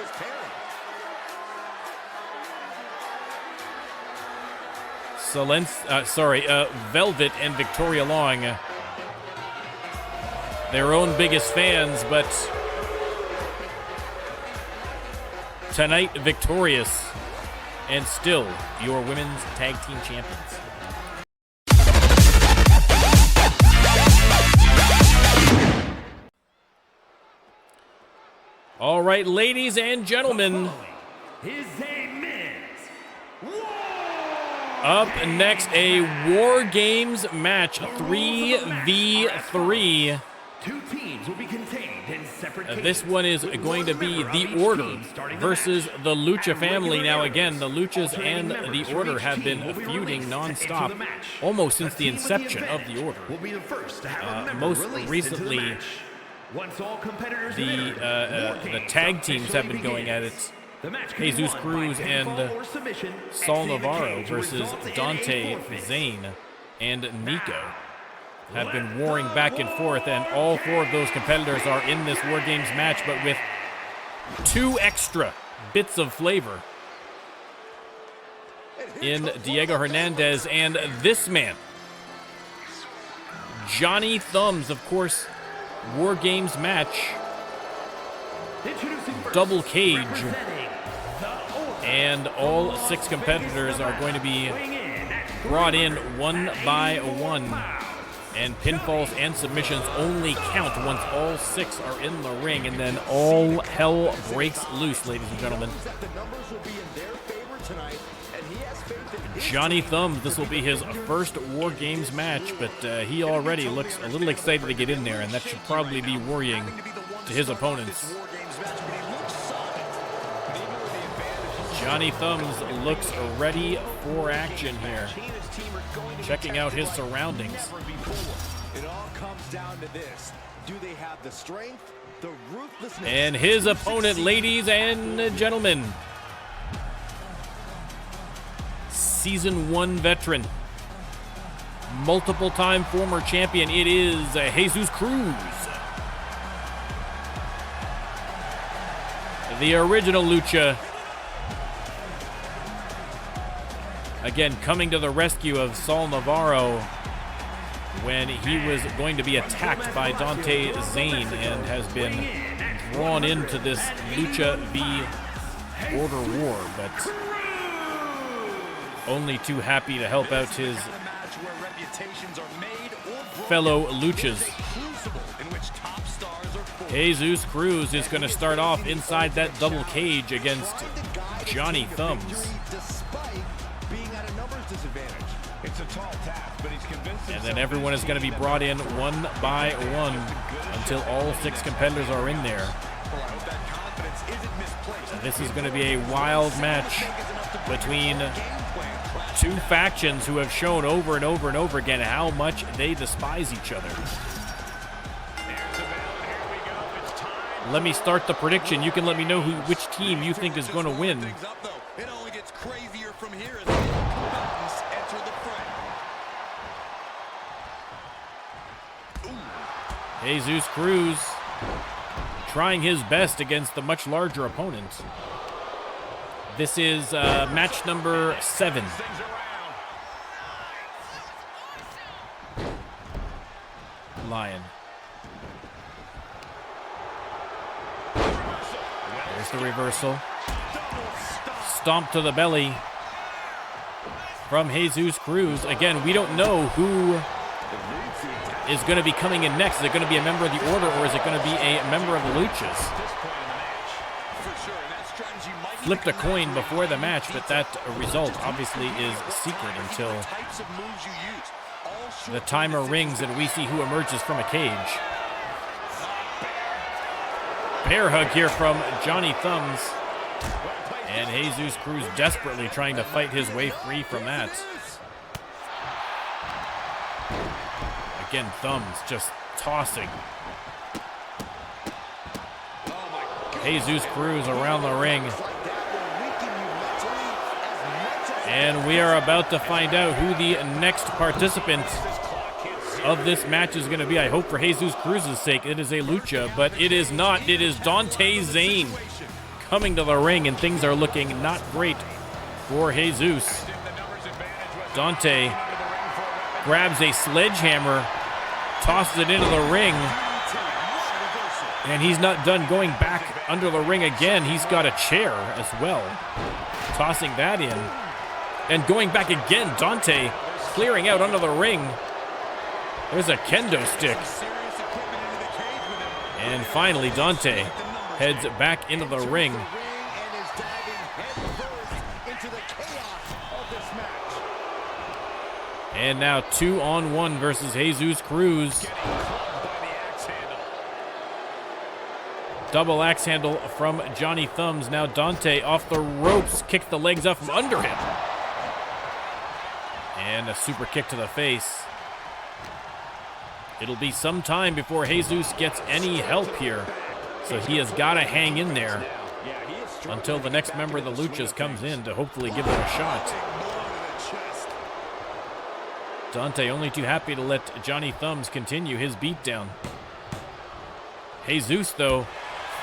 Velvet and Victoria Long, their own biggest fans, but tonight victorious and still your women's tag team champions. All right, ladies and gentlemen. Up next, a War Games match, 3v3. Two teams will be contained in separate cages. This one is going to be The Order versus the Lucha family. Now again, the Luchas and The Order have been feuding non-stop almost since the inception of The Order. Most recently, the tag teams have been going at it. Jesus Cruz and Saul Navarro versus Dante, Zane, and Nico have been warring back and forth, and all four of those competitors are in this War Games match, but with 2 extra bits of flavor in Diego Hernandez and this man, Johnny Thumbs. Of course, War Games match, double cage, and all 6 competitors are going to be brought in one by one, and pinfalls and submissions only count once all 6 are in the ring, and then all hell breaks loose, ladies and gentlemen. Johnny Thumbs, this will be his first War Games match, but he already looks a little excited to get in there, and that should probably be worrying to his opponents. Johnny Thumbs looks ready for action here, checking out his surroundings. It all comes down to this. Do they have the strength, the ruthlessness? And his opponent, ladies and gentlemen, Season 1 veteran, multiple-time former champion, it is Jesus Cruz. The original Lucha, again, coming to the rescue of Saul Navarro when he was going to be attacked by Dante Zane, and has been drawn into this Lucha v. Order war, but only too happy to help out his fellow Luchas. Jesus Cruz is going to start off inside that double cage against Johnny Thumbs. And then everyone is going to be brought in one by one until all 6 competitors are in there. This is going to be a wild match between 2 factions who have shown over and over and over again how much they despise each other. Let me start the prediction. You can let me know which team you think is going to win. It only gets crazier from here as the combatants enter the fray. Jesus Cruz trying his best against the much larger opponent. This is match number 7. Lion. There's the reversal. Stomp to the belly from Jesus Cruz. Again, we don't know who is going to be coming in next. Is it going to be a member of the Order, or is it going to be a member of the Luchas? Flipped a coin before the match, but that result obviously is secret until the timer rings and we see who emerges from a cage. Bear hug here from Johnny Thumbs, and Jesus Cruz desperately trying to fight his way free from that. Again, Thumbs just tossing. Jesus Cruz around the ring. And we are about to find out who the next participant of this match is going to be. I hope for Jesus Cruz's sake it is a lucha, but it is not. It is Dante Zane coming to the ring, and things are looking not great for Jesus. Dante grabs a sledgehammer, tosses it into the ring, and he's not done going back under the ring again. He's got a chair as well, tossing that in. And going back again, Dante clearing out under the ring. There's a kendo stick. And finally, Dante heads back into the ring. And now 2-on-1 versus Jesus Cruz. Double axe handle from Johnny Thumbs. Now Dante off the ropes, kicks the legs up from under him. And a super kick to the face. It'll be some time before Jesus gets any help here. So he has got to hang in there until the next member of the Luchas comes in to hopefully give him a shot. Dante only too happy to let Johnny Thumbs continue his beatdown. Jesus, though,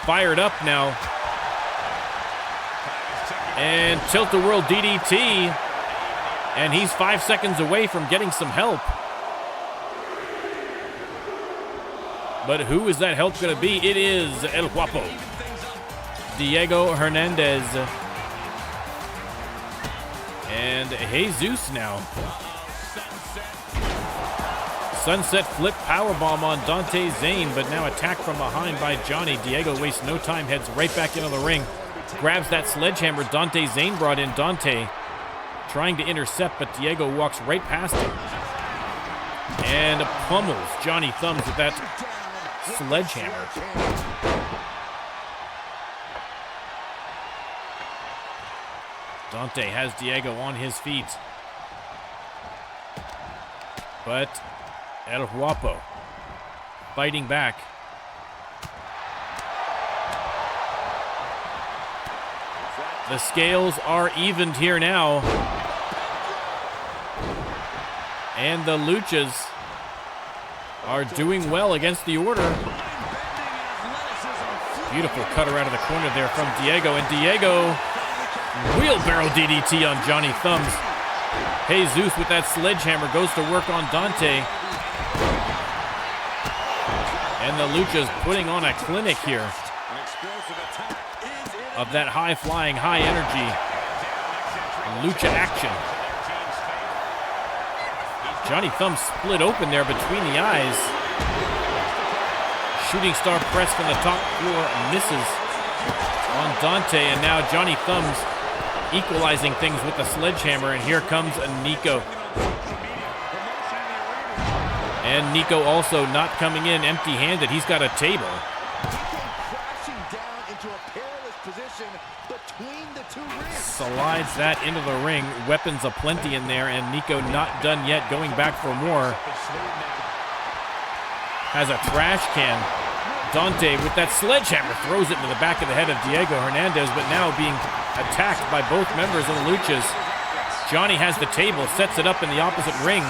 fired up now. And tilt-a-whirl DDT. And he's 5 seconds away from getting some help. But who is that help going to be? It is El Guapo, Diego Hernandez. And Jesus now. Sunset flip powerbomb on Dante Zane, but now attacked from behind by Johnny. Diego wastes no time, heads right back into the ring. Grabs that sledgehammer Dante Zane brought in. Dante trying to intercept, but Diego walks right past him. And pummels Johnny Thumbs with that sledgehammer. Dante has Diego on his feet. But El Guapo fighting back. The scales are evened here now. And the Luchas are doing well against the order. Beautiful cutter out of the corner there from Diego. And Diego, wheelbarrow DDT on Johnny Thumbs. Jesus with that sledgehammer goes to work on Dante. And the Luchas putting on a clinic here of that high-flying, high-energy lucha action. Johnny Thumbs split open there between the eyes. Shooting star press from the top floor misses on Dante, and now Johnny Thumbs equalizing things with the sledgehammer, and here comes Nico. And Nico also not coming in empty-handed. He's got a table. Slides that into the ring. Weapons aplenty in there, and Nico not done yet, going back for more. Has a trash can. Dante with that sledgehammer throws it into the back of the head of Diego Hernandez, but now being attacked by both members of the Luchas. Johnny has the table, sets it up in the opposite ring.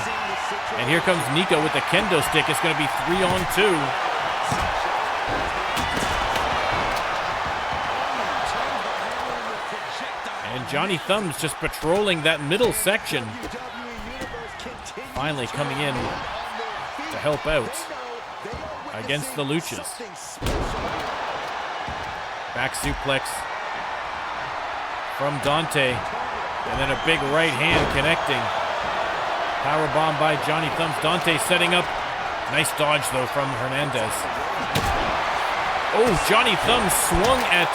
And here comes Nico with the kendo stick. It's going to be 3-on-2. And Johnny Thumbs just patrolling that middle section. Finally coming in to help out against the Luchas. Back suplex from Dante. And then a big right hand connecting. Powerbomb by Johnny Thumbs. Dante setting up. Nice dodge, though, from Hernandez. Oh, Johnny Thumbs swung at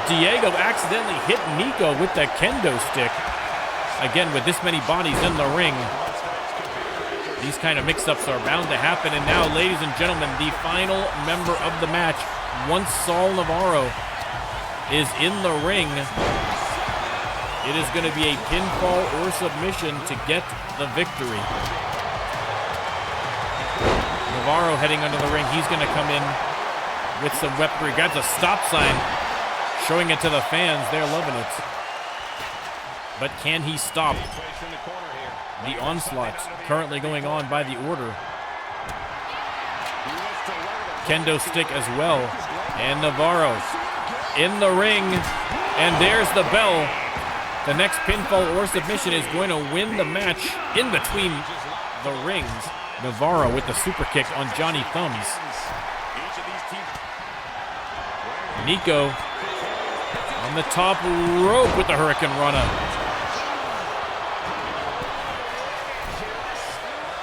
Diego, accidentally hit Nico with the kendo stick. Again, with this many bodies in the ring, these kind of mix-ups are bound to happen. And now, ladies and gentlemen, the final member of the match, once Saul Navarro is in the ring, It is going to be a pinfall or submission to get the victory. Navarro heading under the ring. He's going to come in with some weaponry. Grabs a stop sign, showing it to the fans. They're loving it. But can he stop the onslaught currently going on by the Order? Kendo stick as well. And Navarro in the ring. And there's the bell. The next pinfall or submission is going to win the match in between the rings. Navarro with the super kick on Johnny Thumbs. Nico on the top rope with the Hurricane Rana.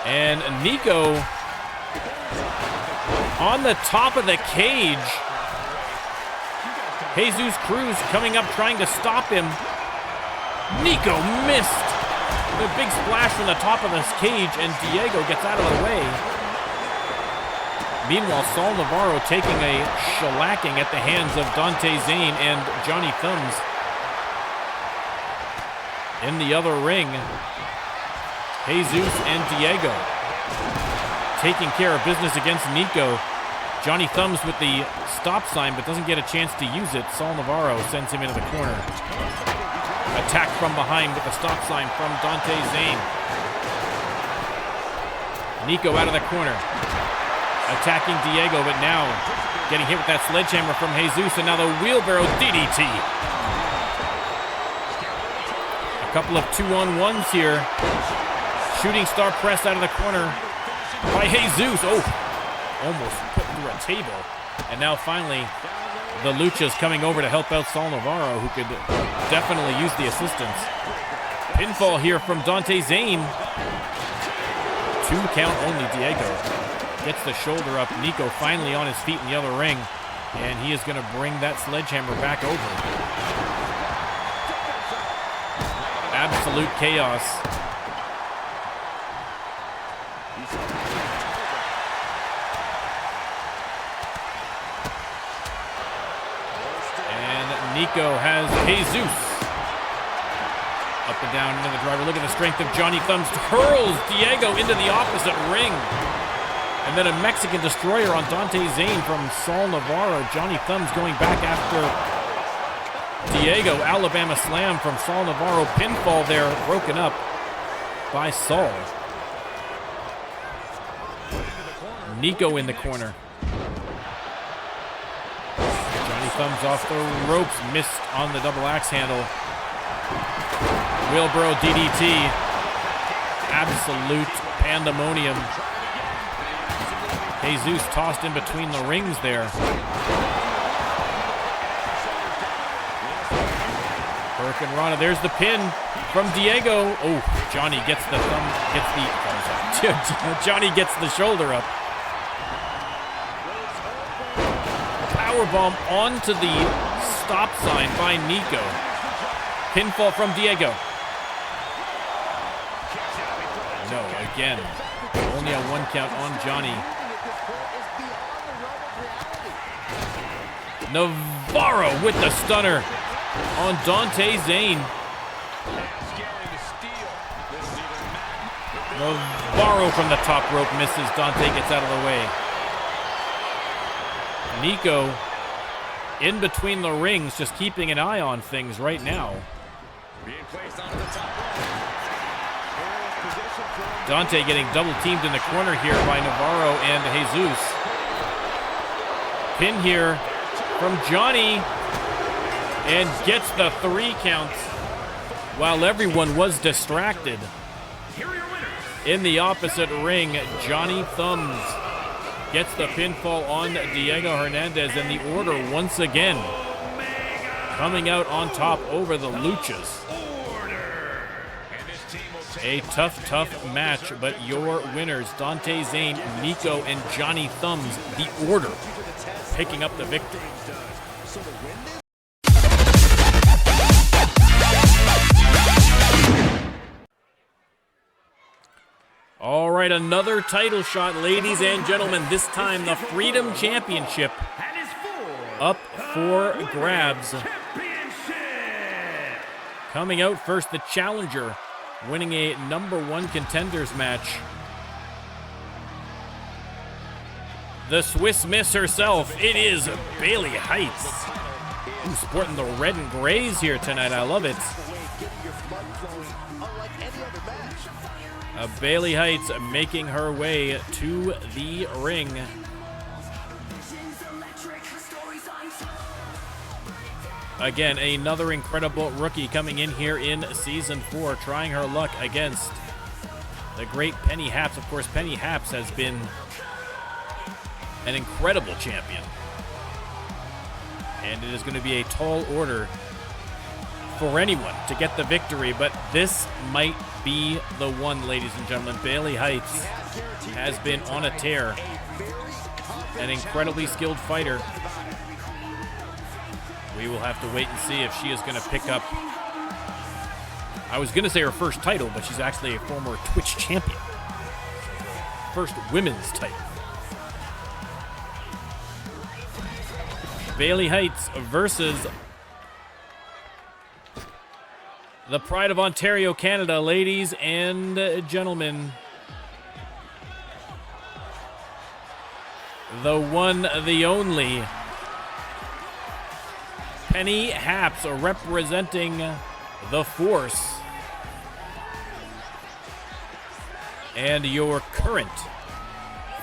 And Nico on the top of the cage. Jesus Cruz coming up trying to stop him. Nico missed the big splash from the top of this cage, and Diego gets out of the way. Meanwhile, Saul Navarro taking a shellacking at the hands of Dante Zane and Johnny Thumbs. In the other ring, Jesus and Diego taking care of business against Nico. Johnny Thumbs with the stop sign, but doesn't get a chance to use it. Saul Navarro sends him into the corner. Attack from behind with the stop sign from Dante Zane. Nico out of the corner. Attacking Diego, but now getting hit with that sledgehammer from Jesus, and now the wheelbarrow DDT. A couple of 2-on-1s here. Shooting star press out of the corner by Jesus. Oh, almost put through a table. And now finally, the Luchas coming over to help out Saul Navarro, who could definitely use the assistance. Pinfall here from Dante Zane. 2 count only. Diego gets the shoulder up. Nico finally on his feet in the other ring. And he is going to bring that sledgehammer back over. Absolute chaos. Nico has Jesus up and down into the driver. Look at the strength of Johnny Thumbs. Hurls Diego into the opposite ring. And then a Mexican destroyer on Dante Zane from Saul Navarro. Johnny Thumbs going back after Diego. Alabama slam from Saul Navarro. Pinfall there, broken up by Saul. Nico in the corner. Thumbs off the ropes, missed on the double axe handle. Wheelbarrow DDT. Absolute pandemonium. Jesus tossed in between the rings there. Hurricane Rana, there's the pin from Diego. Oh, Johnny gets the Johnny gets the shoulder up. Powerbomb onto the stop sign by Nico. Pinfall from Diego. No, again. Only a 1 count on Johnny. Navarro with the stunner on Dante Zane. Navarro from the top rope misses. Dante gets out of the way. Nico in between the rings, just keeping an eye on things right now. Dante getting double teamed in the corner here by Navarro and Jesus. Pin here from Johnny, and gets the 3 counts while everyone was distracted. In the opposite ring, Johnny Thumbs gets the pinfall on Diego Hernandez, and the Order once again coming out on top over the Luchas. A tough match, but your winners, Dante Zane, Nico, and Johnny Thumbs, the Order, picking up the victory. All right, another title shot, ladies and gentlemen. This time the Freedom Championship up for grabs. Coming out first, the challenger, winning a #1 contenders match. The Swiss Miss herself, it is Bailey Heights. Who's sporting the red and grays here tonight. I love it. Bailey Heights making her way to the ring. Again, another incredible rookie coming in here in Season 4, trying her luck against the great Penny Haps. Of course, Penny Haps has been an incredible champion. And it is going to be a tall order for anyone to get the victory, but this might be the one, ladies and gentlemen. Bailey Heights has been on a tear. An incredibly skilled fighter. We will have to wait and see if she is going to pick up, I was going to say her first title, but she's actually a former Twitch champion. First women's title. Bailey Heights versus the Pride of Ontario, Canada, ladies and gentlemen. The one, the only, Penny Haps, representing the Force. And your current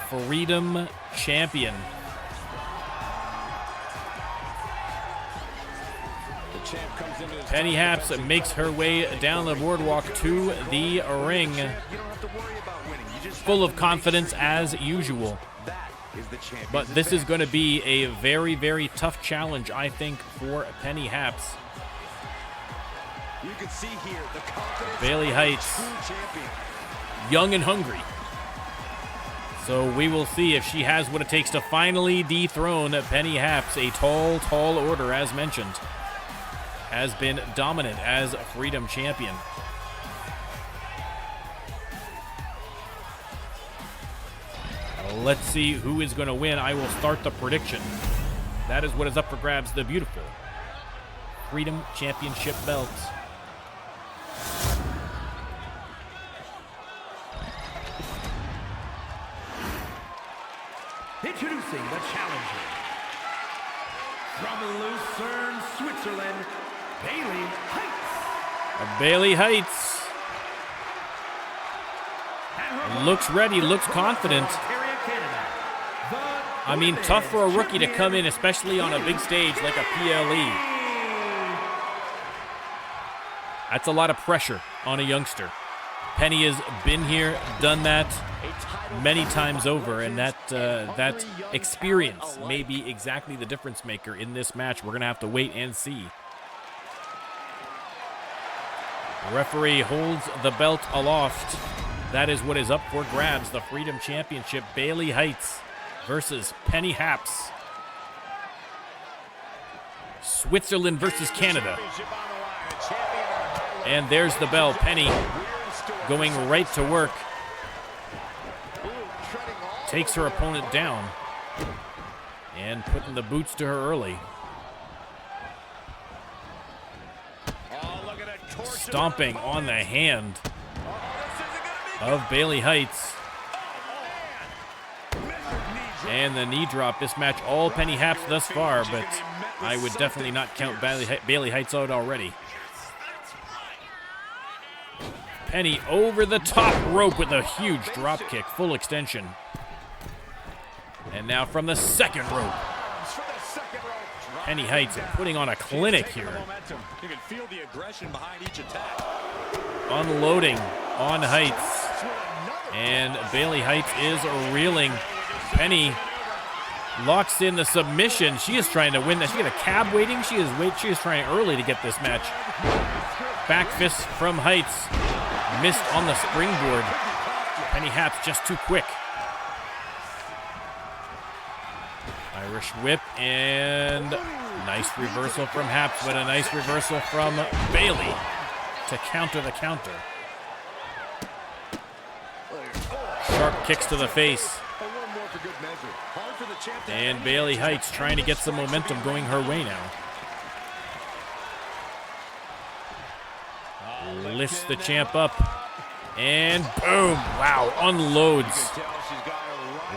Freedom Champion. Penny Haps makes her way down the boardwalk to the ring, full of confidence as usual. But this is going to be a very, very tough challenge, I think, for Penny Haps. Bailey Heights, young and hungry. So we will see if she has what it takes to finally dethrone Penny Haps. A tall, tall order, as mentioned. Has been dominant as Freedom Champion. Let's see who is going to win. I will start the prediction. That is what is up for grabs, the beautiful Freedom Championship belt. Introducing the challenger. From Lucerne, Switzerland, Bailey Heights. Bailey Heights looks ready, looks confident. I mean, tough for a rookie to come in, especially on a big stage like a PLE. That's a lot of pressure on a youngster. Penny has been here, done that many times over, and that experience may be exactly the difference maker in this match. We're going to have to wait and see. The referee holds the belt aloft. That is what is up for grabs, the Freedom Championship. Bailey Heights versus Penny Haps. Switzerland versus Canada. And there's the bell. Penny going right to work. Takes her opponent down. And putting the boots to her early. Stomping on the hand of Bailey Heights. And the knee drop. This match all Penny Haps thus far, but I would definitely not count Bailey Heights out already. Penny over the top rope with a huge drop kick, full extension. And now from the second rope. Penny Heights putting on a clinic here. You can feel the aggression behind each attack. Unloading on Heights. And Bailey Heights is reeling. Penny locks in the submission. She is trying to win that. She got a cab waiting. She is trying early to get this match. Back fist from Heights. Missed on the springboard. Penny Haps just too quick. Irish whip and nice reversal from Haps, but a nice reversal from Bailey to counter the counter. Sharp kicks to the face. And Bailey Heights trying to get some momentum going her way now. Lifts the champ up. And boom. Wow. Unloads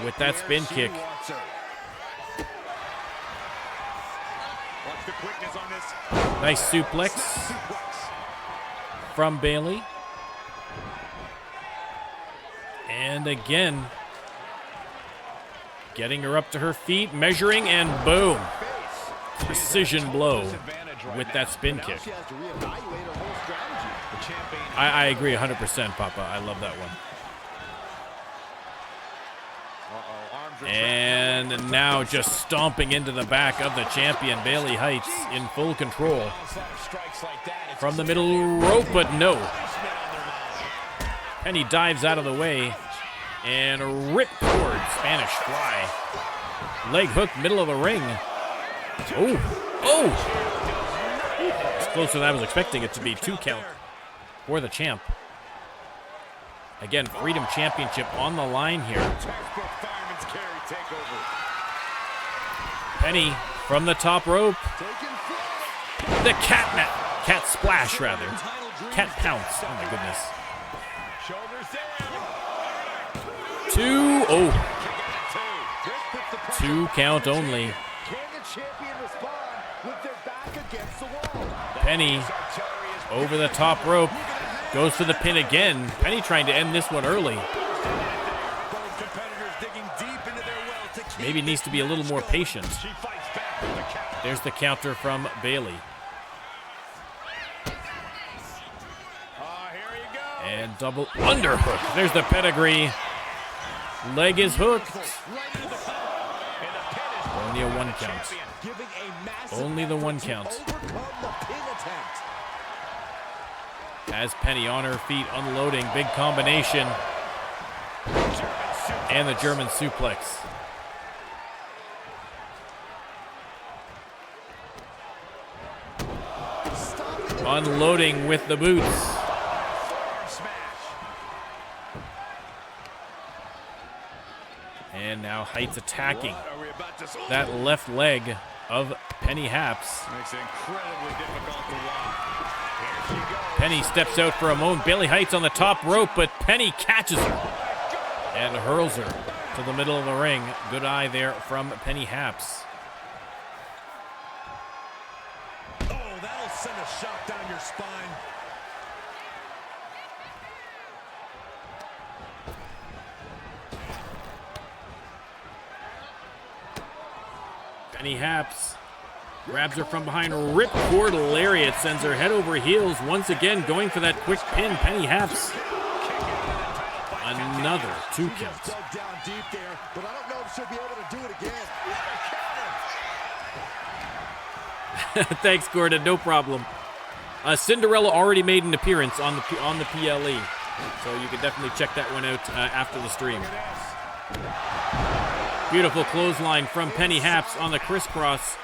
with that spin kick. Nice suplex from Bayley. And again, getting her up to her feet, measuring, and boom. Precision blow with that spin kick. I agree 100%, Papa. I love that one. And now just stomping into the back of the champion, Bayley Heights, in full control. From the middle rope, but no. Penny dives out of the way and rip forward, Spanish fly. Leg hook, middle of the ring. Oh! It's closer than I was expecting it to be. 2 count for the champ. Again, Freedom Championship on the line here. Penny from the top rope. The cat splash, rather. Cat pounce. Oh my goodness. 2. Oh. 2 count only. Penny over the top rope. Goes for the pin again. Penny trying to end this one early. Maybe needs to be a little more patient. There's the counter from Bayley. And double underhook. There's the pedigree. Leg is hooked. Only a 1 count. Only the 1 count. As Penny on her feet, unloading. Big combination. And the German suplex. Unloading with the boots. And now Heights attacking that left leg of Penny Haps. Penny steps out for a moment. Bayley Heights on the top rope, but Penny catches her and hurls her to the middle of the ring. Good eye there from Penny Haps. Oh, that'll send a shot down your spine. Penny Haps grabs her from behind, ripcord lariat, sends her head over heels, once again going for that quick pin. Penny Haps, another 2 counts. Thanks, Gordon, no problem. Cinderella already made an appearance on the PLE, so you can definitely check that one out after the stream. Beautiful clothesline from Penny Haps on the crisscross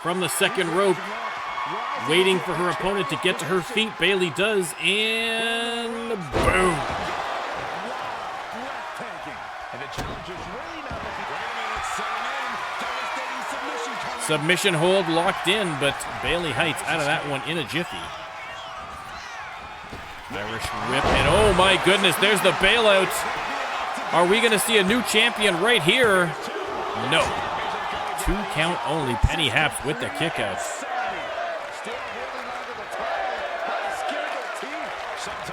from the second rope. Waiting for her opponent to get to her feet. Bayley does, and boom. Submission hold locked in, but Bayley Heights out of that one in a jiffy. Irish whip, and oh my goodness, there's the bailout. Are we going to see a new champion right here? No. 2 count only. Penny Haps with the kickouts.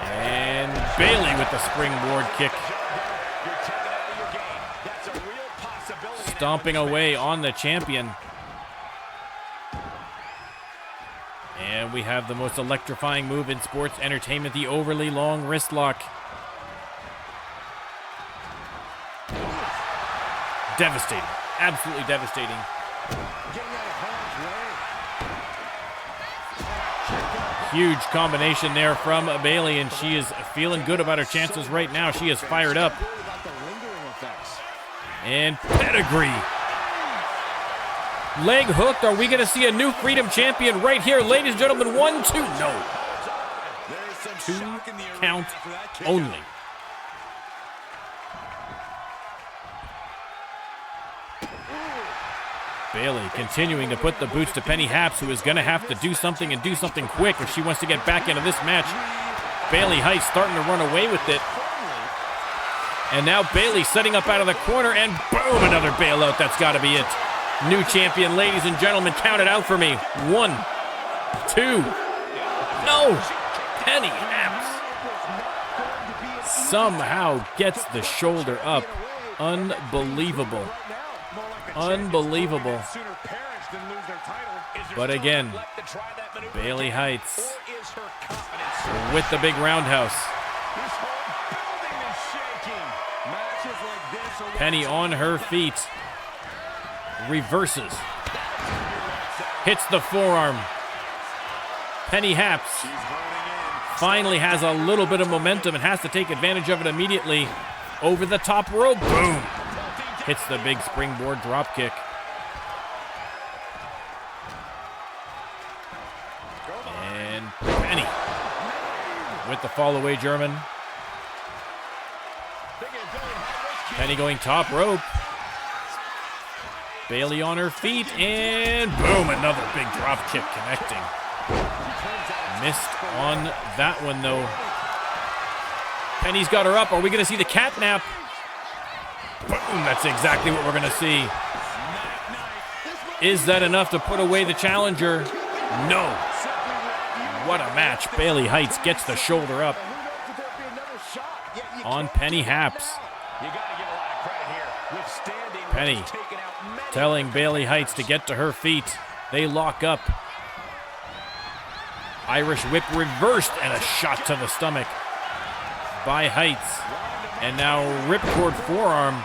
And Bayley with the springboard kick. Stomping away on the champion. And we have the most electrifying move in sports entertainment, the overly long wrist lock. Devastating. Absolutely devastating. Huge combination there from Bayley, and she is feeling good about her chances right now. She is fired up. And pedigree. Leg hooked. Are we going to see a new Freedom Champion right here? Ladies and gentlemen, 1, 2. No. 2 count only. Bayley continuing to put the boots to Penny Haps, who is going to have to do something and do something quick if she wants to get back into this match. Bayley Heights starting to run away with it. And now Bayley setting up out of the corner, and boom, another bailout. That's got to be it. New champion, ladies and gentlemen, count it out for me. 1, 2, no, Penny Haps somehow gets the shoulder up. Unbelievable. Unbelievable. But again, Bayley Heights with the big roundhouse. Penny on her feet. Reverses. Hits the forearm. Penny Haps finally has a little bit of momentum and has to take advantage of it immediately. Over the top rope. Boom. Hits the big springboard drop kick. And Penny with the fall away German. Penny going top rope. Bayley on her feet, and boom, another big drop kick connecting. Missed on that one, though. Penny's got her up. Are we going to see the catnap? Boom, that's exactly what we're going to see. Is that enough to put away the challenger? No. What a match. Bayley Heights gets the shoulder up on Penny Haps. Penny telling Bayley Heights to get to her feet. They lock up. Irish whip reversed and a shot to the stomach by Heights. And now ripcord forearm.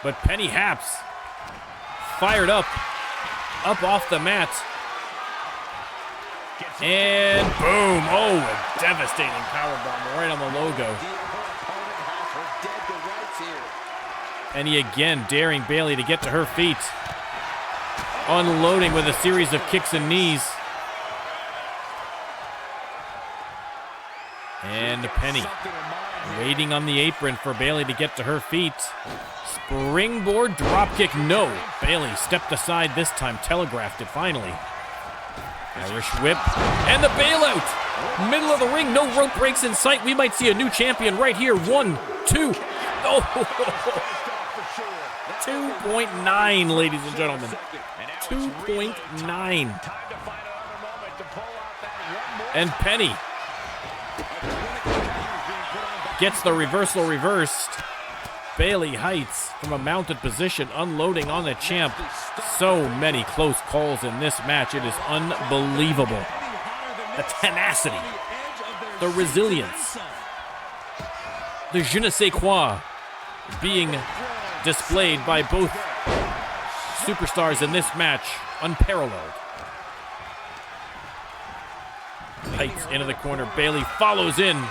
But Penny Haps fired up off the mat. And boom, oh, a devastating powerbomb right on the logo. Penny again daring Bayley to get to her feet. Unloading with a series of kicks and knees. And Penny waiting on the apron for Bayley to get to her feet. Springboard dropkick, no. Bayley stepped aside this time, telegraphed it finally. Irish whip, and the bailout. Middle of the ring, no rope breaks in sight. We might see a new champion right here. 1, 2, oh. 2.9, ladies and gentlemen. 2.9. And Penny gets the reversal reversed. Bayley Heights from a mounted position, unloading on the champ. So many close calls in this match. It is unbelievable. The tenacity, the resilience, the je ne sais quoi being displayed by both superstars in this match. Unparalleled. Heights into the corner. Bayley follows in.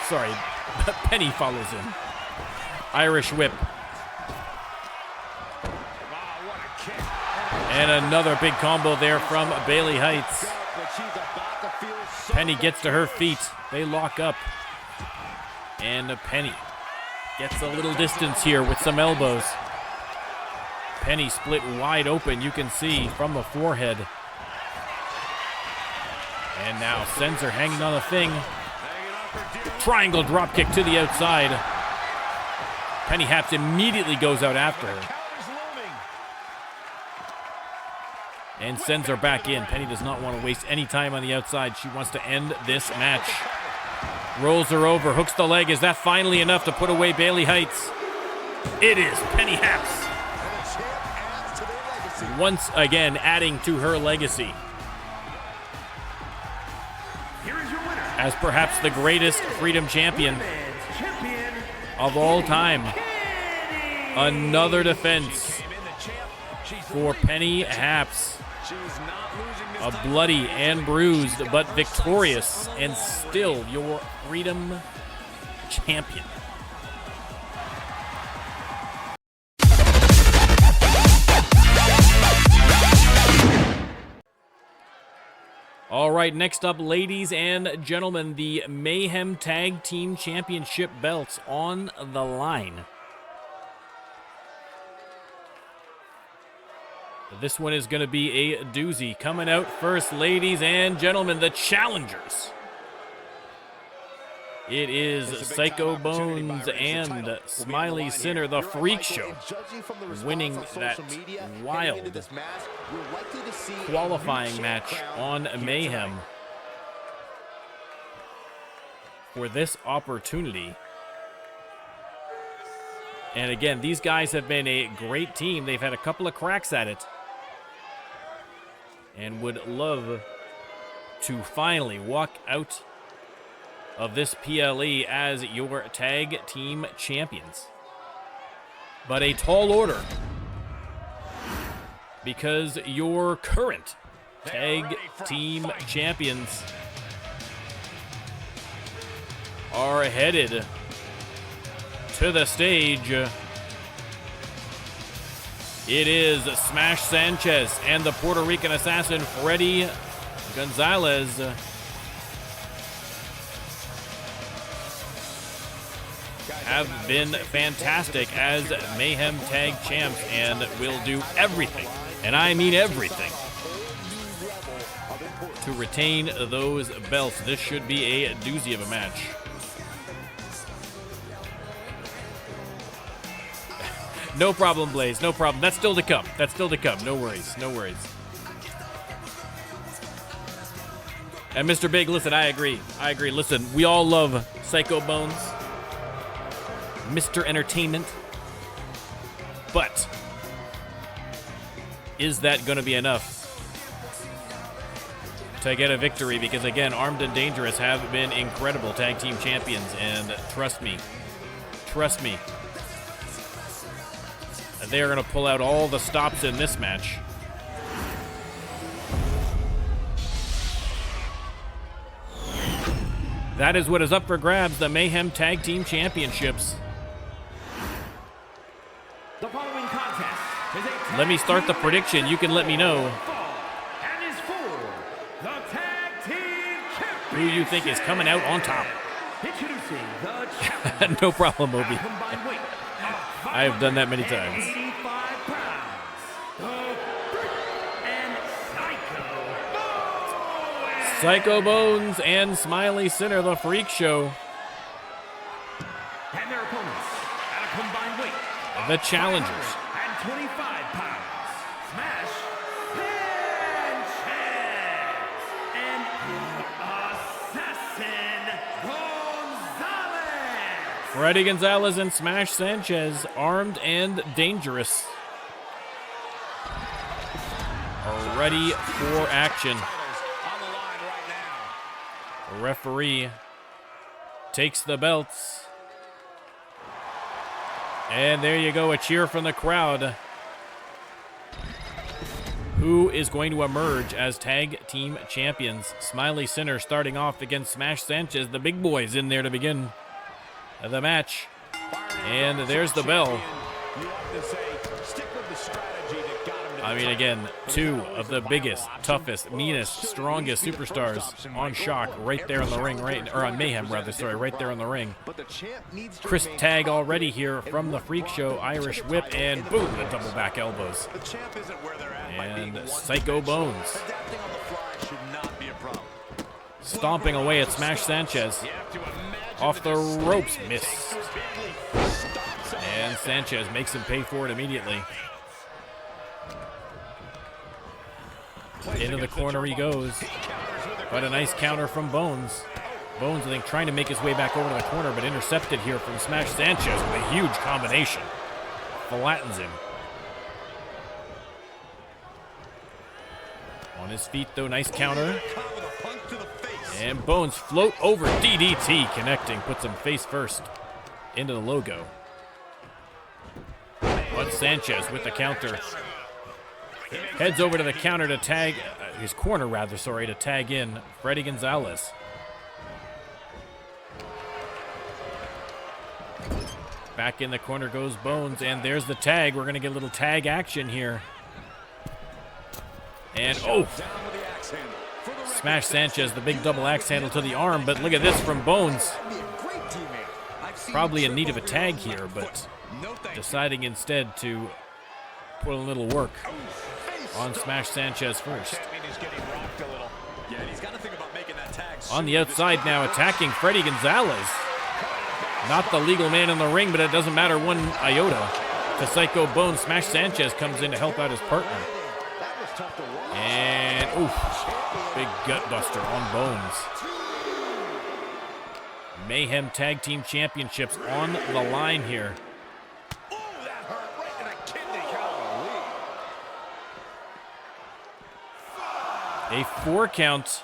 Sorry. Penny follows in. Irish whip. And another big combo there from Bayley Heights. Penny gets to her feet. They lock up. And Penny gets a little distance here with some elbows. Penny split wide open, you can see, from the forehead. And now sends her hanging on the thing. Triangle dropkick to the outside. Penny Haps immediately goes out after her. And sends her back in. Penny does not want to waste any time on the outside. She wants to end this match. Rolls her over, hooks the leg. Is that finally enough to put away Bayley Heights? It is. Penny Haps once again adding to her legacy as perhaps the greatest Freedom Champion of all time. Another defense for Penny Haps. A bloody and bruised, but victorious, and still your Freedom Champion. All right, next up, ladies and gentlemen, the Mayhem Tag Team Championship belts on the line. This one is going to be a doozy. Coming out first, ladies and gentlemen, the challengers. It is Psycho Bones and Smiley Sinner, the Freak Show, winning that wild qualifying match on Mayhem for this opportunity. And again, these guys have been a great team. They've had a couple of cracks at it and would love to finally walk out of this PLE as your tag team champions. But a tall order, because your current tag team champions are headed to the stage. It is Smash Sanchez and the Puerto Rican assassin Freddy Gonzalez. Have been fantastic as Mayhem Tag Champs and will do everything, and I mean everything, to retain those belts. This should be a doozy of a match. No problem, Blaze. No problem. That's still to come. That's still to come. No worries. No worries. And Mr. Big, listen, I agree. I agree. Listen, we all love Psycho Bones, Mr. Entertainment. But is that going to be enough to get a victory? Because again, Armed and Dangerous have been incredible tag team champions, and trust me, they're going to pull out all the stops in this match. That is what is up for grabs, the Mayhem Tag Team Championships. The following contest is a Let me start the prediction. You can let me know and is for the tag team who you think is coming out on top. Introducing the champion. No problem, Obi. Combined weight of I have done that many times. 85 pounds. The Freak and Psycho Bones. Psycho Bones and Smiley Sinner, the Freak Show. And their opponents at a combined weight of The challengers. 525 pounds. Smash Sanchez and Assassin Gonzalez. Freddy Gonzalez and Smash Sanchez, Armed and Dangerous, are ready for action. On the line right now. The referee takes the belts. And there you go, a cheer from the crowd. Who is going to emerge as tag team champions? Smiley Sinner starting off against Smash Sanchez. The big boys in there to begin the match. And there's the bell. You often say, stick with the strategy that got him to I mean, again, two of the biggest, toughest, meanest, strongest superstars on Shock right there in the ring, or on Mayhem rather, sorry, right there in the ring. Crisp tag already here from the Freak Show, Irish whip, and boom, the double back elbows. The champ isn't where they're at by being And one Psycho Bones Adapting on the fly should not be a problem. stomping away at Smash Sanchez. Off the ropes, missed. And Sanchez makes him pay for it immediately. Into the corner he goes. But a nice counter from Bones. Bones, I think, trying to make his way back over to the corner, but intercepted here from Smash Sanchez with a huge combination. Flattens him. On his feet, though, nice counter. And Bones float over DDT, connecting, puts him face first into the logo. But Sanchez with the counter. Heads over to the counter to tag, his corner rather, sorry, to tag in Freddy Gonzalez. Back in the corner goes Bones, and there's the tag. We're going to get a little tag action here. And, oh! Smash Sanchez, the big double axe handle to the arm, but look at this from Bones. Probably in need of a tag here, but deciding instead to put a little work on Smash Sanchez first. He's getting rocked a little. Yeah, and he's got to think about making that tag. On the outside now, attacking Freddy Gonzalez. Not the legal man in the ring, but it doesn't matter one iota. To Psycho Bones, Smash Sanchez comes in to help out his partner. And, oof, big gut buster on Bones. Mayhem Tag Team Championships on the line here. Oh, that hurt right in the kidney. A 4 count.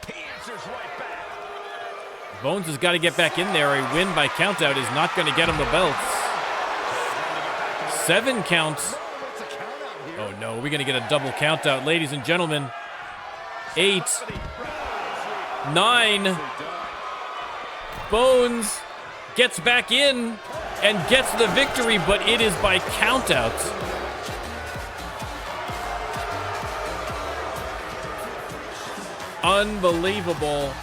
He answers right back. Bones has got to get back in there. A win by countout is not going to get him the belts. 7 counts. Oh no, we're going to get a double countout, ladies and gentlemen. 8, 9. Bones gets back in and gets the victory, but it is by countout. Unbelievable.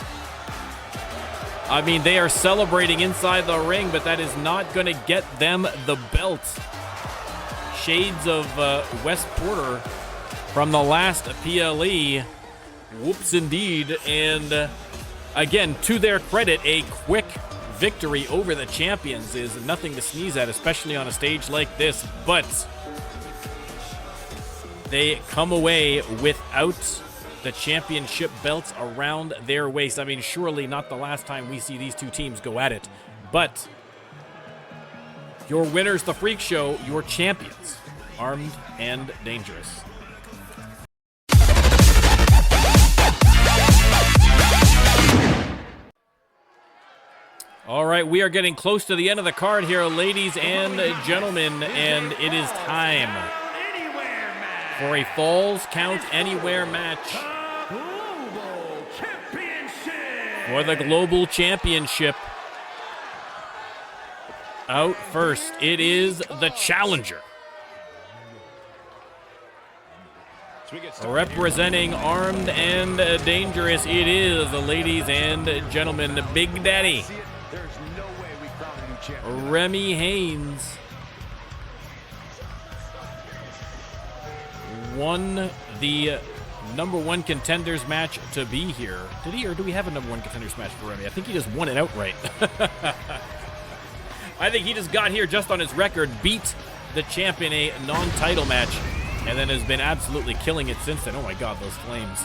I mean, they are celebrating inside the ring, but that is not going to get them the belt. Shades of Wes Porter from the last PLE. Whoops, indeed. And again, to their credit, a quick victory over the champions is nothing to sneeze at, especially on a stage like this. But they come away without the championship belts around their waist. I mean, surely not the last time we see these two teams go at it. But your winners, the Freak Show, your champions, Armed and Dangerous. All right, we are getting close to the end of the card here, ladies and gentlemen, and it is time for a Falls Count Anywhere match for the Global Championship. Out first, it is the challenger. Representing Armed and Dangerous, it is, ladies and gentlemen, Big Daddy Remy Haynes. Won the number 1 contenders match to be here. Did he, or do we have a number 1 contenders match for Remy? I think he just won it outright. I think he just got here just on his record, beat the champ in a non-title match, and then has been absolutely killing it since then. Oh my God, those flames.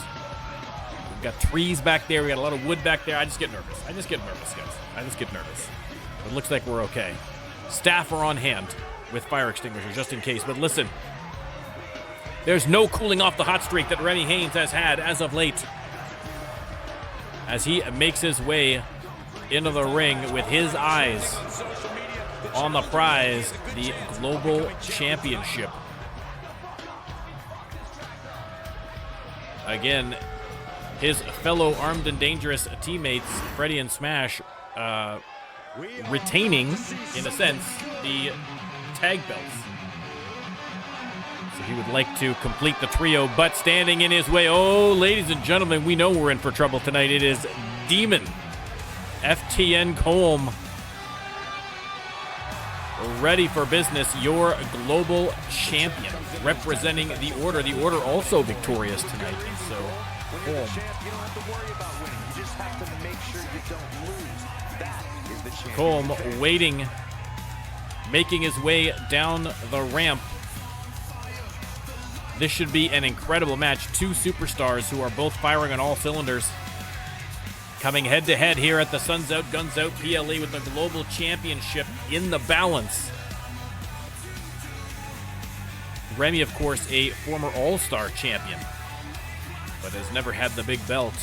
We've got trees back there. We got a lot of wood back there. I just get nervous. I just get nervous, guys. I just get nervous. It looks like we're okay. Staff are on hand with fire extinguishers just in case. But listen, there's no cooling off the hot streak that Remy Haynes has had as of late, as he makes his way into the ring with his eyes on the prize, the Global Championship. Again, his fellow Armed and Dangerous teammates, Freddy and Smash, retaining, in a sense, the tag belts. So he would like to complete the trio, but standing in his way, oh, ladies and gentlemen, we know we're in for trouble tonight. It is Demon FTN Colm, ready for business, your global champion, representing the Order. The Order also victorious tonight, and so Colm. You don't have to worry about winning. You just have to make sure you don't lose. That is the championship. Colm waiting, making his way down the ramp. This should be an incredible match. 2 superstars who are both firing on all cylinders, coming head-to-head here at the Suns Out, Guns Out PLE with the Global Championship in the balance. Remy, of course, a former All-Star champion, but has never had the big belt.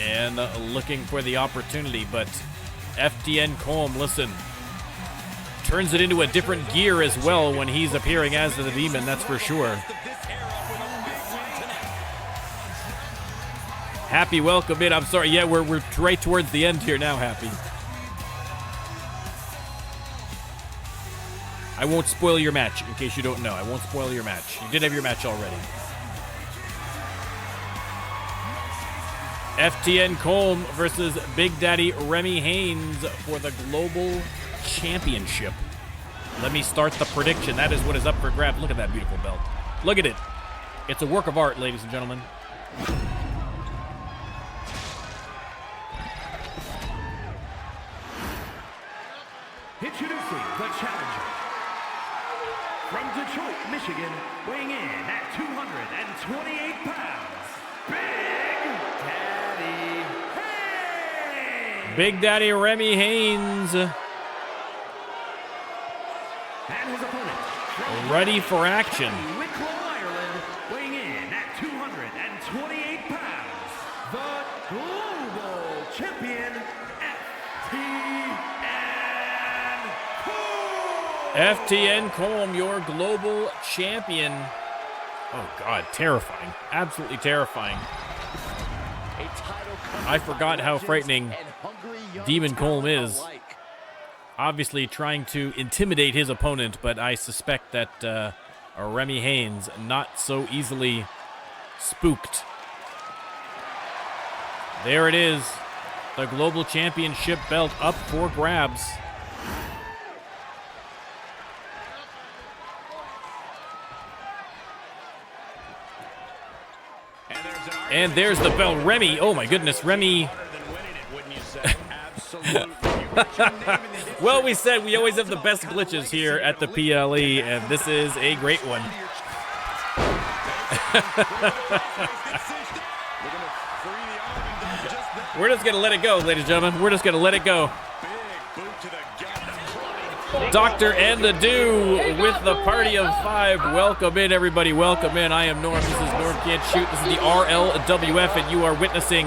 And looking for the opportunity, but FTN Colm, listen, turns it into a different gear as well when he's appearing as the Demon, that's for sure. Happy, welcome in. I'm sorry, yeah, we're right towards the end here now, Happy. I won't spoil your match, in case you don't know. I won't spoil your match. You did have your match already. FTN Colm versus Big Daddy Remy Haynes for the Global Championship. Let me start the prediction. That is what is up for grabs. Look at that beautiful belt. Look at it. It's a work of art, ladies and gentlemen. Introducing the challenger. From Detroit, Michigan, weighing in at 228 pounds, Big Daddy Haynes. Big Daddy Remy Haynes. And his opponent, from Ready for action. Wicklow, Ireland, weighing in at 228 pounds, the global champion, FTN Colm, your global champion. Oh, God, terrifying. Absolutely terrifying. I forgot how frightening Demon Colm is. Obviously trying to intimidate his opponent, but I suspect that Remy Haynes not so easily spooked. There it is. The global championship belt up for grabs. And there's the bell. Remy, oh my goodness, Remy. Well, we said we always have the best glitches here at the PLE, and this is a great one. We're just going to let it go, ladies and gentlemen. We're just going to let it go. Doctor and the Do with the party of 5. Welcome in, everybody. Welcome in. I am Norm. This is NormCantShoot. This is the RLWF, and you are witnessing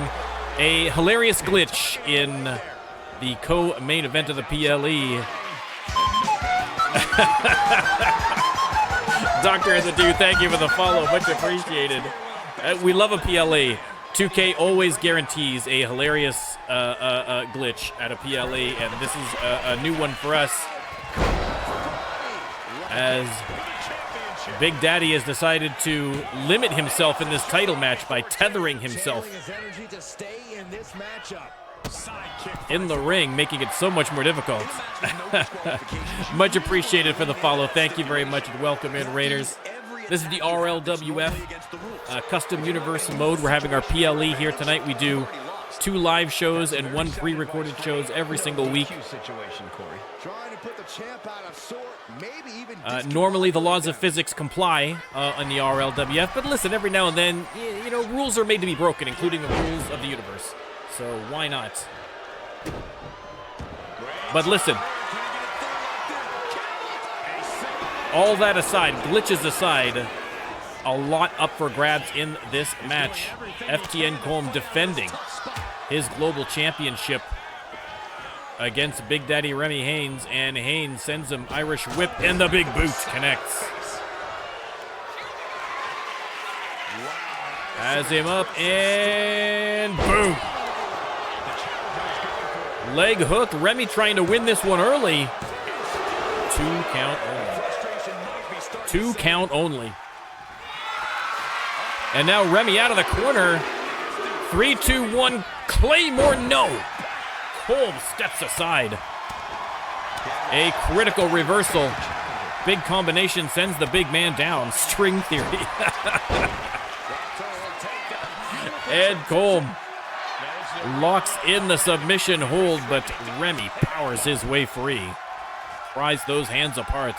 a hilarious glitch in the co-main event of the PLE. Doctor and the Do, thank you for the follow. Much appreciated. We love a PLE. 2K always guarantees a hilarious glitch at a PLE, and this is a new one for us. As Big Daddy has decided to limit himself in this title match by tethering himself in the ring, making it so much more difficult. Much appreciated for the follow. Thank you very much, and welcome in, Raiders. This is the RLWF Custom Universe Mode. We're having our PLE here tonight. We do 2 live shows and 1 pre-recorded shows every single week. Normally the laws of physics comply on the RLWF, but listen, every now and then, you know, rules are made to be broken, including the rules of the universe. So why not? But listen, all that aside, glitches aside, a lot up for grabs in this match. FTN Colm defending his global championship against Big Daddy Remy Haynes, and Haynes sends him Irish whip, and the big boot connects. Has him up, and boom. Leg hook. Remy trying to win this one early. 2 count only. 2 count only. And now Remy out of the corner. 3, 2, 1. Claymore, no. Colm steps aside. A critical reversal. Big combination sends the big man down. String theory. And Colm locks in the submission hold, but Remy powers his way free. Pries those hands apart.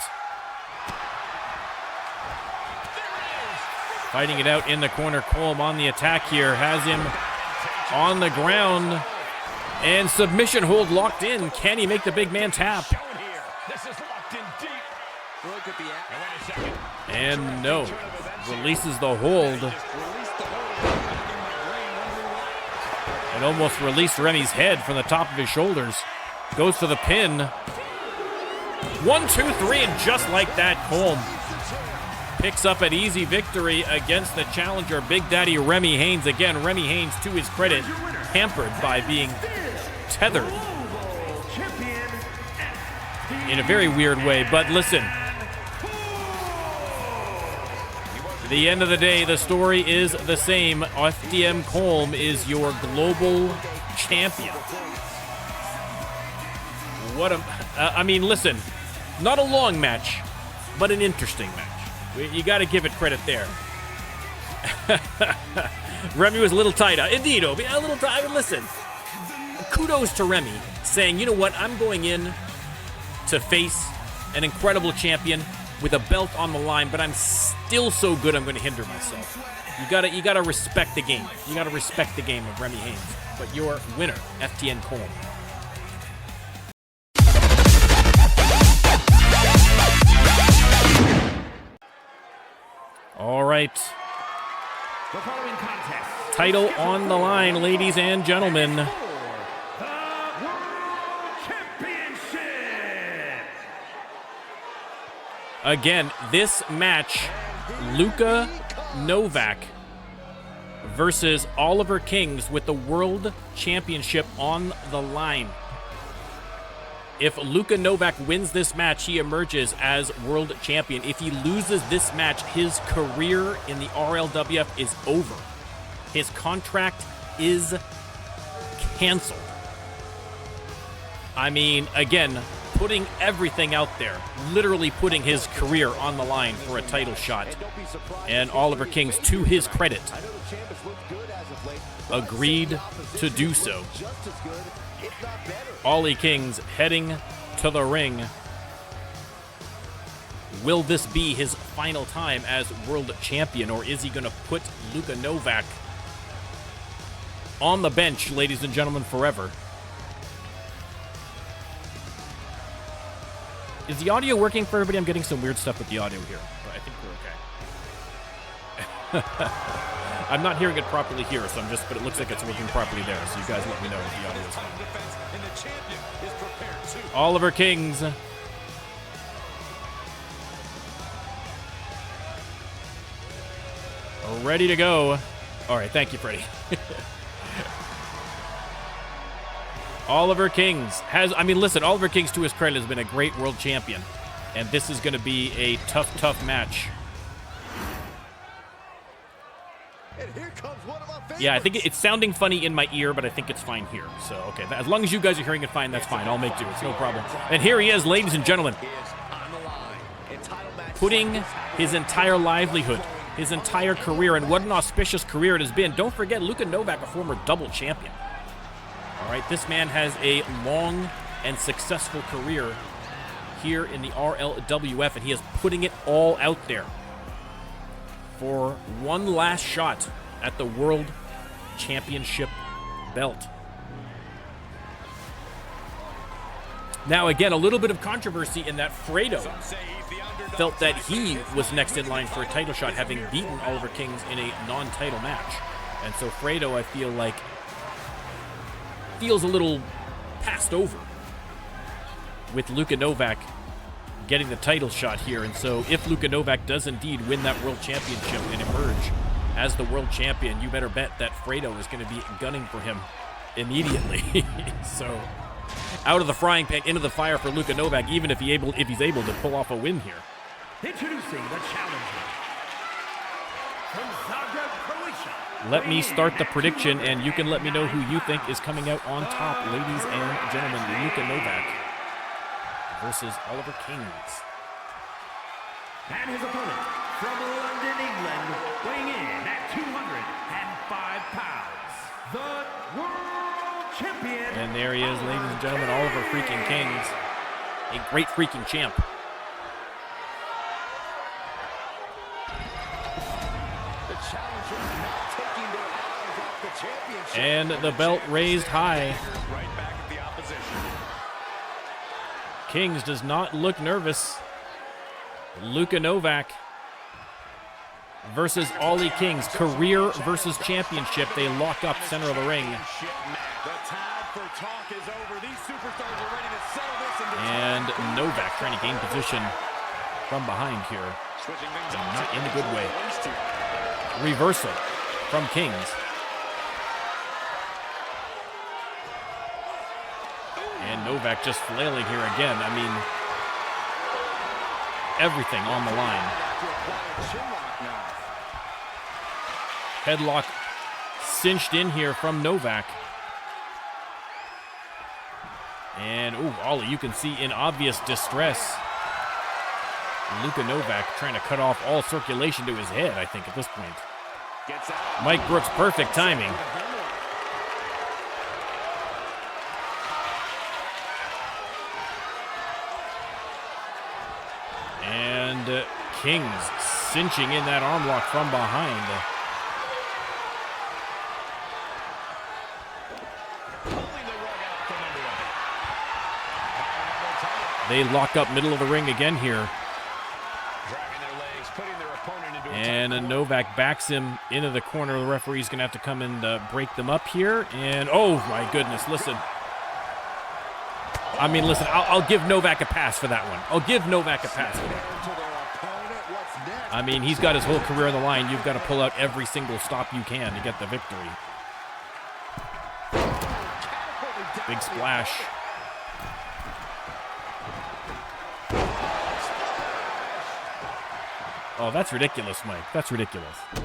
Fighting it out in the corner. Colm on the attack here. Has him on the ground. And submission hold locked in. Can he make the big man tap? And no. Releases the hold. And almost released Remy's head from the top of his shoulders. Goes to the pin. 1, 2, 3, and just like that, Colm picks up an easy victory against the challenger, Big Daddy Remy Haynes. Again, Remy Haynes, to his credit, hampered by being tethered in a very weird way. But listen, at the end of the day, the story is the same. FTN Colm is your global champion. I mean, listen, Not a long match, but an interesting match. You got to give it credit there. Remy was a little tight. Indeed, Obi, a little tight. Listen, kudos to Remy saying, you know what, I'm going in to face an incredible champion with a belt on the line, but I'm still so good I'm going to hinder myself. You gotta respect the game. You gotta respect the game of Remy Haynes. But your winner, FTN Cole. All right. The following contest. Title on the line, ladies and gentlemen. The World Championship. Again, this match, Luka Novak versus Oliver Kingzz with the World Championship on the line. If Luka Novak wins this match, he emerges as world champion. If he loses this match, his career in the RLWF is over. His contract is canceled. I mean, again, putting everything out there, literally putting his career on the line for a title shot. And Oliver Kingzz, to his credit, agreed to do so. Ollie Kingzz heading to the ring. Will this be his final time as world champion, or is he going to put Luka Novak on the bench, ladies and gentlemen, forever? Is the audio working for everybody? I'm getting some weird stuff with the audio here, but I think we're okay. I'm not hearing it properly here, so but it looks like it's working properly there, so you guys let me know if the audio is fine. Oliver Kingzz. Ready to go. All right, thank you, Freddie. Oliver Kingzz listen, Oliver Kingzz, to his credit, has been a great world champion, and this is going to be a tough match. Yeah, I think it's sounding funny in my ear, but I think it's fine here. So, okay, as long as you guys are hearing it fine, that's fine. I'll make do. It's no problem. And here he is, ladies and gentlemen, putting his entire livelihood, his entire career, and what an auspicious career it has been. Don't forget, Luka Novak, a former double champion. All right, this man has a long and successful career here in the RLWF, and he is putting it all out there for one last shot at the World Championship belt. Now, again, a little bit of controversy in that Fredo felt that he was next in line for a title shot, having beaten Oliver Kingzz in a non-title match. And so Fredo, I feel like, feels a little passed over with Luka Novak getting the title shot here. And so if Luka Novak does indeed win that world championship and emerge as the world champion, you better bet that Fredo is going to be gunning for him immediately. So out of the frying pan into the fire for Luka Novak, even if he's able to pull off a win here. Introducing the challenger from Zagreb, Croatia. Let me start the prediction, and you can let me know who you think is coming out on top, ladies and gentlemen. Luka Novak versus Oliver Kingzz. And his opponent from London, England, weighing in at 205 pounds, the world champion. And there he is, ladies and gentlemen, Oliver freaking Kingzz. A great freaking champ. And the belt raised high. Kingzz does not look nervous. Luka Novak versus Ollie Kingzz. Career versus championship. They lock up center of the ring. And Novak trying to gain position from behind here. And not in a good way. Reversal from Kingzz. And Novak just flailing here again. I mean, everything on the line. Headlock cinched in here from Novak. And, ooh, Ollie, you can see in obvious distress Luka Novak trying to cut off all circulation to his head, I think, at this point. Mike Brooks, perfect timing. And Kingzz cinching in that arm lock from behind. They lock up middle of the ring again here. And Novak backs him into the corner. The referee's going to have to come and break them up here. And, oh, my goodness, listen. I mean, listen, I'll give Novak a pass for that one. I'll give Novak a pass for that. I mean, he's got his whole career on the line. You've got to pull out every single stop you can to get the victory. Big splash. Oh, that's ridiculous, Mike. That's ridiculous. Here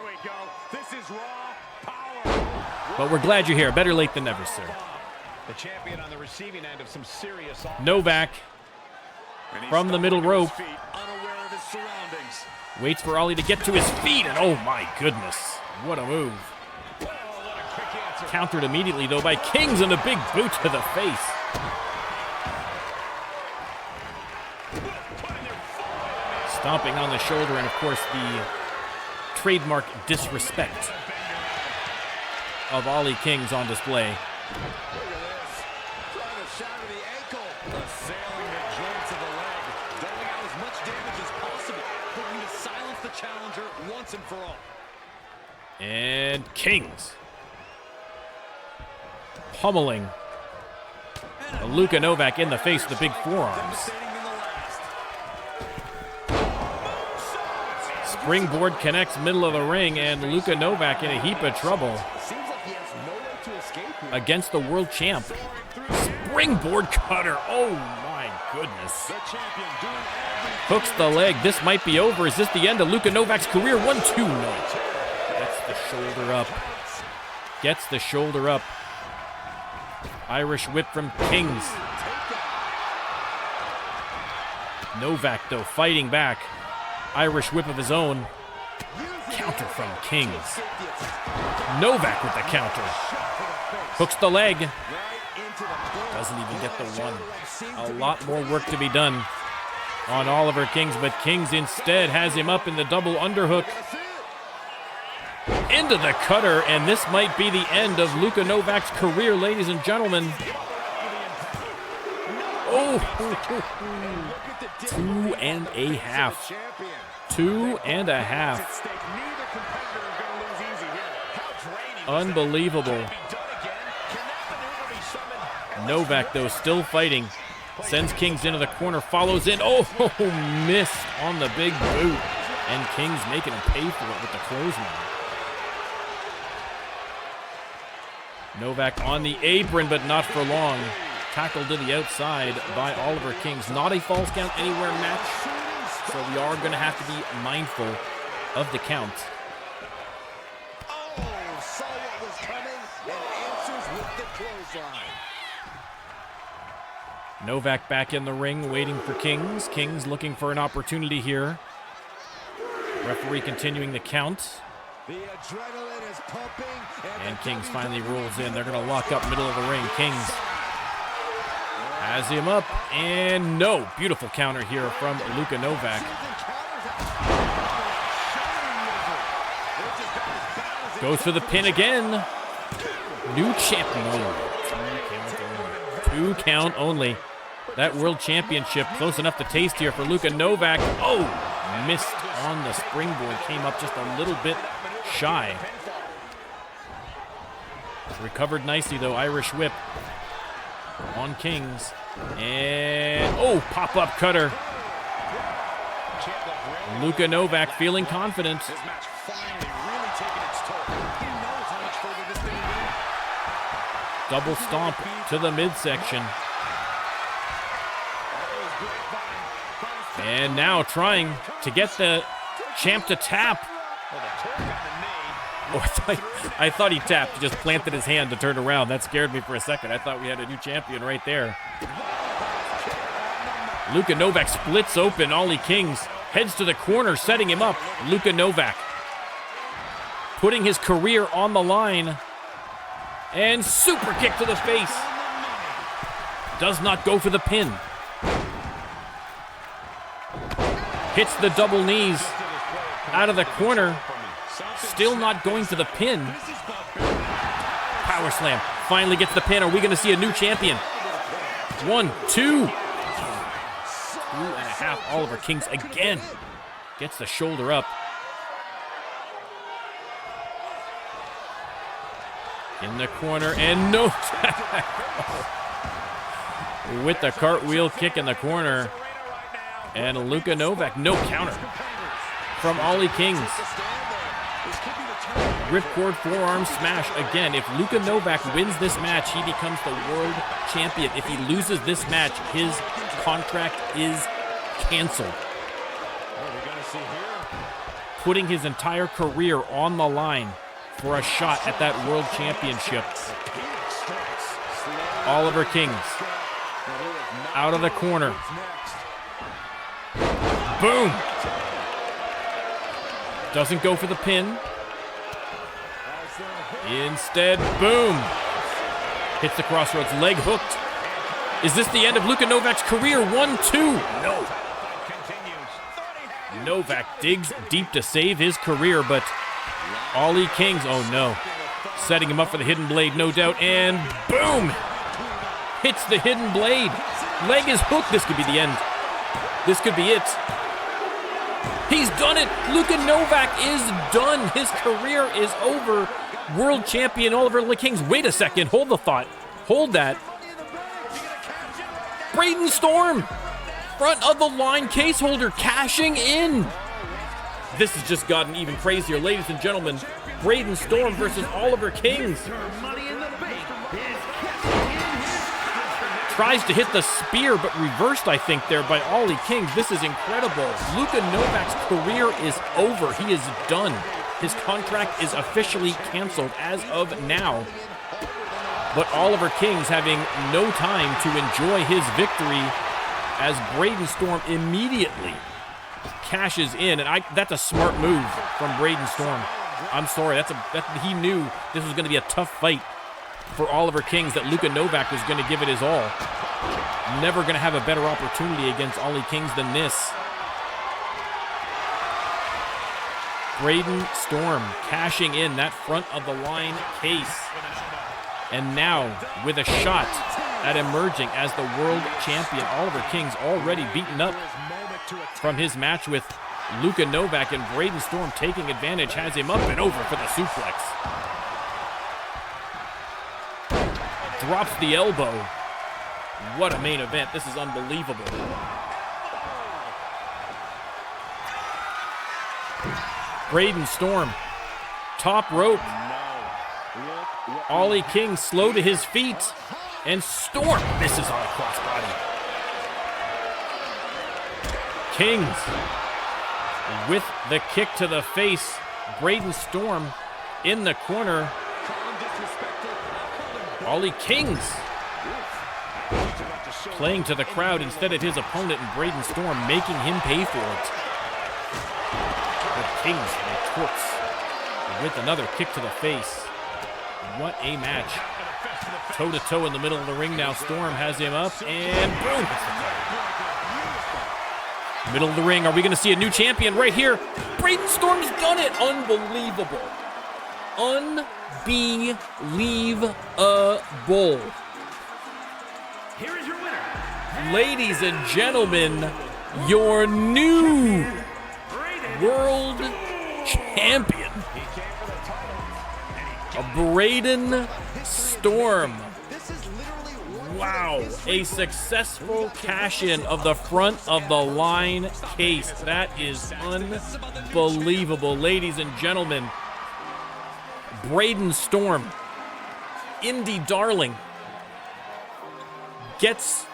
we go. This is raw power. But we're glad you're here. Better late than never, sir. The champion on the receiving end of some serious Novak from the middle rope. Unaware of his surroundings. Waits for Ollie to get to his feet, and oh my goodness, what a move. Countered immediately, though, by Kingzz and a big boot to the face. Stomping on the shoulder, and of course the trademark disrespect of Ollie Kingzz on display. Look at this. Trying to shatter the ankle. Assailing the joints of the leg. Doling out as much damage as possible. Looking to silence the challenger once and for all. And Kingzz. Pummeling Luka Novak in the face with the big forearms. Springboard connects middle of the ring, and Luka Novak in a heap of trouble. Seems like he has no way to escape here. Against the world champ. Springboard cutter. Oh my goodness. The champion doing everything. Hooks the leg. This might be over. Is this the end of Luka Novak's career? 1-2. No. Gets the shoulder up. Gets the shoulder up. Irish whip from Kingzz. Novak, though, fighting back. Irish whip of his own. Counter from Kingzz. Novak with the counter. Hooks the leg. Doesn't even get the one. A lot more work to be done on Oliver Kingzz, but Kingzz instead has him up in the double underhook. Into the cutter, and this might be the end of Luka Novak's career, ladies and gentlemen. Oh, 2.5. 2.5. Unbelievable. Novak, though, still fighting. Sends Kingzz into the corner, follows in. Oh, missed on the big boot. And Kingzz making him pay for it with the clothesline. Novak on the apron, but not for long. Tackled to the outside by Oliver Kingzz. Not a falls count anywhere match, so we are going to have to be mindful of the count. Oh, saw what was coming and answers with the clothesline. Novak back in the ring, waiting for Kingzz. Kingzz looking for an opportunity here. Referee continuing the count. The adrenaline is pumping. And Kingzz finally rolls in. They're going to lock up middle of the ring. Kingzz has him up, and no. Beautiful counter here from Luka Novak. Goes for the pin again. New champion. 2 count only. That world championship close enough to taste here for Luka Novak. Oh, missed on the springboard. Came up just a little bit shy. Recovered nicely, though. Irish whip on Kingzz. And, oh, pop-up cutter. Luka Novak feeling confident. This match finally really taking its toll. He knows how much further this thing is. Double stomp to the midsection. And now trying to get the champ to tap. Oh, I thought he tapped. He just planted his hand to turn around. That scared me for a second. I thought we had a new champion right there. Luka Novak splits open. Ollie Kingzz heads to the corner, setting him up. Luka Novak putting his career on the line. And super kick to the face. Does not go for the pin. Hits the double knees out of the corner. Still not going for the pin. Power slam. Finally gets the pin. Are we going to see a new champion? 1, 2. 2.5. Oliver Kingzz again gets the shoulder up. In the corner and no tag. With the cartwheel kick in the corner. And Luka Novak, no counter from Ollie Kingzz. Ripcord forearm smash. Again, if Luka Novak wins this match, he becomes the world champion. If he loses this match, his contract is canceled. Putting his entire career on the line for a shot at that world championship. Oliver Kingzz out of the corner. Boom! Doesn't go for the pin. Instead, boom! Hits the crossroads, leg hooked. Is this the end of Luka Novak's career? 1, 2. No. Novak digs deep to save his career, but Ollie Kingzz, oh no. Setting him up for the hidden blade, no doubt, and boom! Hits the hidden blade. Leg is hooked. This could be the end. This could be it. He's done it. Luka Novak is done. His career is over. World champion Oliver Kingzz. Wait a second. Hold the thought. Hold that. Braden Storm, front of the line case holder, cashing in. This has just gotten even crazier. Ladies and gentlemen, Braden Storm versus Oliver Kingzz. Tries to hit the spear, but reversed, I think, there by Ollie Kingzz. This is incredible. Luka Novak's career is over. He is done. His contract is officially canceled as of now. But Oliver Kingzz having no time to enjoy his victory as Braden Storm immediately cashes in. And that's a smart move from Braden Storm. I'm sorry. He knew this was going to be a tough fight for Oliver Kingzz, that Luka Novak was going to give it his all. Never going to have a better opportunity against Ollie Kingzz than this. Braden Storm cashing in that front of the line case. And now with a shot at emerging as the world champion. Oliver Kingzz already beaten up from his match with Luka Novak, and Braden Storm taking advantage, has him up and over for the suplex. Drops the elbow. What a main event. This is unbelievable. Braden Storm, top rope. Ollie Kingzz slow to his feet. And Storm misses on a crossbody. Kingzz with the kick to the face. Braden Storm in the corner. Ollie Kingzz playing to the crowd instead of his opponent, and Braden Storm making him pay for it. But Kingzz retorts with another kick to the face. What a match. Toe-to-toe in the middle of the ring now. Storm has him up, and boom! Middle of the ring. Are we going to see a new champion right here? Braden Storm's done it. Unbelievable. Unbelievable. Here is your winner. Ladies and gentlemen, your new world champion, Braden Storm. Wow, a successful cash-in of the front of the line case. That is unbelievable. Ladies and gentlemen, Braden Storm, indie darling, gets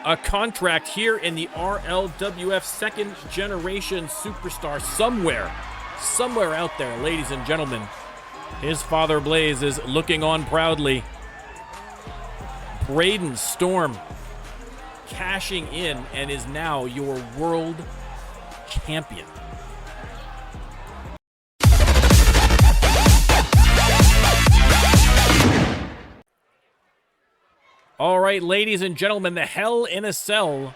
a contract here in the RLWF, second generation superstar somewhere out there, ladies and gentlemen. His father Blaze is looking on proudly. Braden Storm cashing in and is now your world champion. All right, ladies and gentlemen, the Hell in a Cell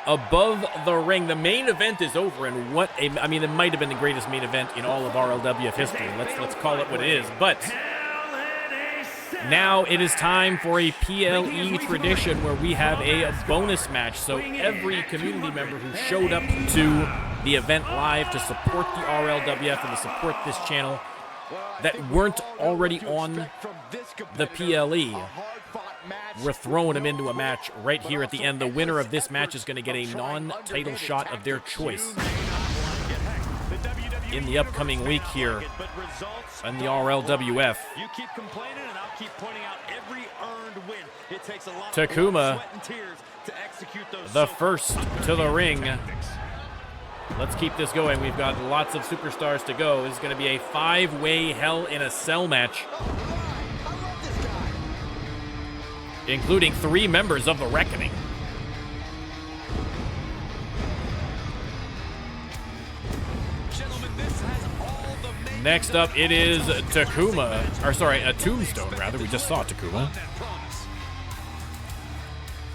above the ring. The main event is over, and I mean, it might have been the greatest main event in all of RLWF history. Let's call it what it is. But now it is time for a PLE tradition where we have a bonus match. So every community member who showed up to the event live to support the RLWF and to support this channel that weren't already on the PLE, we're throwing them into a match right here at the end. The winner of this match is going to get a non-title shot of their choice in the upcoming week here on the RLWF. You keep complaining and I'll keep pointing out every earned win. It takes a lot Takuma, of sweat and tears to execute those. the first to the ring. Let's keep this going. We've got lots of superstars to go. This is going to be a 5-way Hell in a Cell match, including 3 members of the Reckoning. Next up, it is Takuma, or sorry, a Tombstone, rather. We just saw Takuma.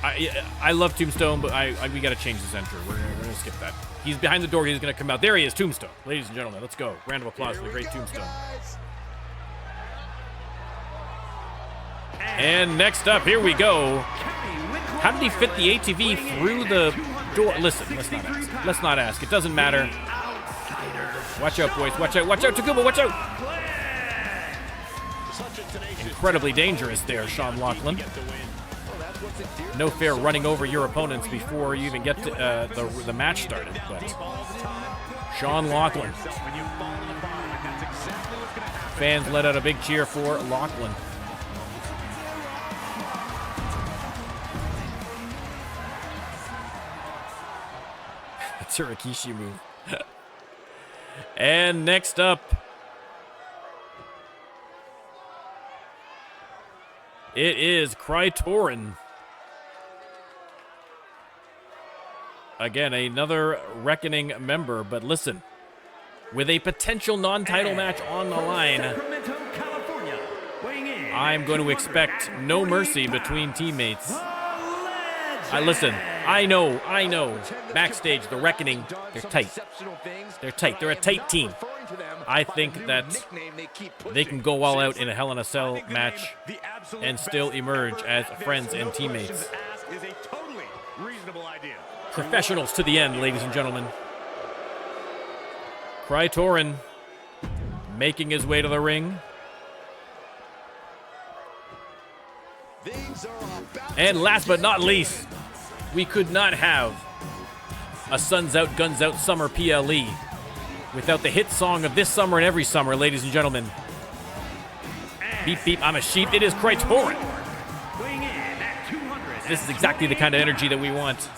I love Tombstone, but we got to change this entry. We're going to skip that. He's behind the door. He's going to come out. There he is, Tombstone. Ladies and gentlemen, let's go. Round of applause for the great Tombstone. And next up, here we go. How did he fit the ATV through the door? Listen, let's not ask. Let's not ask. It doesn't matter. Watch out, boys. Watch out. Watch out, Takuma. Watch out. Incredibly dangerous there, Sean Lachlan. No fair running over your opponents before you even get to, the match started. But Sean Lachlan. Fans let out a big cheer for Lachlan. That's a Rikishi move. And next up, it is Krytorin. Again, another Reckoning member, but listen, with a potential non-title match on the line, I'm going to expect no mercy between teammates. Listen, I know. Backstage, the Reckoning, they're tight. They're tight. They're a tight team. I think that they can go all out in a Hell in a Cell match and still emerge as friends and teammates. Professionals to the end, ladies and gentlemen. Krytorin making his way to the ring. And last but not least, we could not have a Suns Out, Guns Out summer PLE without the hit song of this summer and every summer, ladies and gentlemen. Beep, beep, I'm a sheep. It is Krytorin. This is exactly the kind of energy that we want.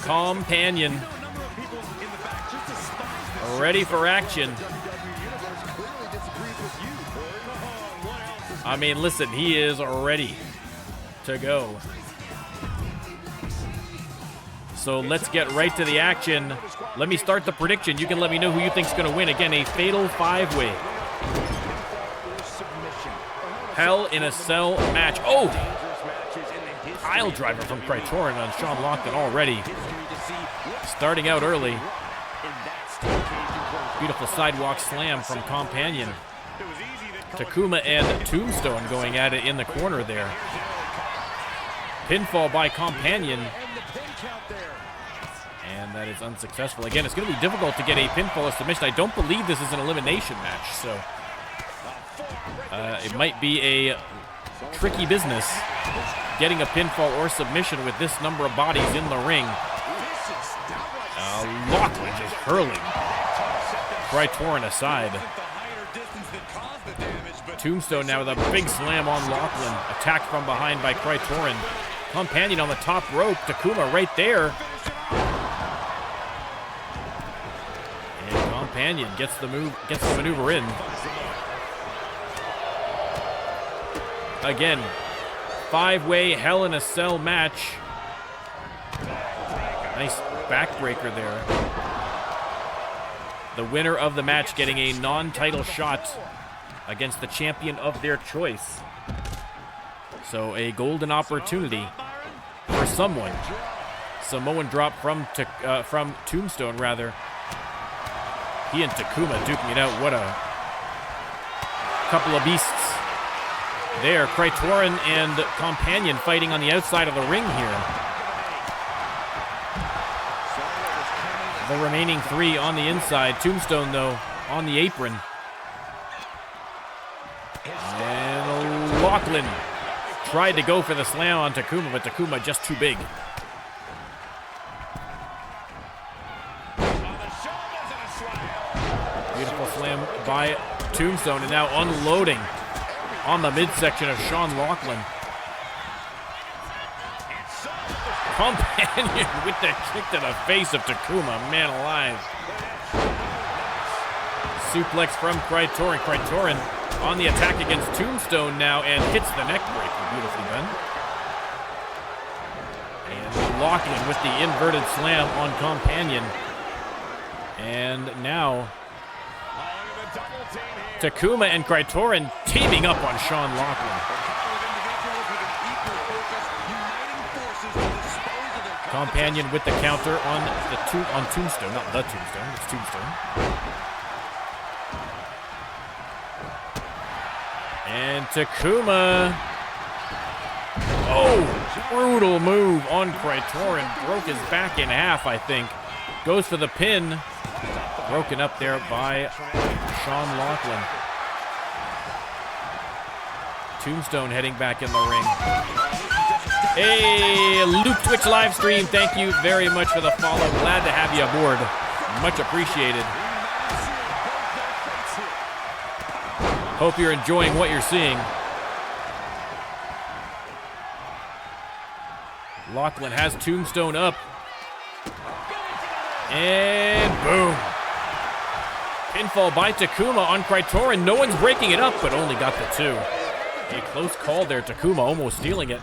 Companion. Ready for action. I mean, listen, he is ready to go. So let's get right to the action. Let me start the prediction. You can let me know who you think's going to win. Again, a fatal 5-way Hell in a Cell match. Oh! Pile driver from Krytorin on Sean Lachlan already. Starting out early. Beautiful sidewalk slam from Companion. Takuma and Tombstone going at it in the corner there. Pinfall by Companion. And that is unsuccessful. Again, it's going to be difficult to get a pinfall or submission. I don't believe this is an elimination match, so it might be a tricky business getting a pinfall or submission with this number of bodies in the ring. Lachlan just hurling Krytorin aside. Tombstone now with a big slam on Lachlan. Attacked from behind by Krytorin. Companion on the top rope. Takuma right there. And Companion gets the maneuver in. again, 5-way Hell in a Cell match. Nice backbreaker there. The winner of the match getting a non-title shot against the champion of their choice. So a golden opportunity for someone. Samoan drop from Tombstone, rather. He and Takuma duking it out. What a couple of beasts there. Krytorin and Companion fighting on the outside of the ring here. The remaining 3 on the inside. Tombstone, though, on the apron. And Lachlan tried to go for the slam on Takuma, but Takuma just too big. Beautiful slam by Tombstone, and now unloading on the midsection of Sean Lachlan. Companion with the kick to the face of Takuma, man alive. Suplex from Krytorin. Krytorin on the attack against Tombstone now and hits the neck breaker. Beautifully done. And Lachlan with the inverted slam on Companion. And now Takuma and Krytorin teaming up on Sean Lachlan. Companion with the counter on Tombstone, not the Tombstone, it's Tombstone. And Takuma. Oh, brutal move on Krytorin. Broke his back in half, I think. Goes for the pin. Broken up there by Sean Lachlan. Tombstone heading back in the ring. Hey, Luke Twitch live stream, thank you very much for the follow. Glad to have you aboard. Much appreciated. Hope you're enjoying what you're seeing. Lachlan has Tombstone up. And boom. Pinfall by Takuma on Krytorin. No one's breaking it up, but only got the 2. A close call there. Takuma almost stealing it.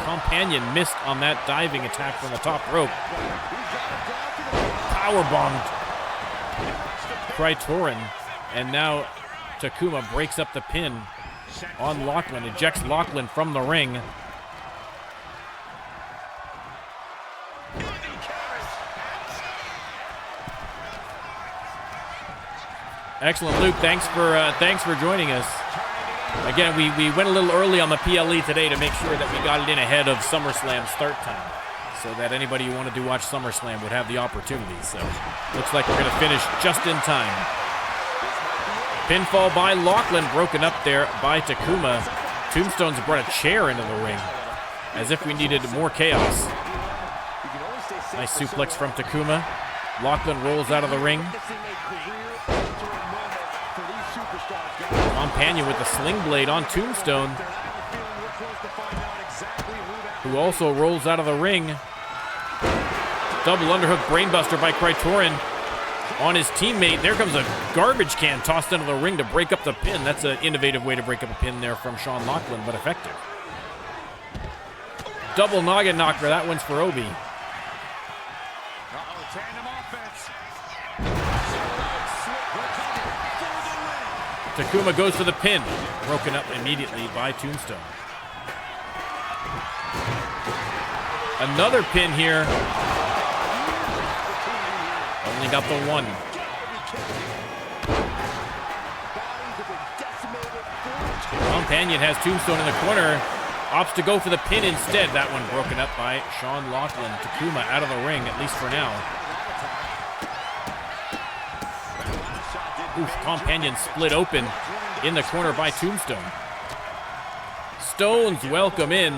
Companion missed on that diving attack from the top rope. Powerbombed Krytorin. And now Takuma breaks up the pin on Lachlan. Ejects Lachlan from the ring. Excellent, Luke. Thanks for joining us. Again, we went a little early on the PLE today to make sure that we got it in ahead of SummerSlam start time, so that anybody who wanted to watch SummerSlam would have the opportunity. So looks like we're going to finish just in time. Pinfall by Lachlan, broken up there by Takuma. Tombstone's brought a chair into the ring, as if we needed more chaos. Nice suplex from Takuma. Lachlan rolls out of the ring. Companion with the sling blade on Tombstone, who also rolls out of the ring. Double underhook brainbuster by Krytorin on his teammate. There comes a garbage can tossed into the ring to break up the pin. That's an innovative way to break up a pin there from Sean Lachlan, but effective. Double noggin knocker. That one's for Obi. Takuma goes for the pin. Broken up immediately by Tombstone. Another pin here. Only got the 1. Companion has Tombstone in the corner. Opts to go for the pin instead. That one broken up by Sean Lachlan. Takuma out of the ring, at least for now. Oof, Companion split open in the corner by Tombstone. Stones welcome in.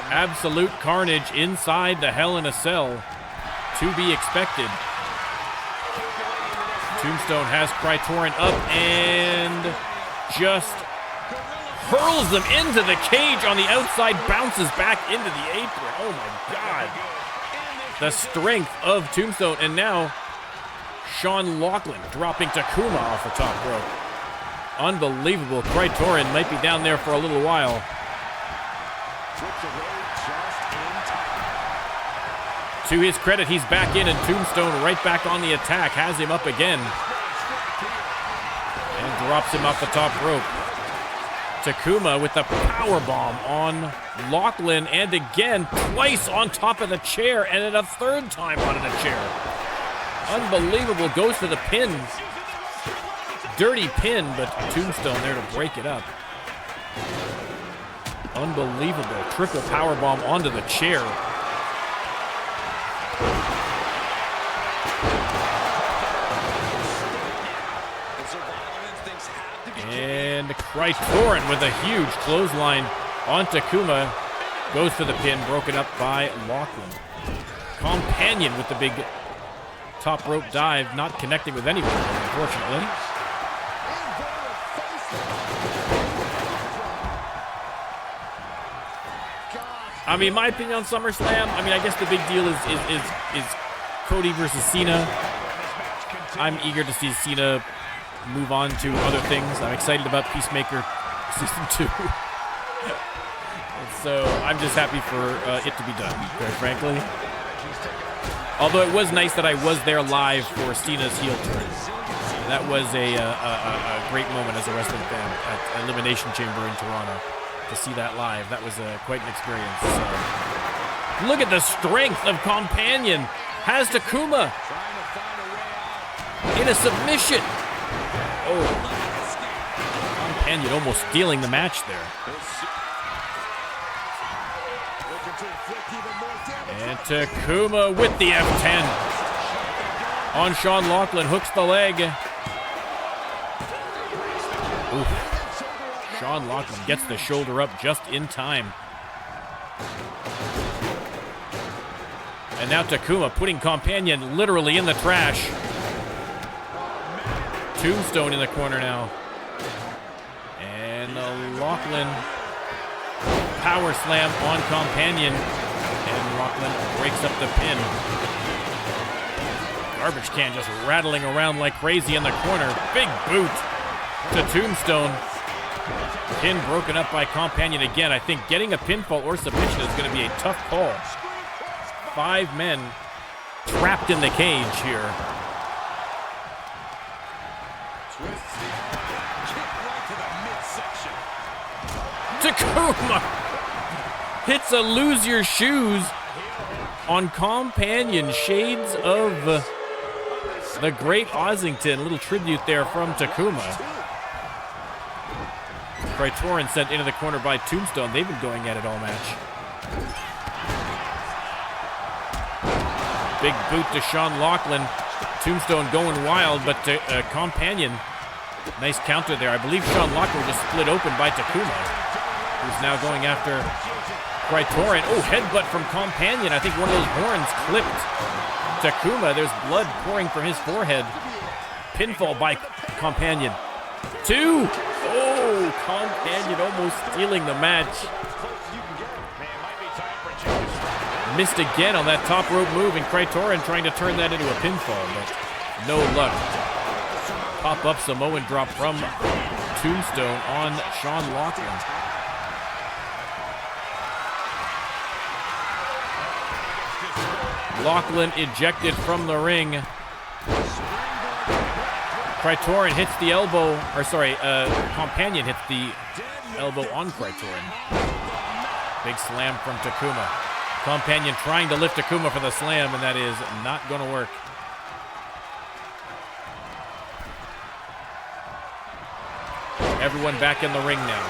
Absolute carnage inside the Hell in a Cell. To be expected. Tombstone has Krytorin up and just hurls them into the cage on the outside, bounces back into the apron. Oh my God. the strength of Tombstone. And now Sean Lachlan dropping Takuma off the top rope. Unbelievable. Krytorin might be down there for a little while. To his credit, he's back in, and Tombstone right back on the attack. Has him up again. And drops him off the top rope. Takuma with the powerbomb on Lachlan, and again, twice on top of the chair, and then a third time on the chair. Unbelievable. Goes for the pin. Dirty pin, but Tombstone there to break it up. Unbelievable. Triple powerbomb onto the chair. And Krytorin with a huge clothesline on Takuma. Goes for the pin, broken up by Lachlan. Companion with the big top rope dive, not connecting with anyone, unfortunately. I mean, my opinion on SummerSlam, I mean, I guess the big deal is Cody versus Cena. I'm eager to see Cena move on to other things. I'm excited about Peacemaker Season 2. So I'm just happy for it to be done, quite frankly. Although it was nice that I was there live for Cena's heel turn. That was a great moment as a wrestling fan at Elimination Chamber in Toronto. To see that live, that was quite an experience. So. Look at the strength of Companion. Has Takuma in a submission. Oh, Companion almost stealing the match there. And Takuma with the F10 on Sean Lachlan, hooks the leg. Oof. Sean Lachlan gets the shoulder up just in time. And now Takuma putting Companion literally in the trash. Tombstone in the corner now. And Lachlan power slam on Companion. And Lachlan breaks up the pin. Garbage can just rattling around like crazy in the corner. Big boot to Tombstone. Pin broken up by Companion again. I think getting a pinfall or submission is going to be a tough call. 5 men trapped in the cage here. Takuma hits a lose your shoes on Companion. Shades of the great Ossington. A little tribute there from Takuma. Krytorin sent into the corner by Tombstone. They've been going at it all match. Big boot to Sean Lachlan. Tombstone going wild, but Companion, nice counter there. I believe Sean Lachlan just split open by Takuma, who's now going after Krytorin. Oh, headbutt from Companion. I think one of those horns clipped Takuma. There's blood pouring from his forehead. Pinfall by Companion. 2. Oh, Companion almost stealing the match. Missed again on that top rope move, and Krytorin trying to turn that into a pinfall, but no luck. Pop-up Samoan drop from Tombstone on Sean Lachlan. Lachlan ejected from the ring. Krytorin hits the elbow, or sorry, Companion hits the elbow on Krytorin. Big slam from Takuma. Companion trying to lift Takuma for the slam, and that is not going to work. Everyone back in the ring now.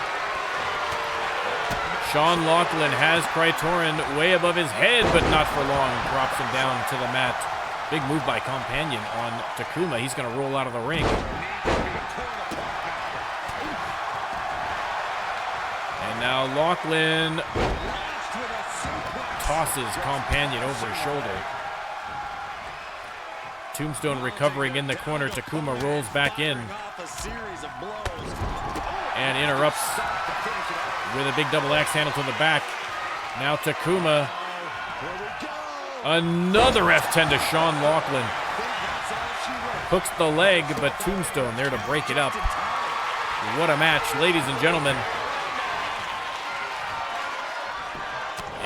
Sean Lachlan has Krytorin way above his head, but not for long. Drops him down to the mat. Big move by Companion on Takuma. He's going to roll out of the ring. And now Lachlan tosses Companion over his shoulder. Tombstone recovering in the corner. Takuma rolls back in and interrupts with a big double axe handle to the back. Now Takuma Another F10 to Sean Loughlin. Hooks the leg, but Tombstone there to break it up. What a match, ladies and gentlemen.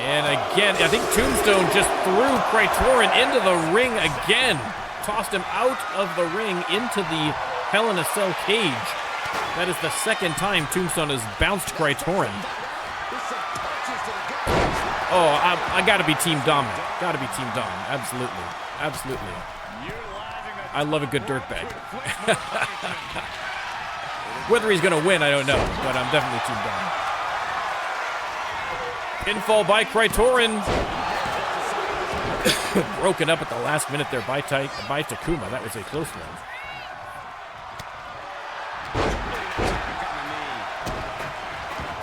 And again, I think Tombstone just threw Krytorin into the ring again. Tossed him out of the ring into the Hell in a Cell cage. That is the second time Tombstone has bounced Krytorin. Oh, I gotta be Team Dominant. Gotta be Team Dominant. Absolutely. Absolutely. I love a good dirtbag. Whether he's gonna win, I don't know, but I'm definitely Team Dominant. Pinfall by Krytorin. Broken up at the last minute there by Takuma. That was a close one.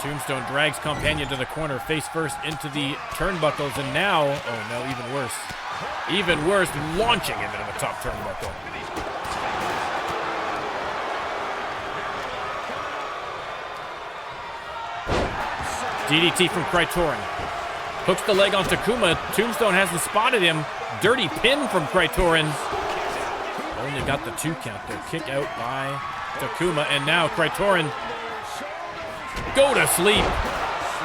Tombstone drags companion to the corner, face first into the turnbuckles, and now, oh no, even worse. Even worse, launching him into the top turnbuckle. DDT from Krytorin. Hooks the leg on Takuma. Tombstone hasn't spotted him. Dirty pin from Krytorin. Only got the 2 count there. Kick out by Takuma, and now Krytorin go to sleep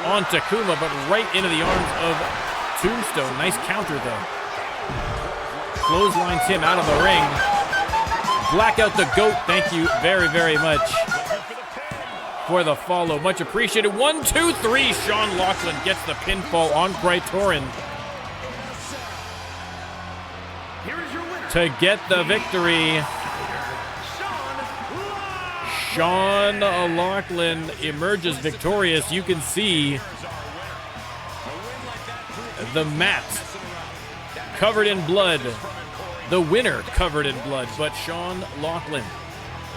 on Takuma, but right into the arms of Tombstone. Nice counter, though. Clotheslines him out of the ring. Black out the goat. Thank you very, very much for the follow. Much appreciated. 1, 2, 3. Sean Loughlin gets the pinfall on Krytorin to get the victory. Sean Loughlin emerges victorious. You can see the mat covered in blood. The winner covered in blood, but Sean Loughlin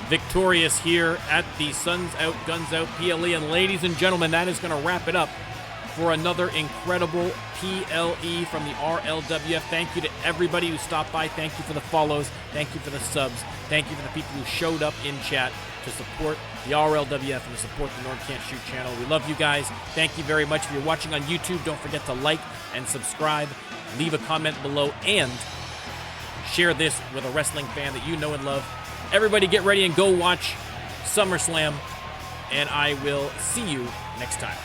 victorious here at the Suns Out, Guns Out PLE. And ladies and gentlemen, that is going to wrap it up for another incredible PLE from the RLWF. Thank you to everybody who stopped by. Thank you for the follows. Thank you for the subs. Thank you for the people who showed up in chat to support the RLWF and to support the NormCantShoot channel. We love you guys. Thank you very much. If you're watching on YouTube, don't forget to like and subscribe. Leave a comment below and share this with a wrestling fan that you know and love. Everybody get ready and go watch SummerSlam, and I will see you next time.